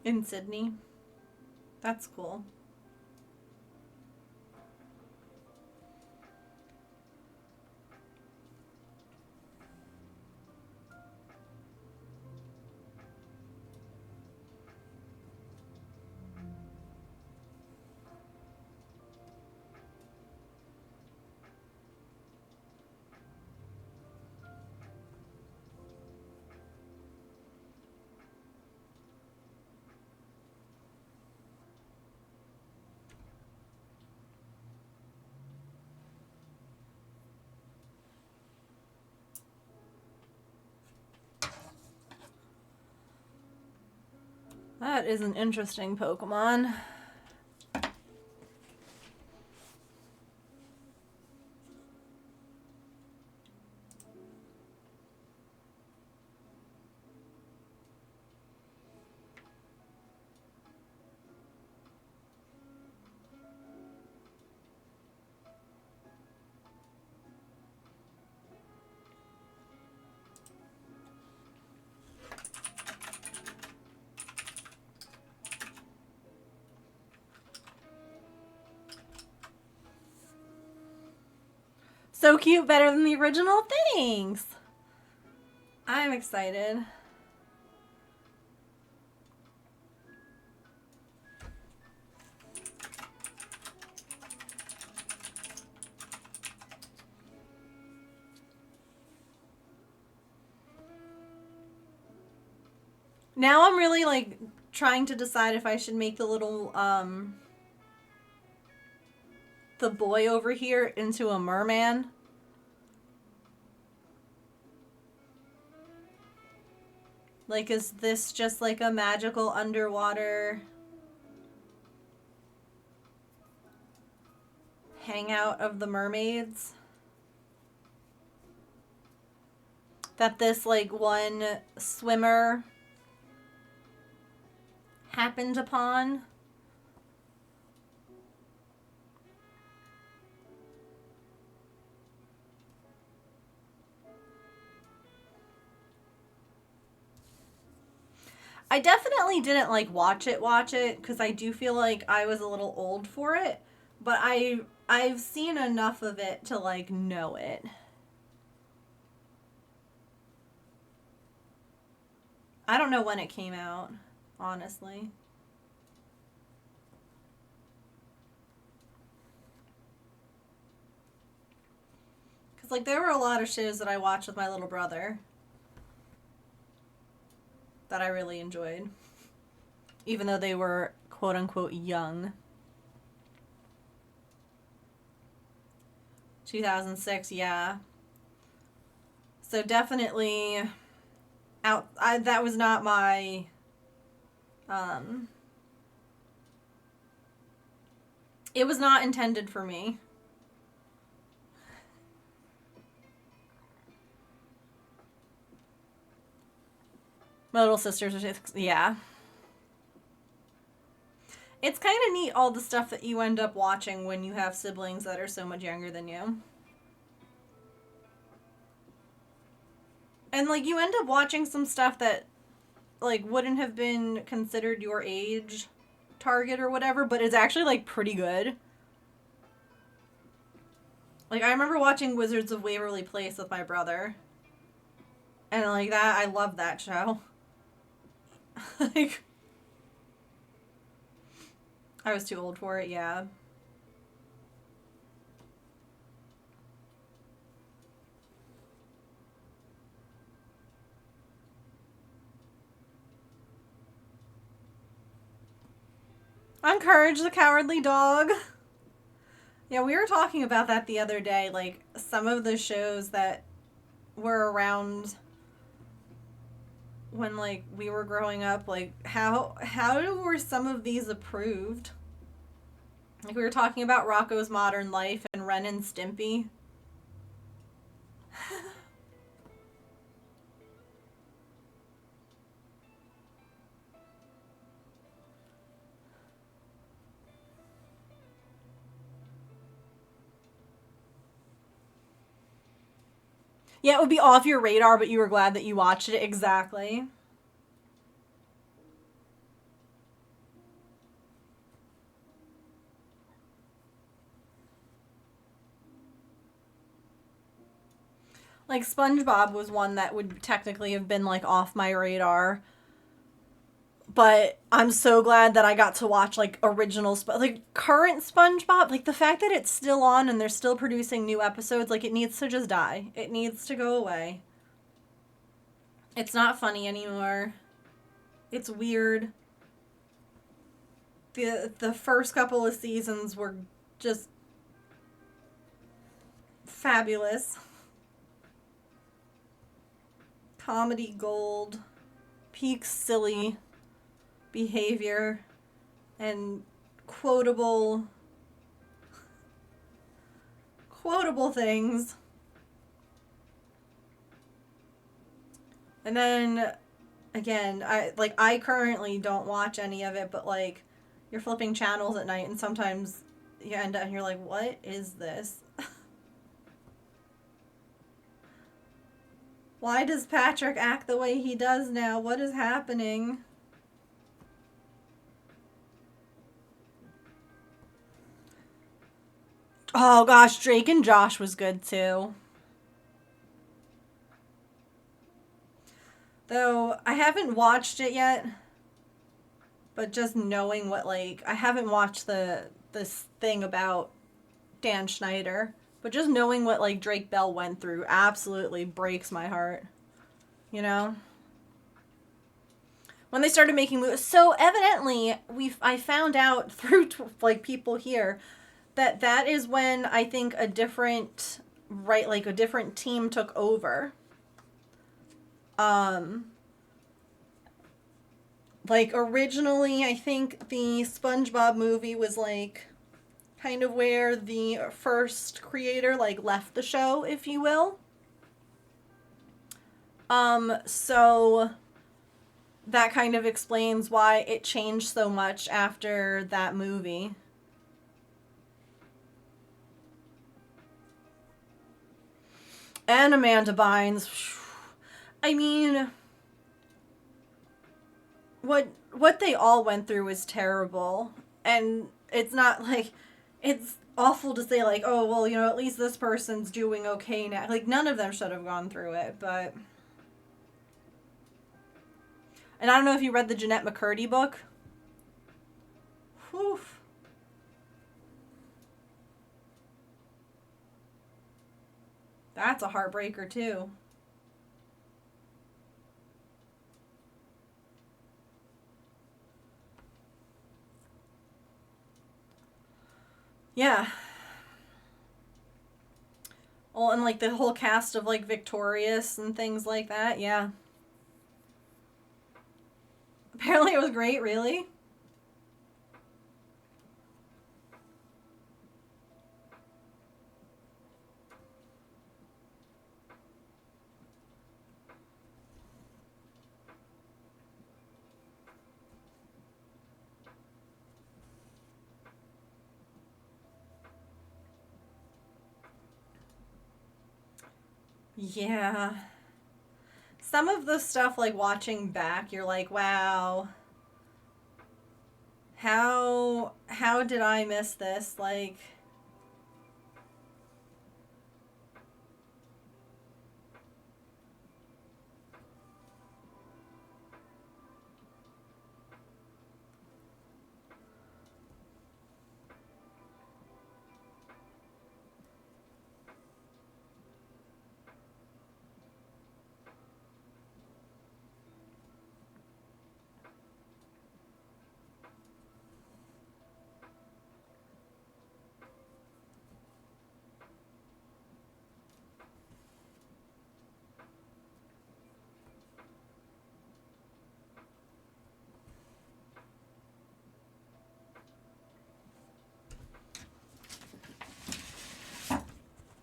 In Sydney. That's cool. That is an interesting Pokemon. So cute, better than the original. Thanks. I'm excited. Now I'm really like trying to decide if I should make the little the boy over here into a merman. Like, is this just like a magical underwater hangout of the mermaids? That this like one swimmer happened upon? I definitely didn't like watch it because I do feel like I was a little old for it, but I've seen enough of it to like know it. I don't know when it came out, honestly. Cuz like there were a lot of shows that I watched with my little brother that I really enjoyed, even though they were quote unquote young. 2006, yeah. So definitely that was not my it was not intended for me. My little sisters are yeah. It's kind of neat all the stuff that you end up watching when you have siblings that are so much younger than you. And like you end up watching some stuff that like wouldn't have been considered your age target or whatever, but it's actually like pretty good. Like I remember watching Wizards of Waverly Place with my brother. And like that, I love that show. Like I was too old for it, yeah. On Courage the Cowardly Dog. Yeah, we were talking about that the other day, like some of the shows that were around when like we were growing up, like how were some of these approved? Like we were talking about Rocko's Modern Life and Ren and Stimpy. Yeah, it would be off your radar, but you were glad that you watched it. Exactly. Like SpongeBob was one that would technically have been like off my radar. But I'm so glad that I got to watch like original like current SpongeBob. Like the fact that it's still on and they're still producing new episodes, like it needs to just die. It needs to go away. It's not funny anymore. It's weird. The first couple of seasons were just fabulous. Comedy gold, peak silly behavior, and quotable things. And then again, I currently don't watch any of it, but like you're flipping channels at night and sometimes you end up and you're like, what is this? Why does Patrick act the way he does now? What is happening? Oh gosh, Drake and Josh was good too. Though I haven't watched it yet, but just knowing what like I haven't watched this thing about Dan Schneider, but just knowing what like Drake Bell went through absolutely breaks my heart. You know? when they started making movies. So evidently, I found out through like people here that is when I think a different like a different team took over. Like originally, I think the SpongeBob movie was like kind of where the first creator like left the show, if you will. So that kind of explains why it changed so much after that movie. And Amanda Bynes. I mean, what they all went through was terrible. And it's not like, it's awful to say like, oh, well, you know, at least this person's doing okay now. Like, none of them should have gone through it, but... And I don't know if you read the Jeanette McCurdy book. Whew. That's a heartbreaker, too. Yeah. Well, and like the whole cast of like Victorious and things like that, yeah. Apparently it was great, really. Yeah. Some of the stuff, like watching back, you're like, wow. How did I miss this? Like,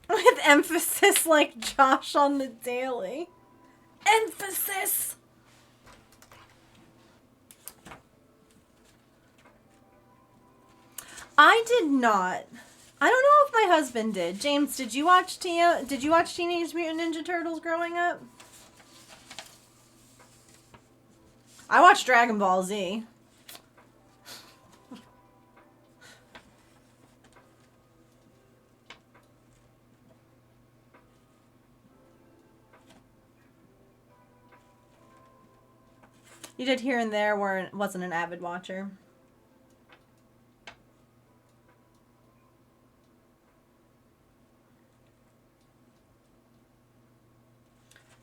with emphasis like Josh on the daily. Emphasis! I did not. I don't know if my husband did. James, did you watch Did you watch Teenage Mutant Ninja Turtles growing up? I watched Dragon Ball Z. You did here and there where it wasn't an avid watcher.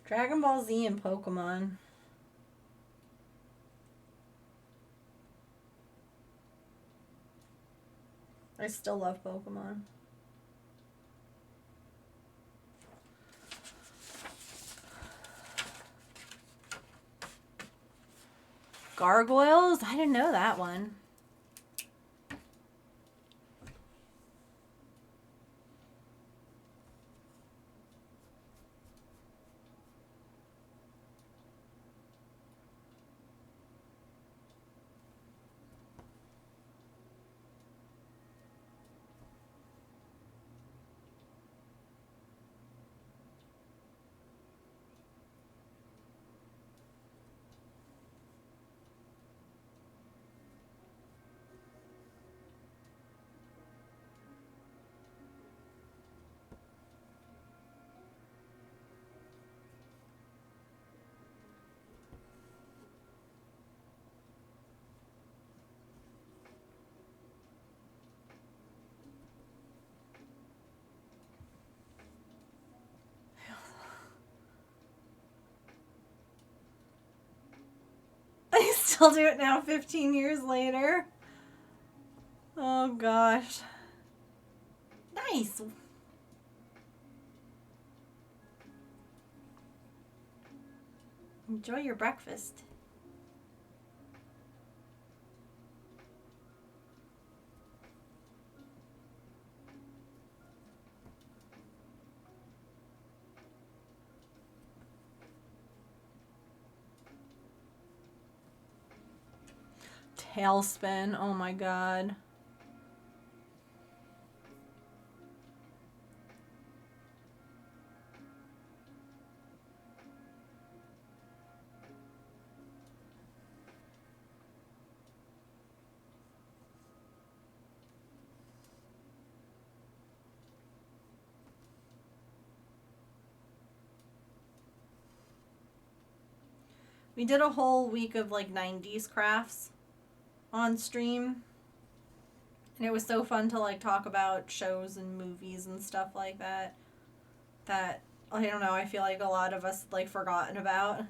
Dragon Ball Z and Pokemon. I still love Pokemon. Gargoyles? I didn't know that one. still do it now 15 years later. Oh gosh. Nice. Enjoy your breakfast. Tailspin. Oh my god. We did a whole week of like 90s crafts on stream. And it was so fun to like talk about shows and movies and stuff like that. That, I don't know, I feel like a lot of us like forgotten about.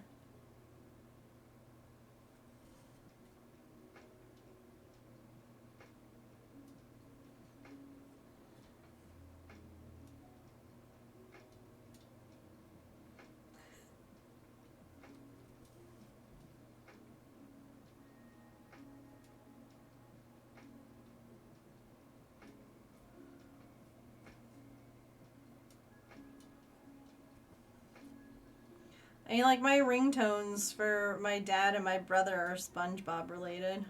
I mean, like, my ringtones for my dad and my brother are SpongeBob related.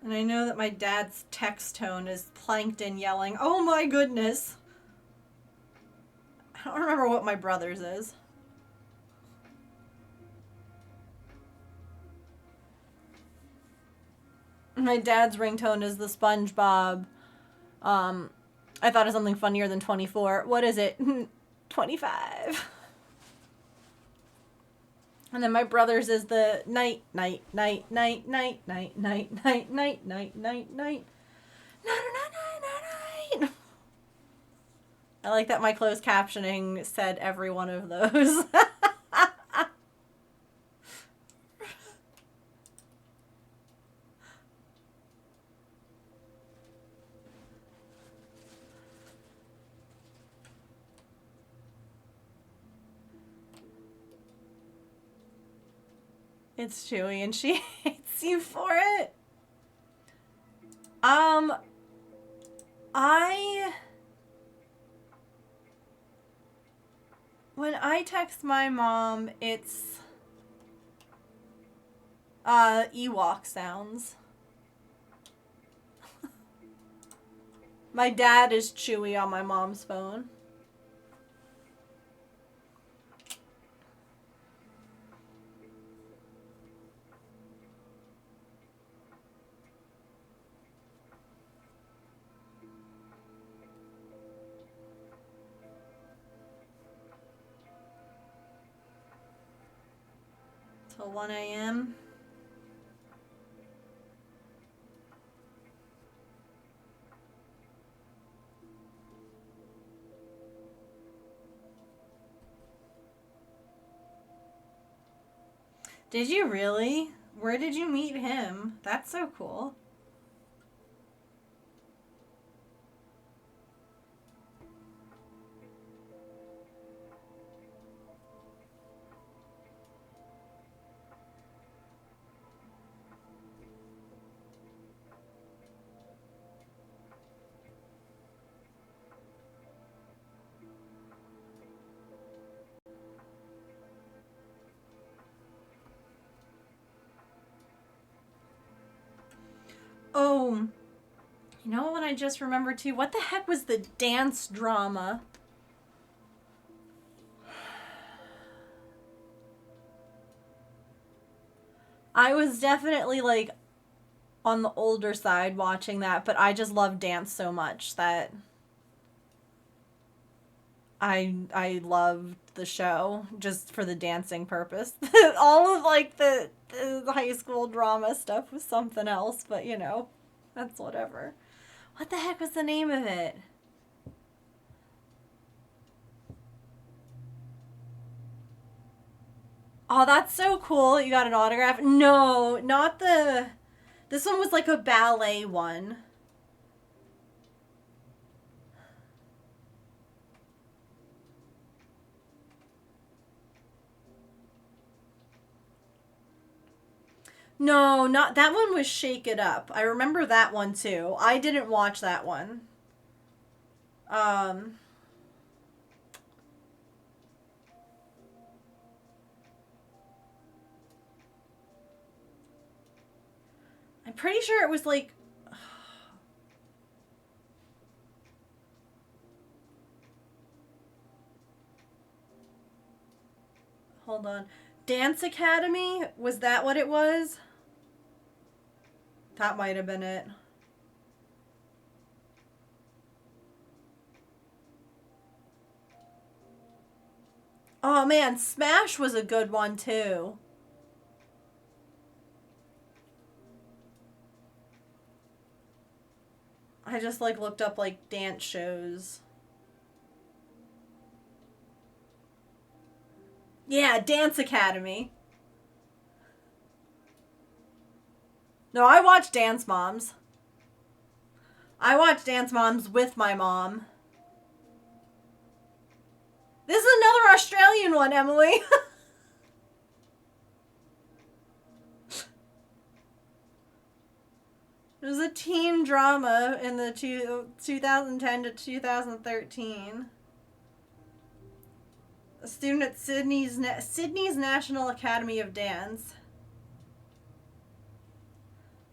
And I know that my dad's text tone is Plankton yelling, "Oh my goodness!" I don't remember what my brother's is. My dad's ringtone is the SpongeBob, I thought of something funnier than 24. What is it? 25. And then my brother's is the night, night, night, night, night, night, night, night, night, night, night, night, night. I like that my closed captioning said every one of those. It's Chewy and she hates you for it. When I text my mom, it's Ewok sounds. My dad is Chewy on my mom's phone. Till 1 a.m. Did you really? Where did you meet him? That's so cool. Oh, you know what I just remembered too? What the heck was the dance drama? I was definitely like on the older side watching that, but I just love dance so much that I loved the show just for the dancing purpose. All of like the high school drama stuff was something else, but you know, that's whatever. What the heck was the name of it? Oh, that's so cool. You got an autograph? No, not the... This one was like a ballet one. No, not... That one was Shake It Up. I remember that one too. I didn't watch that one. I'm pretty sure it was like... Hold on. Dance Academy? Was that what it was? That might have been it. Oh man, Smash was a good one too. I just like looked up like dance shows. Yeah, Dance Academy. No, I watched Dance Moms. I watched Dance Moms with my mom. This is another Australian one, Emily. It was a teen drama in the 2010 to 2013. A student at Sydney's National Academy of Dance.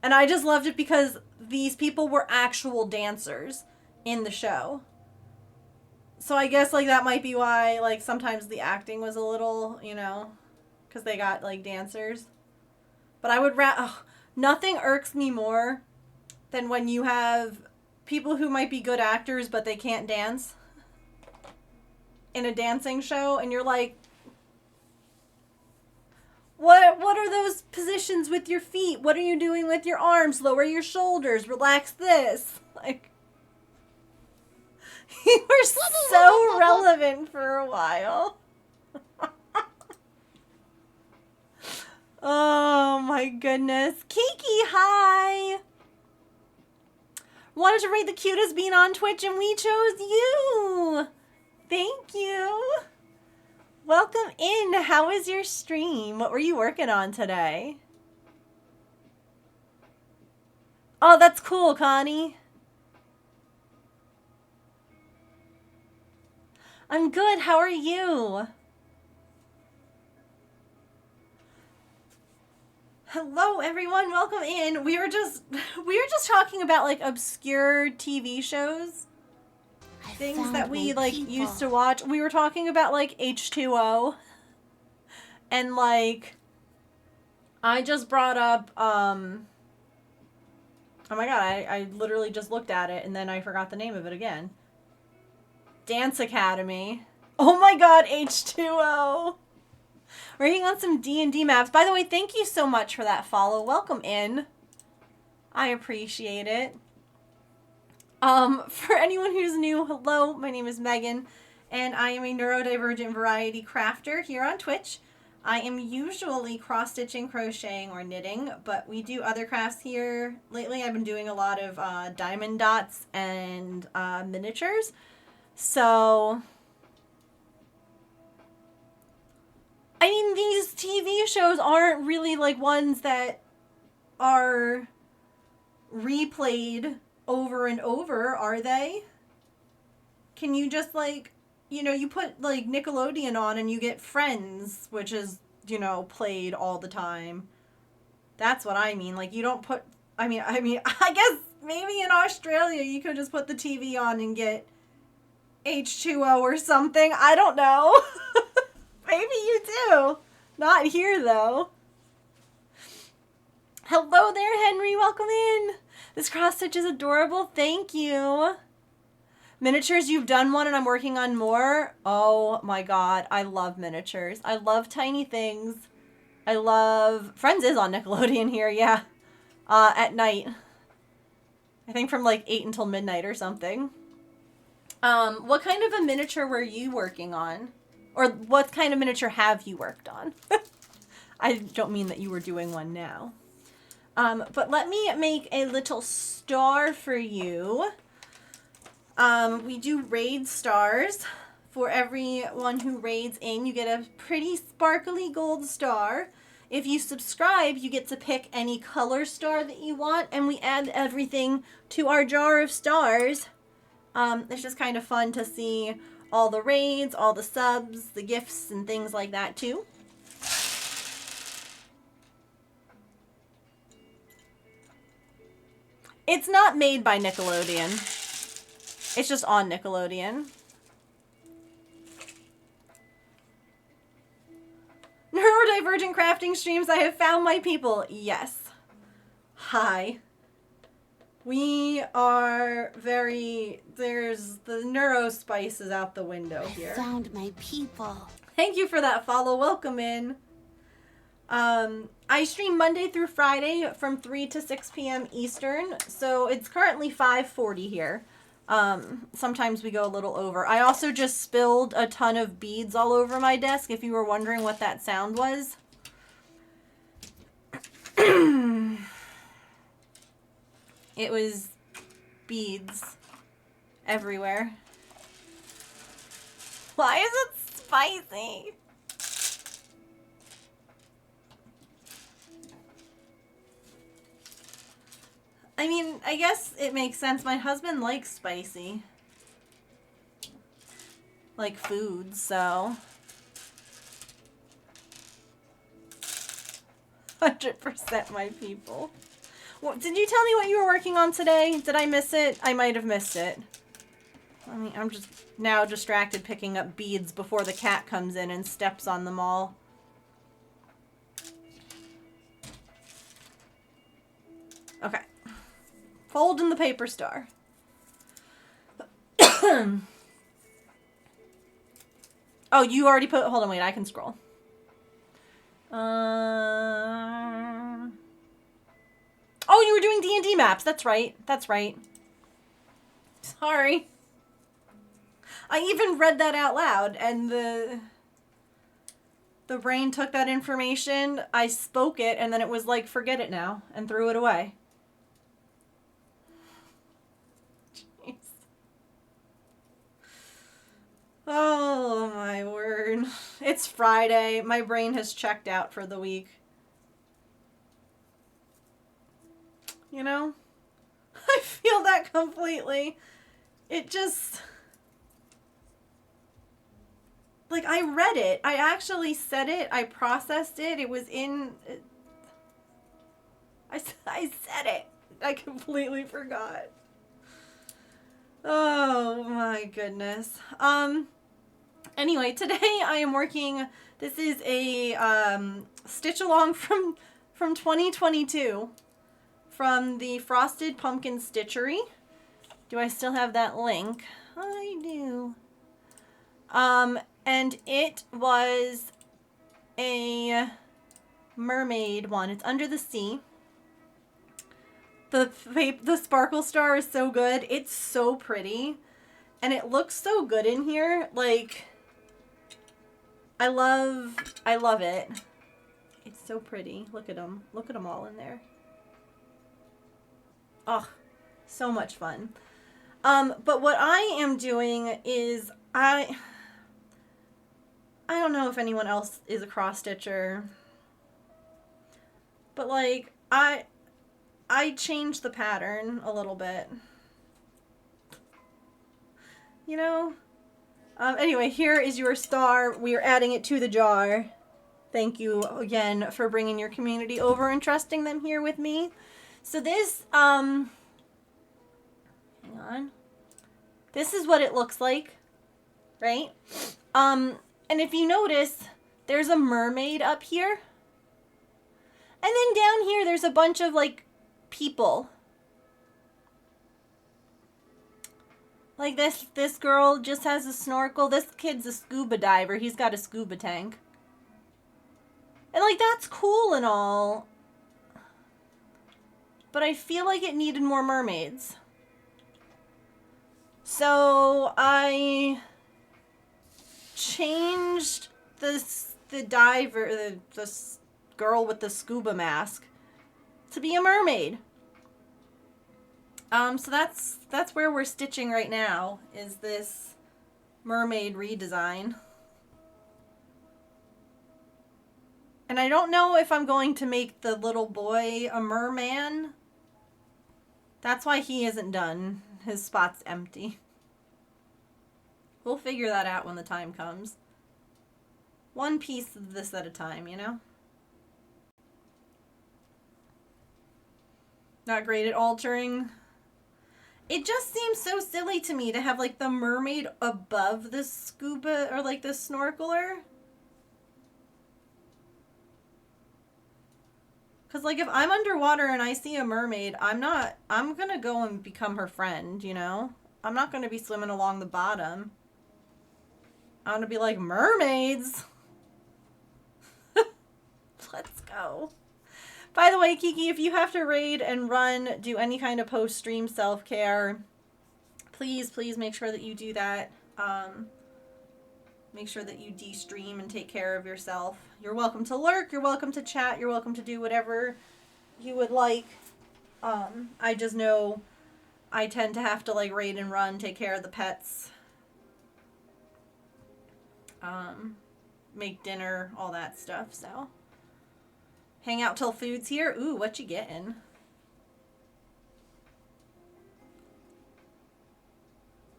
And I just loved it because these people were actual dancers in the show. So I guess, like, that might be why, like, sometimes the acting was a little, you know, because they got, like, dancers. But I would nothing irks me more than when you have people who might be good actors but they can't dance in a dancing show, and you're like, what are those positions with your feet? What are you doing with your arms? Lower your shoulders. Relax this. Like, you were so relevant for a while. Oh my goodness. Kiki, hi! Wanted to rate the cutest bean on Twitch and we chose you! Thank you! Welcome in. How was your stream? What were you working on today? Oh, that's cool, Connie. I'm good. How are you? Hello, everyone. Welcome in. We were just talking about like obscure TV shows. Things that we like used to watch. We were talking about like H2O. And like I just brought up oh my god, I literally just looked at it and then I forgot the name of it again. Dance Academy. Oh my god, H2O. Working on some D&D maps. By the way, thank you so much for that follow. Welcome in. I appreciate it. For anyone who's new, hello, my name is Megan, and I am a neurodivergent variety crafter here on Twitch. I am usually cross-stitching, crocheting, or knitting, but we do other crafts here. Lately, I've been doing a lot of diamond dots and miniatures. So, I mean, these TV shows aren't really like ones that are replayed over and over, are they? Can you just like, you know, you put like Nickelodeon on and you get Friends, which is, you know, played all the time. That's what I mean. Like, you don't put, I mean, I guess maybe in Australia you could just put the TV on and get H2O or something. I don't know. Maybe you do. Not here, though. Hello there, Henry. Welcome in. This cross stitch is adorable. Thank you. Miniatures, you've done one and I'm working on more. Oh my god. I love miniatures. I love tiny things. I love... Friends is on Nickelodeon here, yeah. At night. I think from like 8 until midnight or something. What kind of a miniature were you working on? Or what kind of miniature have you worked on? I don't mean that you were doing one now. But let me make a little star for you. We do raid stars. For everyone who raids in, you get a pretty sparkly gold star. If you subscribe, you get to pick any color star that you want, and we add everything to our jar of stars. It's just kind of fun to see all the raids, all the subs, the gifts, and things like that too. It's not made by Nickelodeon. It's just on Nickelodeon. Neurodivergent crafting streams, I have found my people. Yes. Hi. We are very... There's... The neurospice is out the window here. Found my people. Thank you for that follow. Welcome in. I stream Monday through Friday from 3 to 6 p.m. Eastern. So it's currently 5:40 here. Sometimes we go a little over. I also just spilled a ton of beads all over my desk, if you were wondering what that sound was. It was beads everywhere. Why is it spicy? I mean, I guess it makes sense. My husband likes spicy. Like food, so. 100% my people. Well, did you tell me what you were working on today? Did I miss it? I might have missed it. I mean, I'm just now distracted picking up beads before the cat comes in and steps on them all. Okay. Fold in the paper star. Oh, you already put... Hold on, wait. I can scroll. Oh, you were doing D&D maps. That's right. That's right. Sorry. I even read that out loud, and the brain took that information, I spoke it, and then it was like, forget it now, and threw it away. Jeez. Oh, my word. It's Friday. My brain has checked out for the week. You know? I feel that completely. It just... Like, I read it. I actually said it. I processed it. It was in... I said it. I completely forgot. Oh, my goodness. Anyway, today I am working... This is a stitch along from 2022. From the Frosted Pumpkin Stitchery. Do I still have that link? I do. And it was a mermaid one. It's under the sea. The sparkle star is so good. It's so pretty. And it looks so good in here. Like, I love it. It's so pretty. Look at them. Look at them all in there. Oh, so much fun. But what I am doing is I don't know if anyone else is a cross stitcher, but like I changed the pattern a little bit. You know? Anyway, here is your star. We are adding it to the jar. Thank you again for bringing your community over and trusting them here with me. So this, hang on. This is what it looks like, right? And if you notice, there's a mermaid up here. And then down here, there's a bunch of, like, people. Like this girl just has a snorkel. This kid's a scuba diver. He's got a scuba tank. And, like, that's cool and all. But I feel like it needed more mermaids. So I changed the girl with the scuba mask to be a mermaid. So that's where we're stitching right now, is this mermaid redesign. And I don't know if I'm going to make the little boy a merman. That's why he isn't done. His spot's empty. We'll figure that out when the time comes. One piece of this at a time, you know? Not great at altering. It just seems so silly to me to have, like, the mermaid above the scuba, or, like, the snorkeler. Because, like, if I'm underwater and I see a mermaid, I'm gonna go and become her friend, you know? I'm not gonna be swimming along the bottom. I'm gonna be like, mermaids! Let's go. By the way, Kiki, if you have to raid and run, do any kind of post-stream self-care, please make sure that you do that. Make sure that you de-stream and take care of yourself. You're welcome to lurk, you're welcome to chat, you're welcome to do whatever you would like. I just know I tend to have to, like, raid and run, take care of the pets. Make dinner, all that stuff, so. Hang out till food's here. Ooh, what you getting?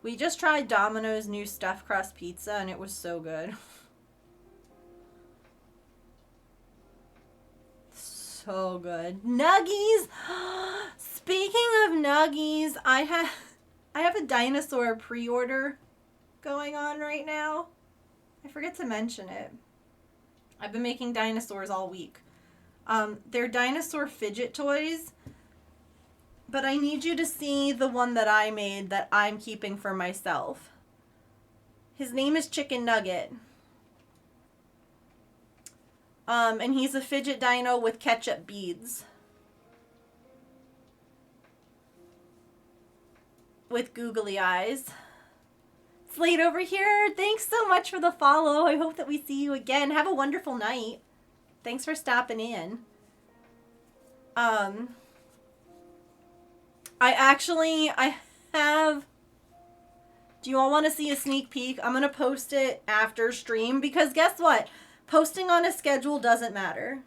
We just tried Domino's new stuffed crust pizza and it was so good. So good. Nuggies! Speaking of Nuggies, I have a dinosaur pre-order going on right now. I forget to mention it. I've been making dinosaurs all week. They're dinosaur fidget toys, but I need you to see the one that I made that I'm keeping for myself. His name is Chicken Nugget. And he's a fidget dino with ketchup beads. With googly eyes. Slate over here, thanks so much for the follow. I hope that we see you again. Have a wonderful night. Thanks for stopping in. I have... Do you all want to see a sneak peek? I'm going to post it after stream because guess what? Posting on a schedule doesn't matter.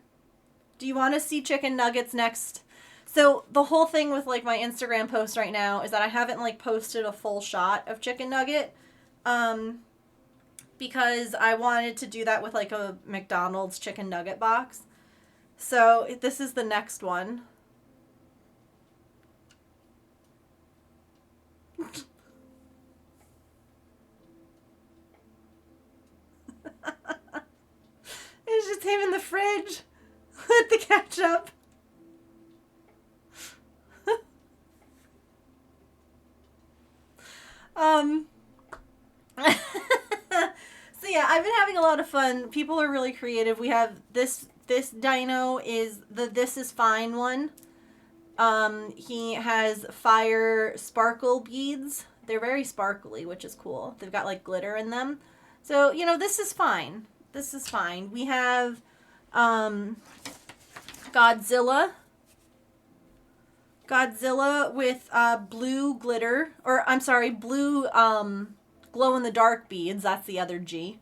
Do you want to see chicken nuggets next? So the whole thing with, like, my Instagram post right now is that I haven't, like, posted a full shot of chicken nugget. Because I wanted to do that with, like, a McDonald's chicken nugget box. So this is the next one. It's just him in the fridge with the ketchup. So yeah, I've been having a lot of fun. People are really creative. We have this dino is the This Is Fine one. He has fire sparkle beads. They're very sparkly, which is cool. They've got, like, glitter in them. So, you know, this is fine. This is fine. We have Godzilla. Godzilla with blue glitter, or I'm sorry, blue glow-in-the-dark beads. That's the other G.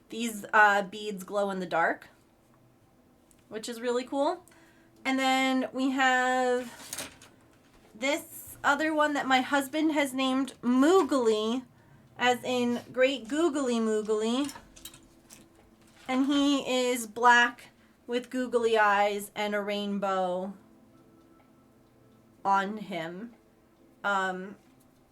These beads glow in the dark, which is really cool. And then we have this other one that my husband has named Moogly, as in Great Googly Moogly. And he is black with googly eyes and a rainbow on him. And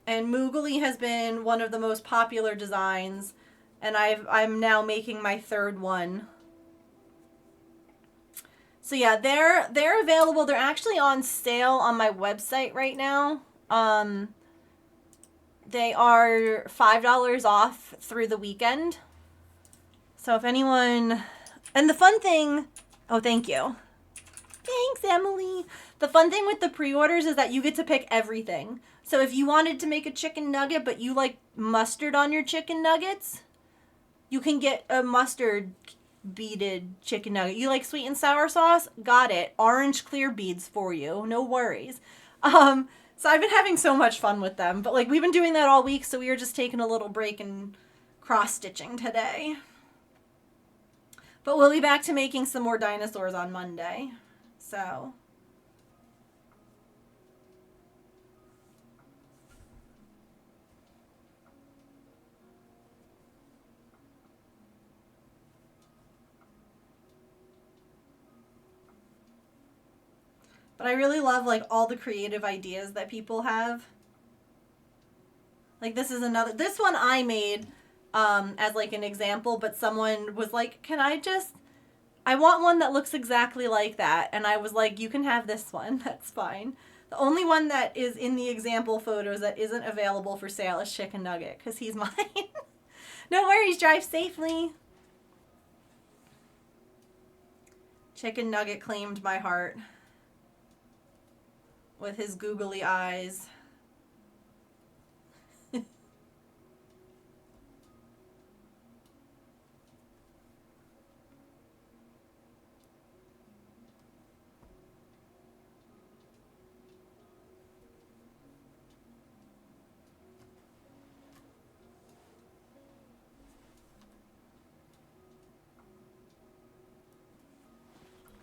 Moogly has been one of the most popular designs, and I'm now making my third one. So yeah, they're available. They're actually on sale on my website right now. They are $5 off through the weekend. So if anyone, and the fun thing, oh, thank you. Thanks, Emily. The fun thing with the pre-orders is that you get to pick everything. So if you wanted to make a chicken nugget, but you like mustard on your chicken nuggets, you can get a mustard beaded chicken nugget. You like sweet and sour sauce? Got it. Orange clear beads for you. No worries. So I've been having so much fun with them, but like we've been doing that all week, so we were just taking a little break and cross-stitching today. But we'll be back to making some more dinosaurs on Monday. So but I really love like all the creative ideas that people have. Like this one I made as like an example, but someone was like, I want one that looks exactly like that. And I was like, you can have this one. That's fine. The only one that is in the example photos that isn't available for sale is Chicken Nugget because he's mine. No worries. Drive safely. Chicken Nugget claimed my heart with his googly eyes.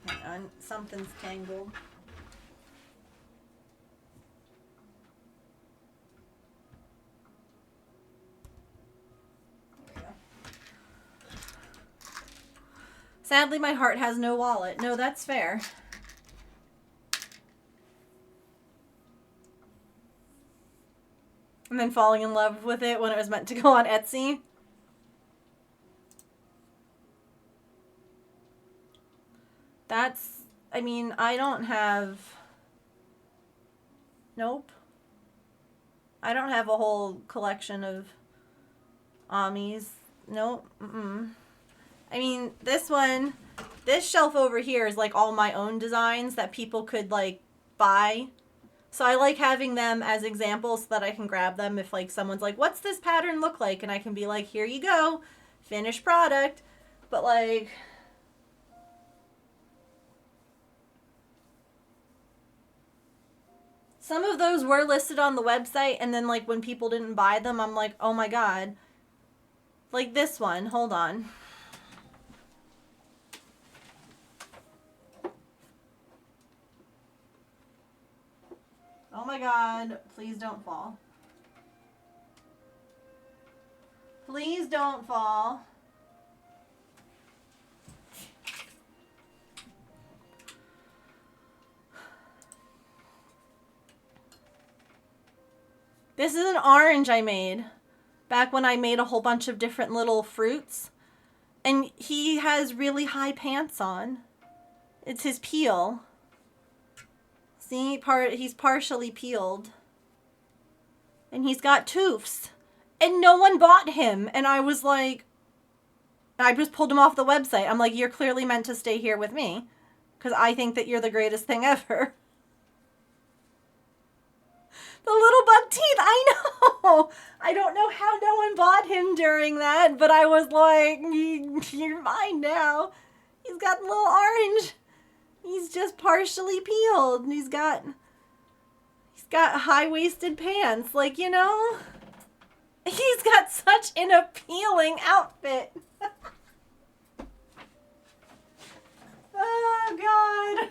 Hang on, something's tangled. Sadly, my heart has no wallet. No, that's fair. And then falling in love with it when it was meant to go on Etsy. I mean, I don't have... Nope. I don't have a whole collection of Amis. Nope. I mean, this shelf over here is like all my own designs that people could like buy. So I like having them as examples so that I can grab them if like someone's like, what's this pattern look like? And I can be like, here you go, finished product. But like... Some of those were listed on the website, and then like when people didn't buy them, I'm like, oh my god. Like this one, hold on. Oh my god, please don't fall. Please don't fall. This is an orange I made back when I made a whole bunch of different little fruits. And he has really high pants on. It's his peel. See, he's partially peeled. And he's got toofs. And no one bought him. And I was like, I just pulled him off the website. I'm like, you're clearly meant to stay here with me. Because I think that you're the greatest thing ever. The little buck teeth, I know. I don't know how no one bought him during that, but I was like, you're mine now. He's got a little orange. He's just partially peeled. He's got high-waisted pants. Like, you know, he's got such an appealing outfit. Oh, God.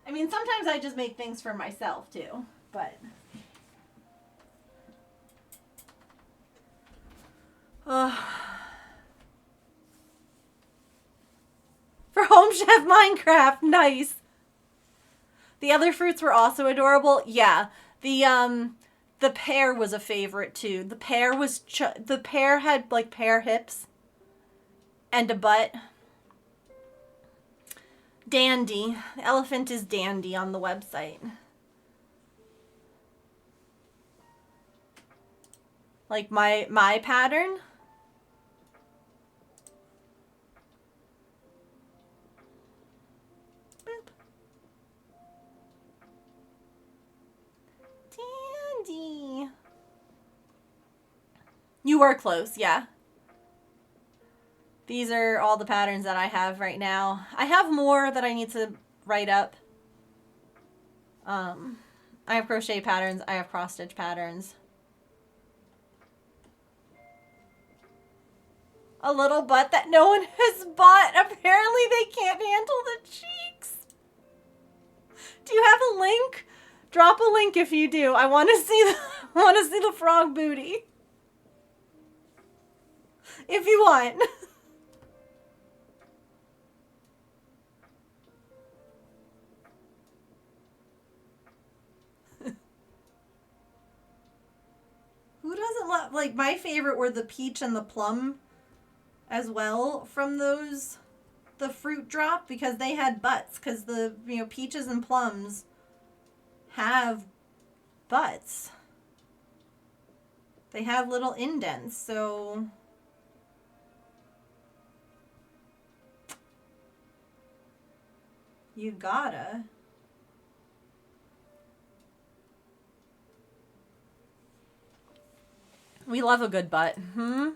I mean, sometimes I just make things for myself, too, but... For Home Chef Minecraft, nice! The other fruits were also adorable. Yeah, the pear was a favorite, too. The pear had, like, pear hips and a butt. Dandy. The elephant is Dandy on the website. Like my pattern. Andy. You were close, yeah. These are all the patterns that I have right now. I have more that I need to write up. I have crochet patterns. I have cross stitch patterns. A little butt that no one has bought. Apparently they can't handle the cheeks. Do you have a link? Drop a link if you do. I want to see the frog booty. If you want. Who doesn't love, like, my favorite were the peach and the plum as well from those, the fruit drop, because they had butts, because the, you know, peaches and plums have butts. They have little indents, so you gotta. We love a good butt. Hmm?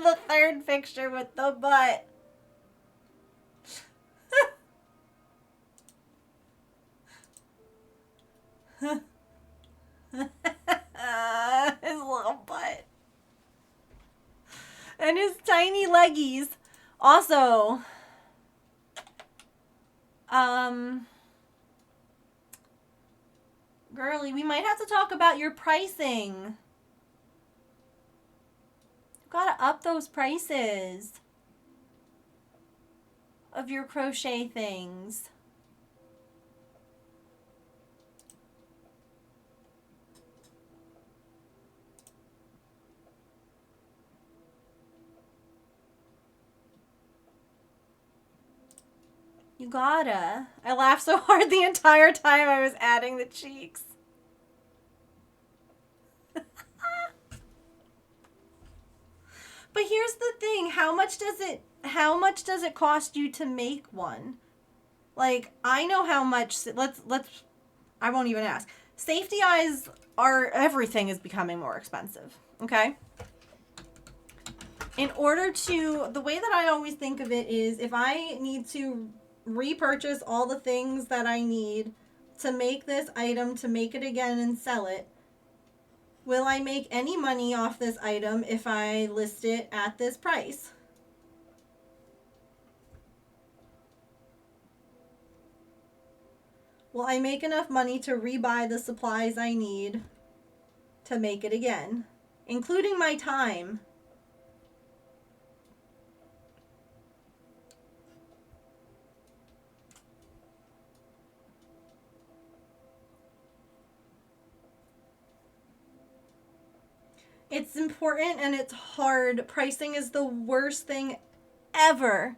The third picture with the butt. His little butt. And his tiny leggies. Also, girly, we might have to talk about your pricing. You gotta up those prices of your crochet things. You gotta. I laughed so hard the entire time I was adding the cheeks. But here's the thing, how much does it cost you to make one? Like, I know how much, I won't even ask. Safety eyes everything is becoming more expensive, okay? In order to, the way that I always think of it is, if I need to repurchase all the things that I need to make this item, to make it again and sell it, will I make any money off this item if I list it at this price? Will I make enough money to rebuy the supplies I need to make it again, including my time? It's important and it's hard. Pricing is the worst thing ever.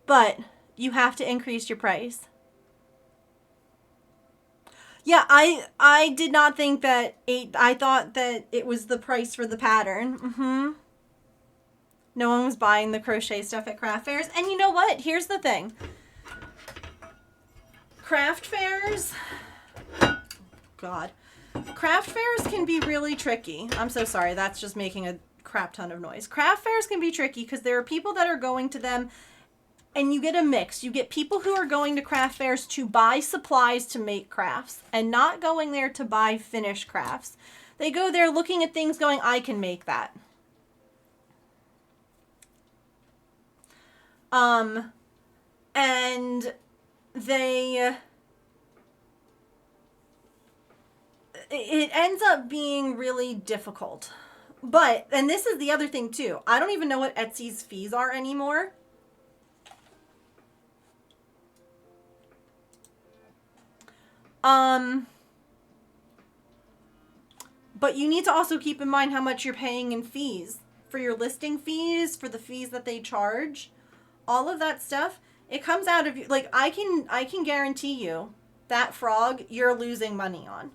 But you have to increase your price. Yeah, I did not think that I thought that it was the price for the pattern. Mm-hmm. No one was buying the crochet stuff at craft fairs. And you know what? Here's the thing. Craft fairs... God. Craft fairs can be really tricky. I'm so sorry. That's just making a crap ton of noise. Craft fairs can be tricky because there are people that are going to them and you get a mix. You get people who are going to craft fairs to buy supplies to make crafts and not going there to buy finished crafts. They go there looking at things going, I can make that. And they... It ends up being really difficult. But, and this is the other thing too, I don't even know what Etsy's fees are anymore. But you need to also keep in mind how much you're paying in fees. For your listing fees, for the fees that they charge. All of that stuff, it comes out of, like, I can guarantee you that frog you're losing money on.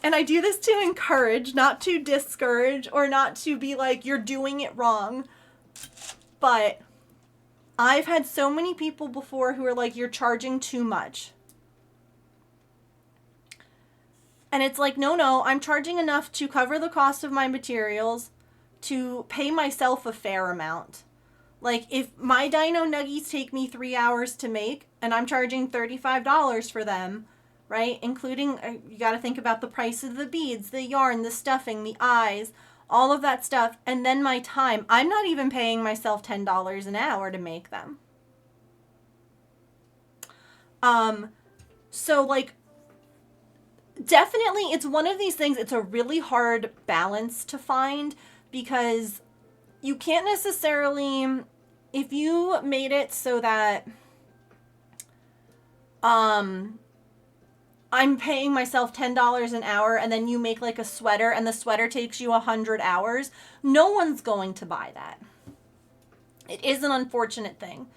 And I do this to encourage, not to discourage, or not to be like, you're doing it wrong. But I've had so many people before who are like, you're charging too much. And it's like, no, I'm charging enough to cover the cost of my materials, to pay myself a fair amount. Like, if my Dino Nuggies take me 3 hours to make, and I'm charging $35 for them, right? Including, you got to think about the price of the beads, the yarn, the stuffing, the eyes, all of that stuff, and then my time. I'm not even paying myself $10 an hour to make them. So, like, definitely, it's one of these things, it's a really hard balance to find, because you can't necessarily, if you made it so that, I'm paying myself $10 an hour, and then you make like a sweater, and the sweater takes you 100 hours, no one's going to buy that. It is an unfortunate thing.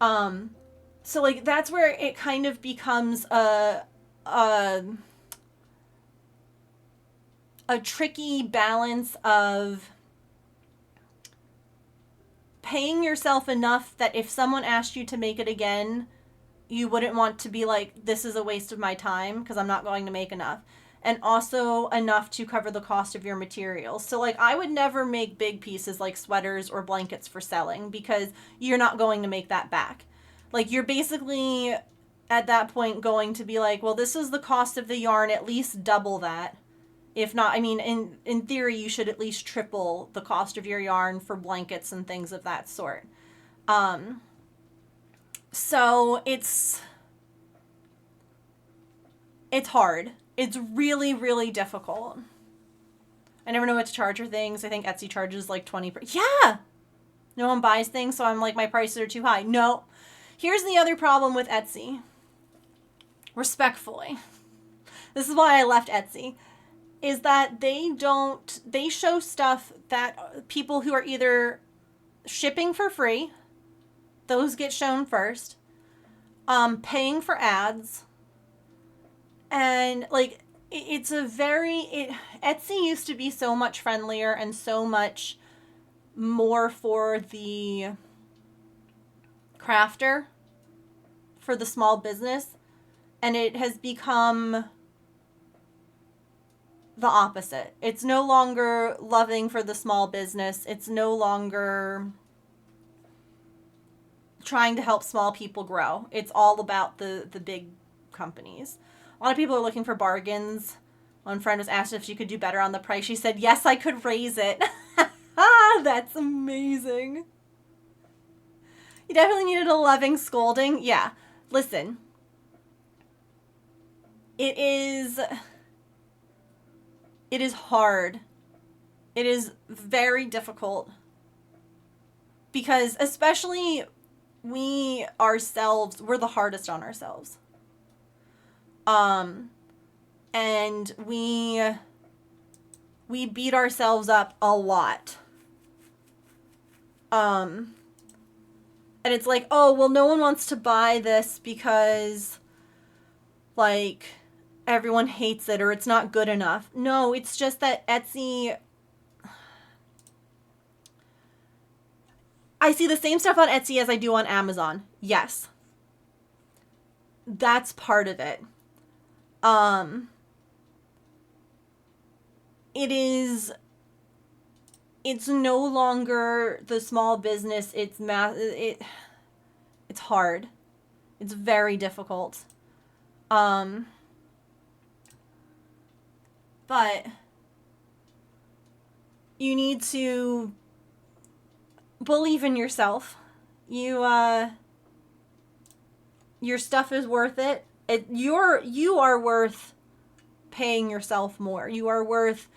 So like, that's where it kind of becomes a tricky balance of paying yourself enough that if someone asked you to make it again, you wouldn't want to be like, this is a waste of my time because I'm not going to make enough. And also enough to cover the cost of your materials. So like, I would never make big pieces like sweaters or blankets for selling, because you're not going to make that back. Like, you're basically at that point going to be like, well, this is the cost of the yarn, at least double that. If not, I mean, in theory, you should at least triple the cost of your yarn for blankets and things of that sort. So it's hard. It's really, really difficult. I never know what to charge for things. I think Etsy charges like 20%. Yeah! No one buys things, so I'm like, my prices are too high. No. Here's the other problem with Etsy. Respectfully. This is why I left Etsy. Is that they show stuff that people who are either shipping for free, those get shown first, paying for ads, and like, it's a very, Etsy used to be so much friendlier and so much more for the crafter, for the small business, and it has become the opposite. It's no longer loving for the small business. It's no longer trying to help small people grow. It's all about the big companies. A lot of people are looking for bargains. One friend was asked if she could do better on the price. She said, yes, I could raise it. That's amazing. You definitely needed a loving scolding. Yeah. Listen. It is hard. It is very difficult. Because especially we ourselves, we're the hardest on ourselves. And we beat ourselves up a lot. And it's like, oh, well, no one wants to buy this because, like, everyone hates it or it's not good enough. No, it's just that Etsy, I see the same stuff on Etsy as I do on Amazon. Yes. That's part of it. It's no longer the small business. It's hard. It's very difficult. But you need to believe in yourself. Your stuff is worth it. You are worth paying yourself more. You are worth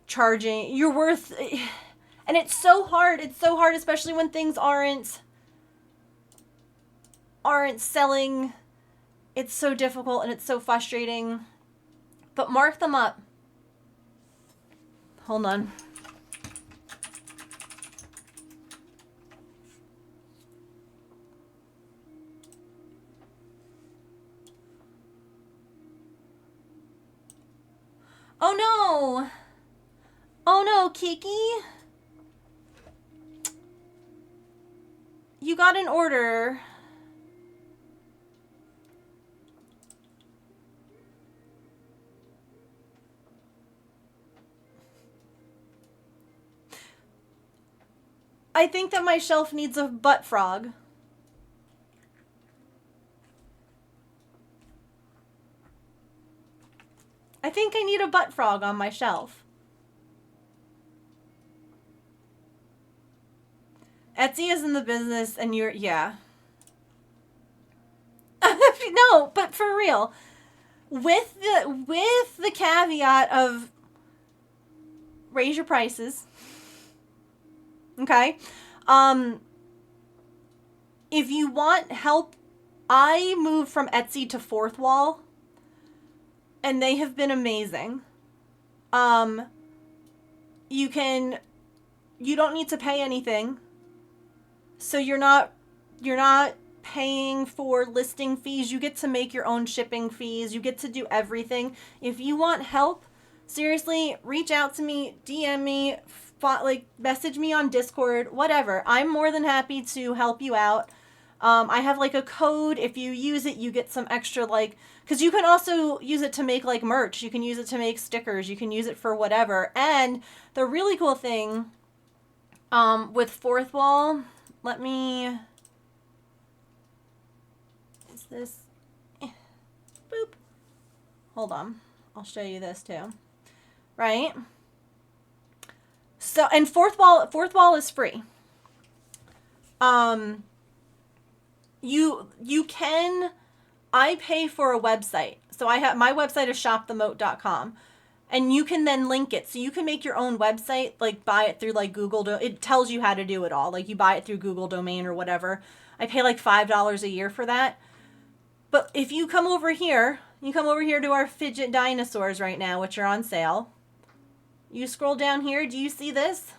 charging. You're worth, and it's so hard. It's so hard, especially when things aren't selling. It's so difficult and it's so frustrating. But mark them up. Hold on. Oh no! Oh no, Kiki! You got an order. I think that my shelf needs a butt frog. I think I need a butt frog on my shelf. Etsy is in the business and you're, yeah. No, but for real. With the caveat of raise your prices. Okay? If you want help, I moved from Etsy to Fourth Wall, and they have been amazing. You don't need to pay anything. So you're not paying for listing fees. You get to make your own shipping fees. You get to do everything. If you want help, seriously, reach out to me, DM me, message me on Discord, whatever. I'm more than happy to help you out. I have like a code. If you use it, you get some extra, because you can also use it to make like merch. You can use it to make stickers. You can use it for whatever. And the really cool thing with Fourth Wall, is this, boop. Hold on. I'll show you this too. Right? So, and Fourth Wall is free. You can, I pay for a website. So my website is shopthemoat.com. And you can then link it. So you can make your own website, like buy it through like Google. It tells you how to do it all. Like you buy it through Google Domain or whatever. I pay like $5 a year for that. But if you come over here to our fidget dinosaurs right now, which are on sale. You scroll down here. Do you see this?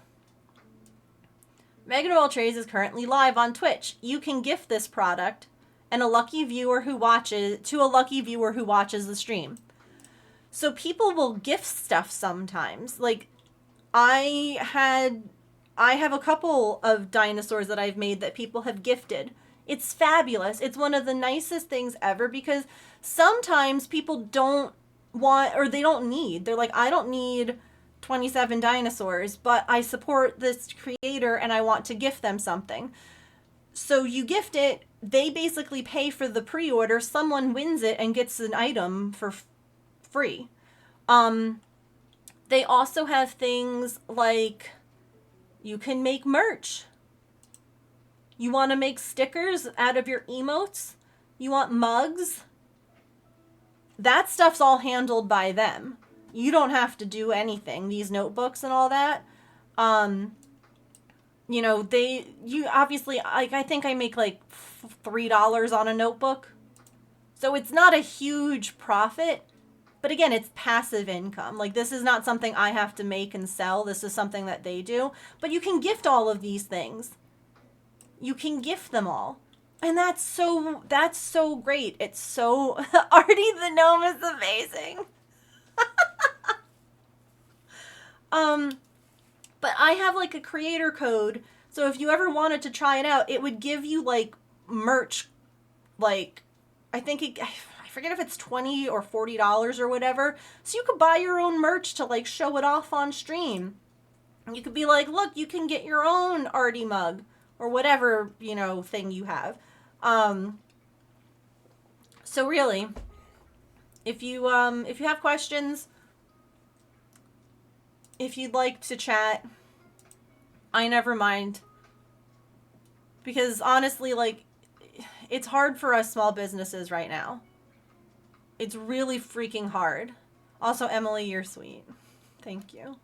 Megan Roll Trays is currently live on Twitch. You can gift this product and to a lucky viewer who watches the stream. So people will gift stuff sometimes. Like I have a couple of dinosaurs that I've made that people have gifted. It's fabulous. It's one of the nicest things ever because sometimes people don't want or they don't need. They're like, I don't need 27 dinosaurs, but I support this creator and I want to gift them something. So you gift it, they basically pay for the pre-order, someone wins it and gets an item for free. They also have things like you can make merch. You want to make stickers out of your emotes? You want mugs? That stuff's all handled by them. You don't have to do anything. These notebooks and all that. You obviously, I think I make like $3 on a notebook. So it's not a huge profit. But again, it's passive income. Like this is not something I have to make and sell. This is something that they do. But you can gift all of these things. You can gift them all. And that's so great. It's so Artie the gnome is amazing. But I have like a creator code. So if you ever wanted to try it out, it would give you like merch, like I forget if it's $20 or $40 or whatever. So you could buy your own merch to like show it off on stream. You could be like, look, you can get your own Artie mug or whatever, thing you have. So really, if you have questions, if you'd like to chat, I never mind. Because honestly, like, it's hard for us small businesses right now. It's really freaking hard. Also, Emily, you're sweet. Thank you.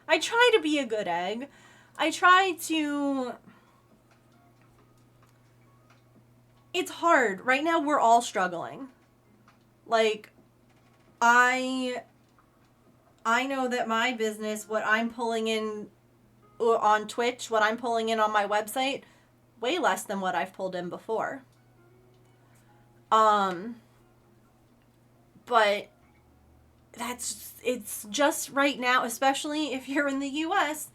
I try to be a good egg. I try to... It's hard. Right now, we're all struggling. Like, I know that my business, what I'm pulling in on Twitch, what I'm pulling in on my website, way less than what I've pulled in before. But it's just right now, especially if you're in the US,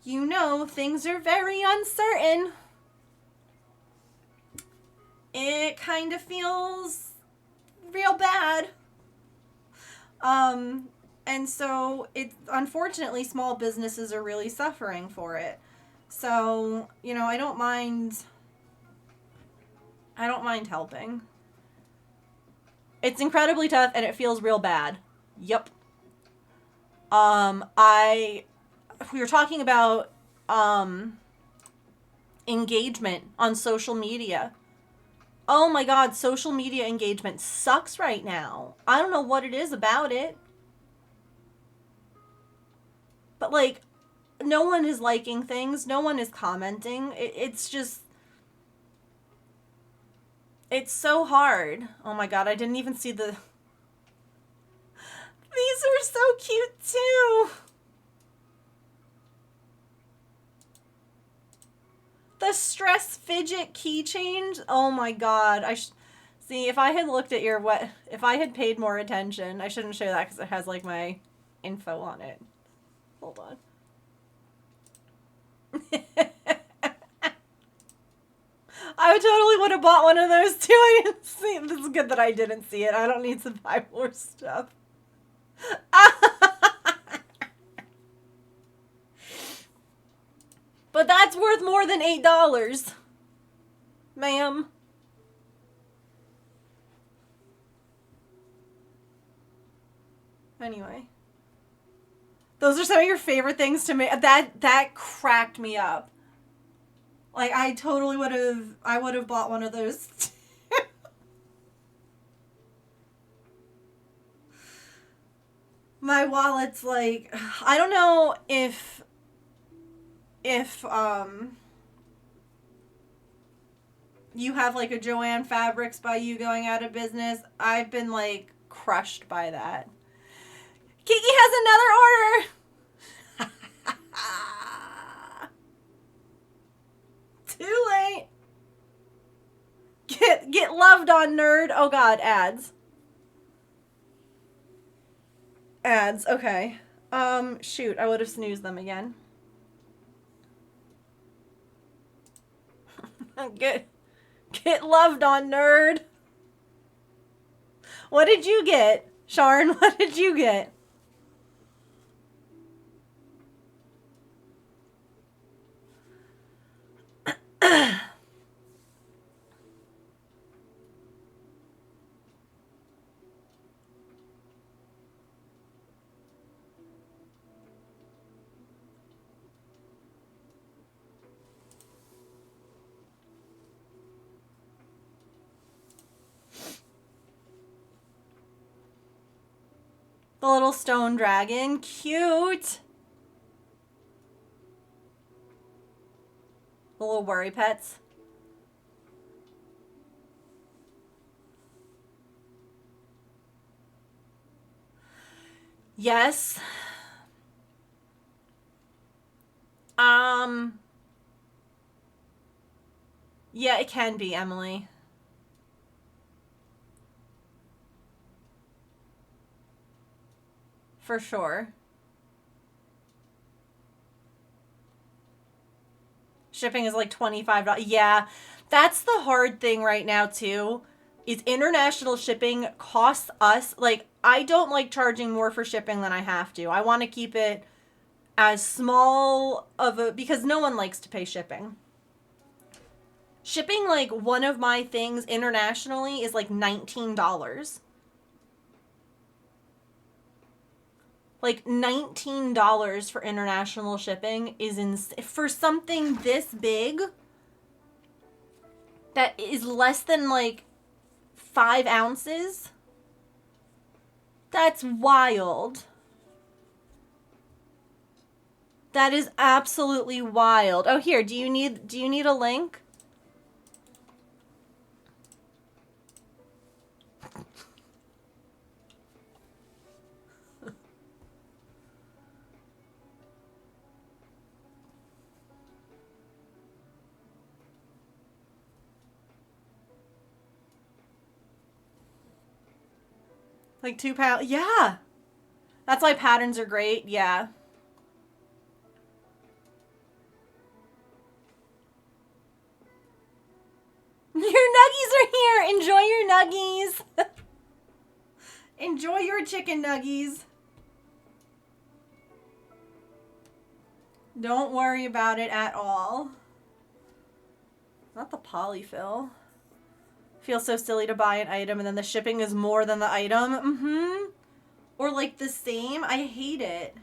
you know, things are very uncertain. It kind of feels real bad. And so unfortunately, small businesses are really suffering for it. So, you know, I don't mind helping. It's incredibly tough and it feels real bad. Yep. We were talking about engagement on social media. Oh my god, social media engagement sucks right now. I don't know what it is about it. But like, no one is liking things, no one is commenting. It's just, it's so hard. Oh my god, I didn't even see the... These are so cute too. The stress fidget keychains. Oh my god. See, if I had looked at if I had paid more attention, I shouldn't show that because it has like my info on it. Hold on. I totally would have bought one of those too. I didn't see it. This is good that I didn't see it. I don't need to buy more stuff. But that's worth more than $8. Ma'am. Anyway. Those are some of your favorite things to make. That cracked me up. Like, I totally would have bought one of those too. My wallet's like, I don't know if you have like a Joanne Fabrics by you going out of business. I've been like crushed by that. Kiki has another order. Too late. Get loved on, nerd. Oh god, ads. Ads, okay. Shoot, I would have snoozed them again. Get loved on, nerd. What did you get? Sharn, what did you get? The little stone dragon. Cute. The little worry pets. Yes. Yeah, it can be, Emily. For sure. Shipping is like $25. Yeah, that's the hard thing right now too, is international shipping costs us, like, I don't like charging more for shipping than I have to. I want to keep it as small of a, because no one likes to pay shipping. Shipping, like, one of my things internationally is like $19. Like, $19 for international shipping is for something this big that is less than like 5 ounces. That's wild. That is absolutely wild. Oh, here, do you need a link? Like £2. Yeah. That's why patterns are great. Yeah. Your nuggies are here. Enjoy your nuggies. Enjoy your chicken nuggies. Don't worry about it at all. Not the polyfill. Feels so silly to buy an item and then the shipping is more than the item. Mm-hmm. Or like the same. I hate it.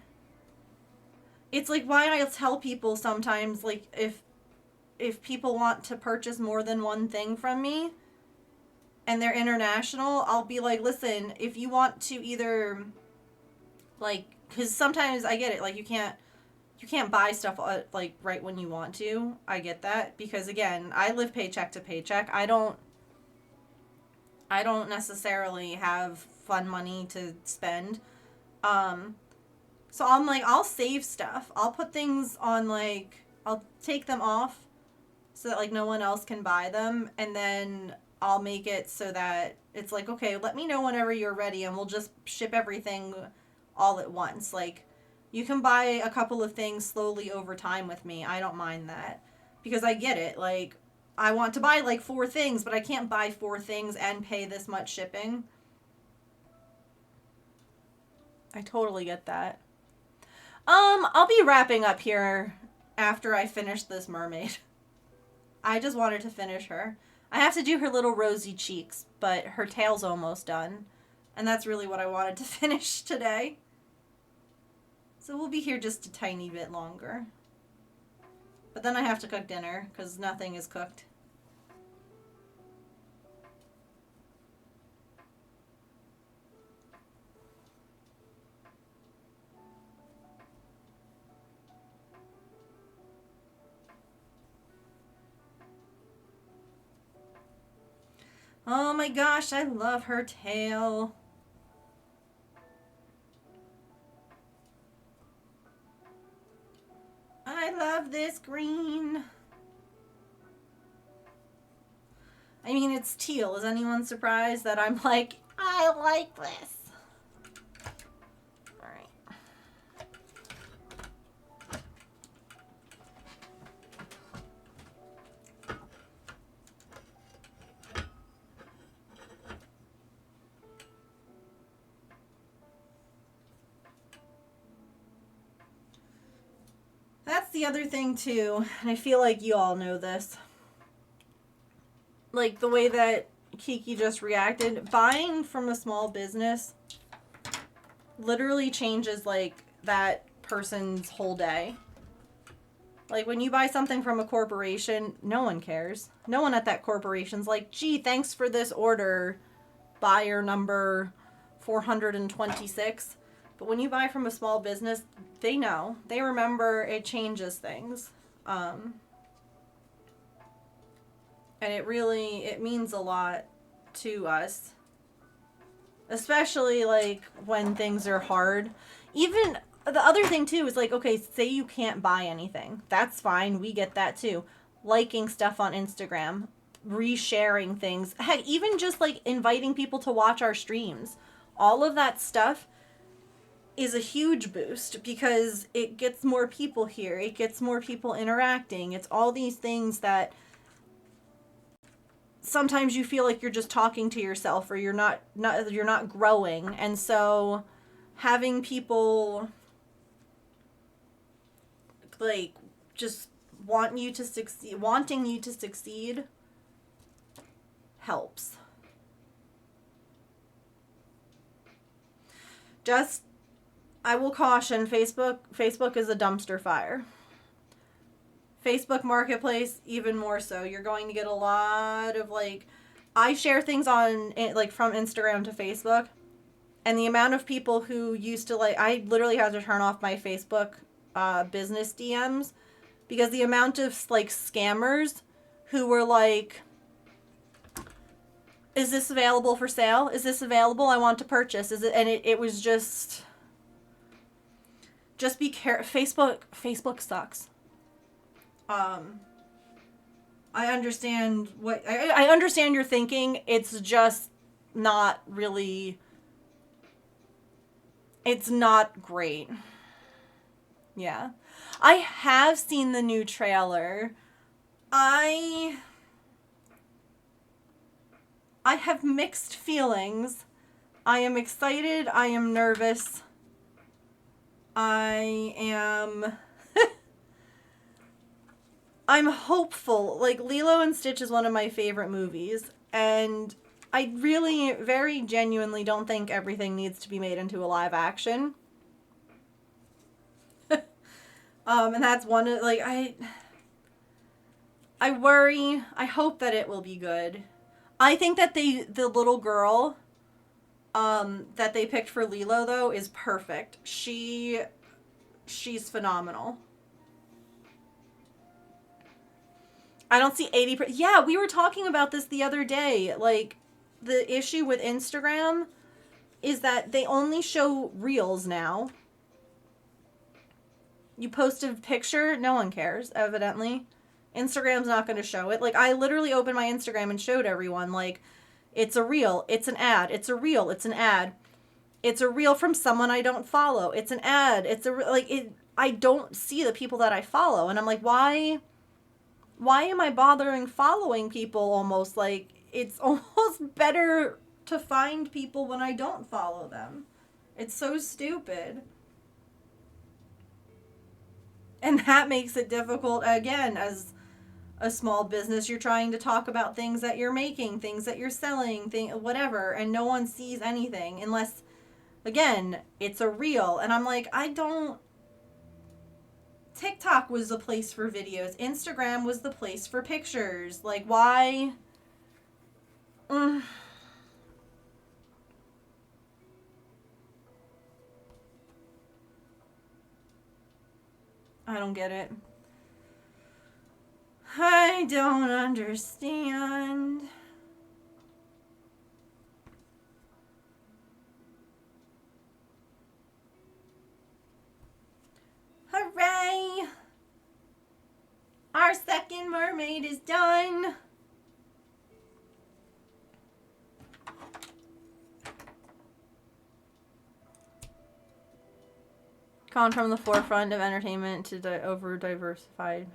It's like why I tell people sometimes, like, if people want to purchase more than one thing from me and they're international, I'll be like, listen, if you want to either, like, because sometimes I get it, like, you can't buy stuff, like, right when you want to. I get that. Because, again, I live paycheck to paycheck. I don't necessarily have fun money to spend. So I'm like, I'll save stuff. I'll put things on, like, I'll take them off so that, like, no one else can buy them. And then I'll make it so that it's like, okay, let me know whenever you're ready and we'll just ship everything all at once. Like, you can buy a couple of things slowly over time with me. I don't mind that. Because I get it. Like, I want to buy, like, 4 things, but I can't buy 4 things and pay this much shipping. I totally get that. I'll be wrapping up here after I finish this mermaid. I just wanted to finish her. I have to do her little rosy cheeks, but her tail's almost done. And that's really what I wanted to finish today. So we'll be here just a tiny bit longer. But then I have to cook dinner, because nothing is cooked. Oh my gosh, I love her tail. I love this green. I mean, it's teal. Is anyone surprised that I'm like, I like this? All right. That's the other thing too, and I feel like you all know this. Like the way that Kiki just reacted, buying from a small business literally changes like that person's whole day. Like when you buy something from a corporation, no one cares. No one at that corporation's like, gee, thanks for this order, buyer number 426. But when you buy from a small business, they know. They remember. It changes things. And it means a lot to us. Especially, like, when things are hard. Even, the other thing, too, is, like, okay, say you can't buy anything. That's fine. We get that, too. Liking stuff on Instagram. Resharing things. Heck, even just, like, inviting people to watch our streams. All of that stuff is a huge boost because it gets more people here. It gets more people interacting. It's all these things that sometimes you feel like you're just talking to yourself or you're not growing. And so having people like just wanting you to succeed helps. Just, I will caution, Facebook is a dumpster fire. Facebook Marketplace, even more so. You're going to get a lot of, like, I share things on, like, from Instagram to Facebook, and the amount of people who used to, like, I literally had to turn off my Facebook business DMs, because the amount of, like, scammers who were like, is this available for sale? Is this available? I want to purchase. Is it? And it was just be careful. Facebook sucks. I understand I understand your thinking. It's just not really It's not great. Yeah. I have seen the new trailer. I have mixed feelings. I am excited. I am nervous. I am... I'm hopeful. Like, Lilo and Stitch is one of my favorite movies. And I really, very genuinely don't think everything needs to be made into a live action. And that's one of, like, I worry. I hope that it will be good. I think that the little girl that they picked for Lilo, though, is perfect. She's phenomenal. I don't see 80%. Yeah, we were talking about this the other day. Like, the issue with Instagram is that they only show reels now. You post a picture, no one cares, evidently. Instagram's not going to show it. Like, I literally opened my Instagram and showed everyone, like, it's a reel, it's an ad, it's a reel, it's an ad. It's a reel from someone I don't follow. It's an ad. It's I don't see the people that I follow. And I'm like, why am I bothering following people almost? Like, it's almost better to find people when I don't follow them. It's so stupid. And that makes it difficult, again, as a small business. You're trying to talk about things that you're making, things that you're selling, whatever, and no one sees anything unless, again, it's a reel. And I'm like, TikTok was the place for videos. Instagram was the place for pictures. Like, why? I don't get it. I don't understand. Hooray! Our second mermaid is done. Gone from the forefront of entertainment to over-diversified.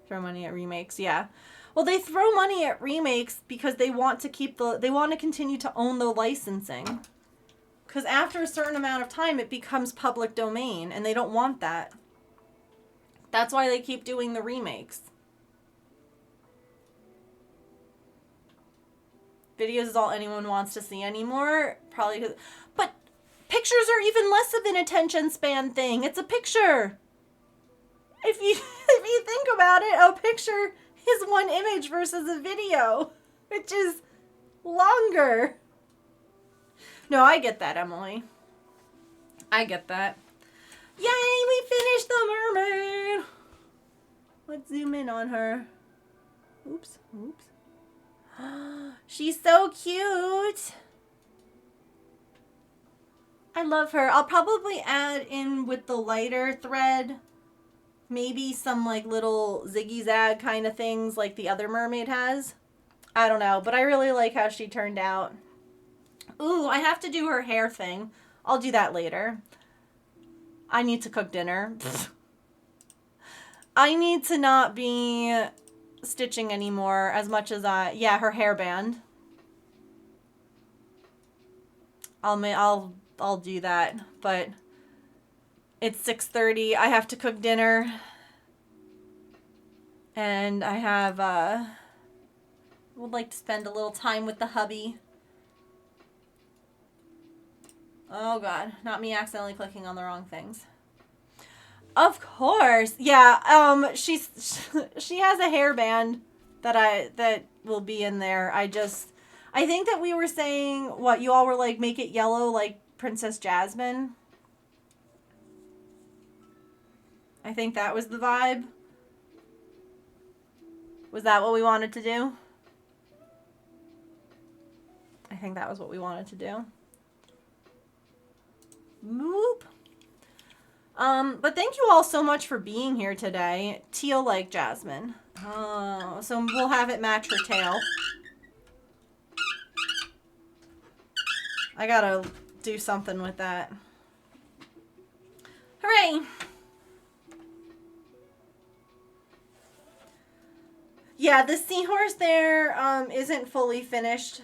Throw money at remakes, yeah. Well, they throw money at remakes because they want to they want to continue to own the licensing. Because after a certain amount of time, it becomes public domain, and they don't want that. That's why they keep doing the remakes. Videos is all anyone wants to see anymore. Probably because... But pictures are even less of an attention span thing. It's a picture. If you think about it, a picture is one image versus a video, which is longer. No, I get that, Emily. I get that. Yay, we finished the mermaid. Let's zoom in on her. Oops. She's so cute. I love her. I'll probably add in with the lighter thread, maybe some like little ziggy-zag kind of things like the other mermaid has. I don't know, but I really like how she turned out. Ooh, I have to do her hair thing. I'll do that later. I need to cook dinner. I need to not be stitching anymore as much as yeah, her hairband. I'll do that, but it's 6:30. I have to cook dinner. And I have would like to spend a little time with the hubby. Oh god, not me accidentally clicking on the wrong things. Of course. Yeah, she has a hairband that will be in there. I think that we were saying, what, you all were like, make it yellow like Princess Jasmine. I think that was the vibe. Was that what we wanted to do? I think that was what we wanted to do. Moop. But thank you all so much for being here today. Teal like Jasmine. Oh, so we'll have it match her tail. I gotta do something with that. Hooray! Yeah, the seahorse there isn't fully finished.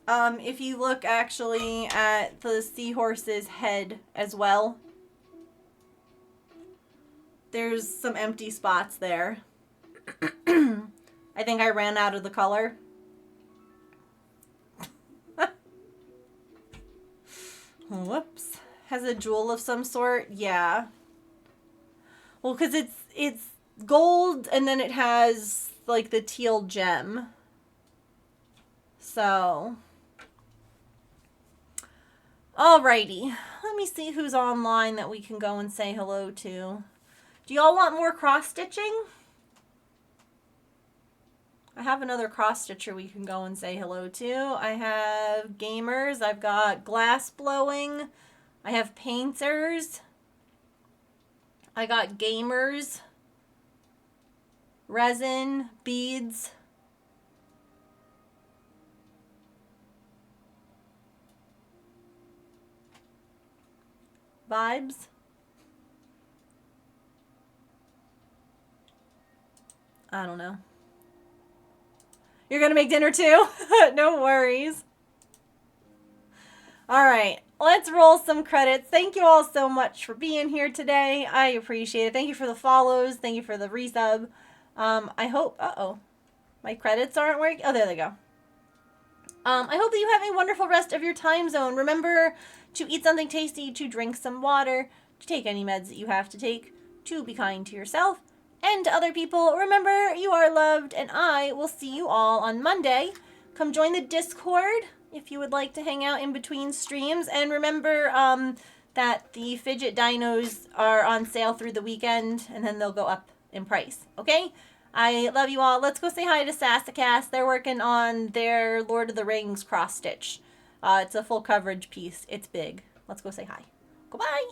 If you look actually at the seahorse's head as well, there's some empty spots there. I think I ran out of the color. Whoops. Has a jewel of some sort? Yeah. Well, because it's gold and then it has like the teal gem. So. Alrighty. Let me see who's online that we can go and say hello to. Do y'all want more cross-stitching? I have another cross-stitcher we can go and say hello to. I have gamers. I've got glass blowing. I have painters. I got gamers. Resin. Beads. Vibes. I don't know. You're gonna make dinner too? No worries. Alright, let's roll some credits. Thank you all so much for being here today. I appreciate it. Thank you for the follows. Thank you for the resub. I hope... Uh-oh. My credits aren't working. Oh, there they go. I hope that you have a wonderful rest of your time zone. Remember to eat something tasty, to drink some water, to take any meds that you have to take, to be kind to yourself and to other people. Remember, you are loved, and I will see you all on Monday. Come join the Discord if you would like to hang out in between streams. And remember that the fidget dinos are on sale through the weekend, and then they'll go up in price. Okay? I love you all. Let's go say hi to Sassacast. They're working on their Lord of the Rings cross-stitch. It's a full coverage piece. It's big. Let's go say hi. Goodbye.